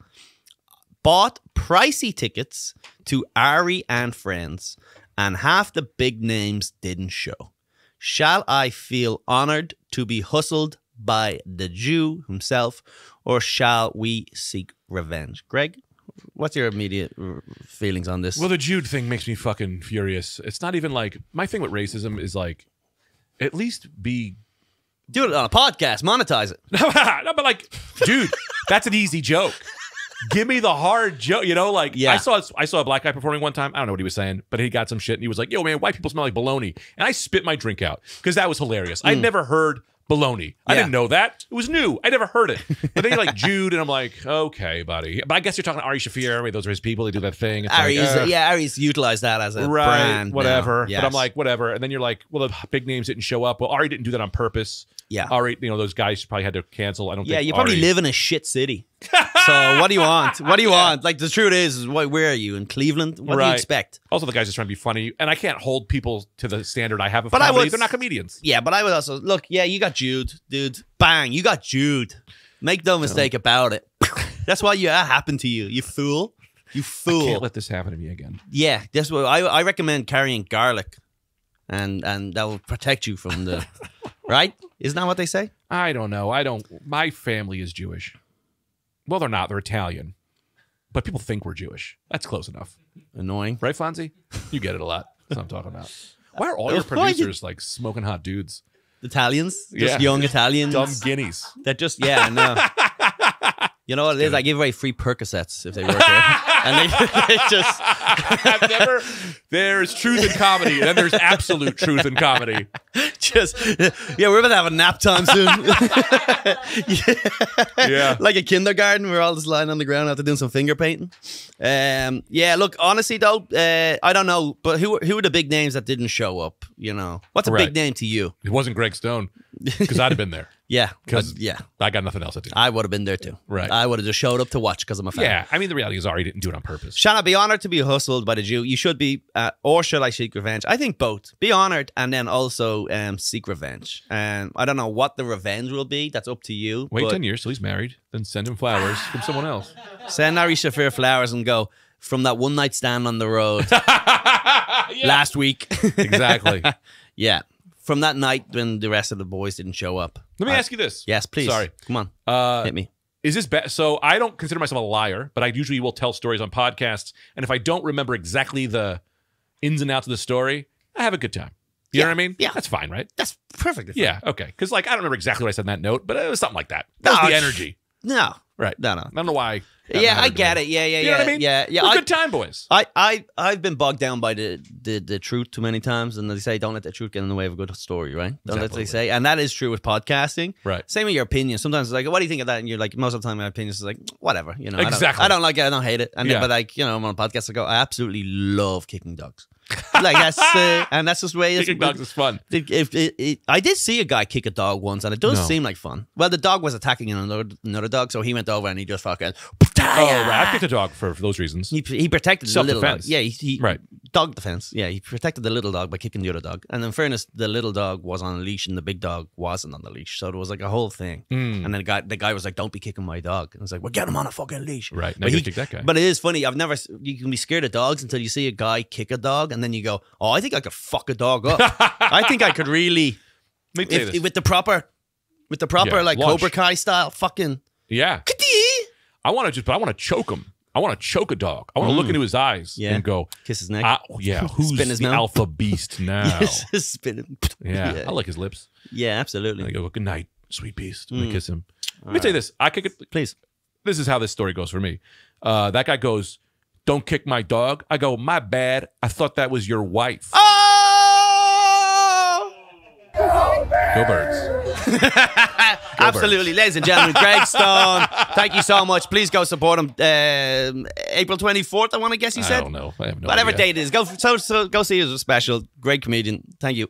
Speaker 1: Bought pricey tickets to Ari and Friends, and half the big names didn't show. Shall I feel honored to be hustled by the Jew himself, or shall we seek revenge? Greg, what's your immediate feelings on this?
Speaker 2: Well, the Jude thing makes me fucking furious. It's not even my thing with racism is at least be.
Speaker 1: Do it on a podcast, monetize it.
Speaker 2: No, but dude, that's an easy joke. Give me the hard joke,
Speaker 1: Yeah.
Speaker 2: I saw a black guy performing one time. I don't know what he was saying, but he got some shit and he was like, "Yo, man, white people smell like bologna," and I spit my drink out because that was hilarious. I'd never heard bologna. I
Speaker 1: Yeah.
Speaker 2: didn't know that. It was new. I never heard it. But then you're Jude, and I'm like, okay, buddy. But I guess you're talking to Ari Shafir. Wait, those are his people. They do that thing. It's
Speaker 1: Ari's utilized that as a brand.
Speaker 2: whatever.
Speaker 1: Now. Yes.
Speaker 2: But I'm like, whatever. And then you're like, well, the big names didn't show up. Well, Ari didn't do that on purpose.
Speaker 1: Yeah.
Speaker 2: Ari, those guys probably had to cancel. I don't think
Speaker 1: you probably
Speaker 2: Ari-
Speaker 1: live in a shit city. So what do you want? What do you want? The truth is where are you? In Cleveland? What do you expect?
Speaker 2: Also, the guys are trying to be funny, and I can't hold people to the standard I have of
Speaker 1: But I
Speaker 2: comedy.
Speaker 1: would-
Speaker 2: They're not comedians.
Speaker 1: Yeah, but I would also look. Yeah, you got Jude, dude. Bang, you got Jude. Make no mistake about it. That's why that happened to you. You fool. You fool.
Speaker 2: Can't let this happen to me again.
Speaker 1: Yeah, that's what I recommend carrying garlic, and that will protect you from the. Right? Isn't that what they say?
Speaker 2: I don't know. My family is Jewish. Well, they're not. They're Italian. But people think we're Jewish. That's close enough.
Speaker 1: Annoying.
Speaker 2: Right, Fonzie? You get it a lot. That's what I'm talking about. Why are all your
Speaker 1: Why you-
Speaker 2: producers smoking hot dudes?
Speaker 1: Italians, just
Speaker 2: Yeah.
Speaker 1: young Italians.
Speaker 2: Dumb guineas.
Speaker 1: That just I know. You know what it is? I give away free Percocets if they work here, and they just
Speaker 2: I've never. There's truth in comedy, and then there's absolute truth in comedy.
Speaker 1: we're about to have a nap time soon.
Speaker 2: Yeah.
Speaker 1: Like a kindergarten, we're all just lying on the ground after doing some finger painting. Look, honestly though, I don't know, but who are the big names that didn't show up? What's a
Speaker 2: Right.
Speaker 1: big name to you?
Speaker 2: It wasn't Greg Stone, because I'd have been there.
Speaker 1: Yeah.
Speaker 2: because
Speaker 1: Yeah.
Speaker 2: I got nothing else to do.
Speaker 1: I would have been there too.
Speaker 2: Right.
Speaker 1: I would have just showed up to watch because I'm a fan.
Speaker 2: Yeah, I mean, the reality is Ari didn't do it on purpose.
Speaker 1: Shanna, be honored to be hustled by the Jew. You should be, or should I seek revenge? I think both. Be honored and then also seek revenge. I don't know what the revenge will be. That's up to you.
Speaker 2: Wait
Speaker 1: but
Speaker 2: 10 years till he's married, then send him flowers from someone else.
Speaker 1: Send Ari Shafir flowers and go from that one night stand on the road last week.
Speaker 2: Exactly.
Speaker 1: Yeah. From that night when the rest of the boys didn't show up.
Speaker 2: Let me ask you this.
Speaker 1: Yes, please.
Speaker 2: Sorry.
Speaker 1: Come on. Hit me.
Speaker 2: Is this bad? So I don't consider myself a liar, but I usually will tell stories on podcasts. And if I don't remember exactly the ins and outs of the story, I have a good time. You know what I mean?
Speaker 1: Yeah.
Speaker 2: That's fine, right?
Speaker 1: That's perfect.
Speaker 2: Yeah. Okay. Because I don't remember exactly what I said in that note, but it was something like that. That was
Speaker 1: No,
Speaker 2: the energy.
Speaker 1: No.
Speaker 2: Right.
Speaker 1: No.
Speaker 2: I don't know why.
Speaker 1: Yeah, I get it. Yeah.
Speaker 2: You know what I mean?
Speaker 1: Yeah.
Speaker 2: We're good time boys.
Speaker 1: I've been bogged down by the truth too many times, and they say don't let the truth get in the way of a good story, right? Don't let they say, and that is true with podcasting.
Speaker 2: Right.
Speaker 1: Same with your opinion. Sometimes it's like, what do you think of that? And you're like, most of the time my opinion is like, whatever, you know.
Speaker 2: Exactly.
Speaker 1: I don't like it. I don't hate it. And
Speaker 2: Yeah.
Speaker 1: but like, you know, I'm on a podcast. I go, I absolutely love kicking dogs. Like that's and that's just the way it is.
Speaker 2: Kicking dogs is fun.
Speaker 1: I did see a guy kick a dog once, and it does
Speaker 2: No.
Speaker 1: seem like fun. Well, the dog was attacking another dog, so he went over and he just fucking.
Speaker 2: Oh, right. I picked a dog for those reasons.
Speaker 1: He protected the little dog.
Speaker 2: Self-defense.
Speaker 1: Yeah, he
Speaker 2: Right.
Speaker 1: dog defense. Yeah, he protected the little dog by kicking the other dog. And in fairness, the little dog was on a leash and the big dog wasn't on the leash. So there was like a whole thing.
Speaker 2: Hmm.
Speaker 1: And then the guy was like, "Don't be kicking my dog." And I was like, "Well, get him on a fucking leash."
Speaker 2: Right. Now
Speaker 1: But
Speaker 2: you kick that guy.
Speaker 1: But it is funny. You can be scared of dogs until you see a guy kick a dog, and then you go, "Oh, I think I could fuck a dog up. I think I could really."
Speaker 2: Let me tell you this.
Speaker 1: With the proper
Speaker 2: Yeah,
Speaker 1: like
Speaker 2: launch.
Speaker 1: Cobra Kai style fucking.
Speaker 2: Yeah. I want to choke him. I want to choke a dog. I want to look into his eyes
Speaker 1: Yeah.
Speaker 2: and go,
Speaker 1: Kiss his neck.
Speaker 2: who's
Speaker 1: Spin his
Speaker 2: the
Speaker 1: mouth.
Speaker 2: alpha beast now?
Speaker 1: Spin him.
Speaker 2: Yeah. I like his lips.
Speaker 1: Yeah,
Speaker 2: And
Speaker 1: absolutely.
Speaker 2: I go, good night, sweet beast.
Speaker 1: Mm.
Speaker 2: And I kiss him. Let me tell you this. I kick it.
Speaker 1: Please.
Speaker 2: This is how this story goes for me. That guy goes, don't kick my dog. I go, my bad. I thought that was your wife.
Speaker 1: Oh!
Speaker 2: Go Birds.
Speaker 1: Absolutely. Ladies and gentlemen, Greg Stone, thank you so much. Please go support him. April 24th, I want to guess you said?
Speaker 2: I don't know. I have no
Speaker 1: Whatever
Speaker 2: idea.
Speaker 1: date it is. Go see his special. Great comedian. Thank you.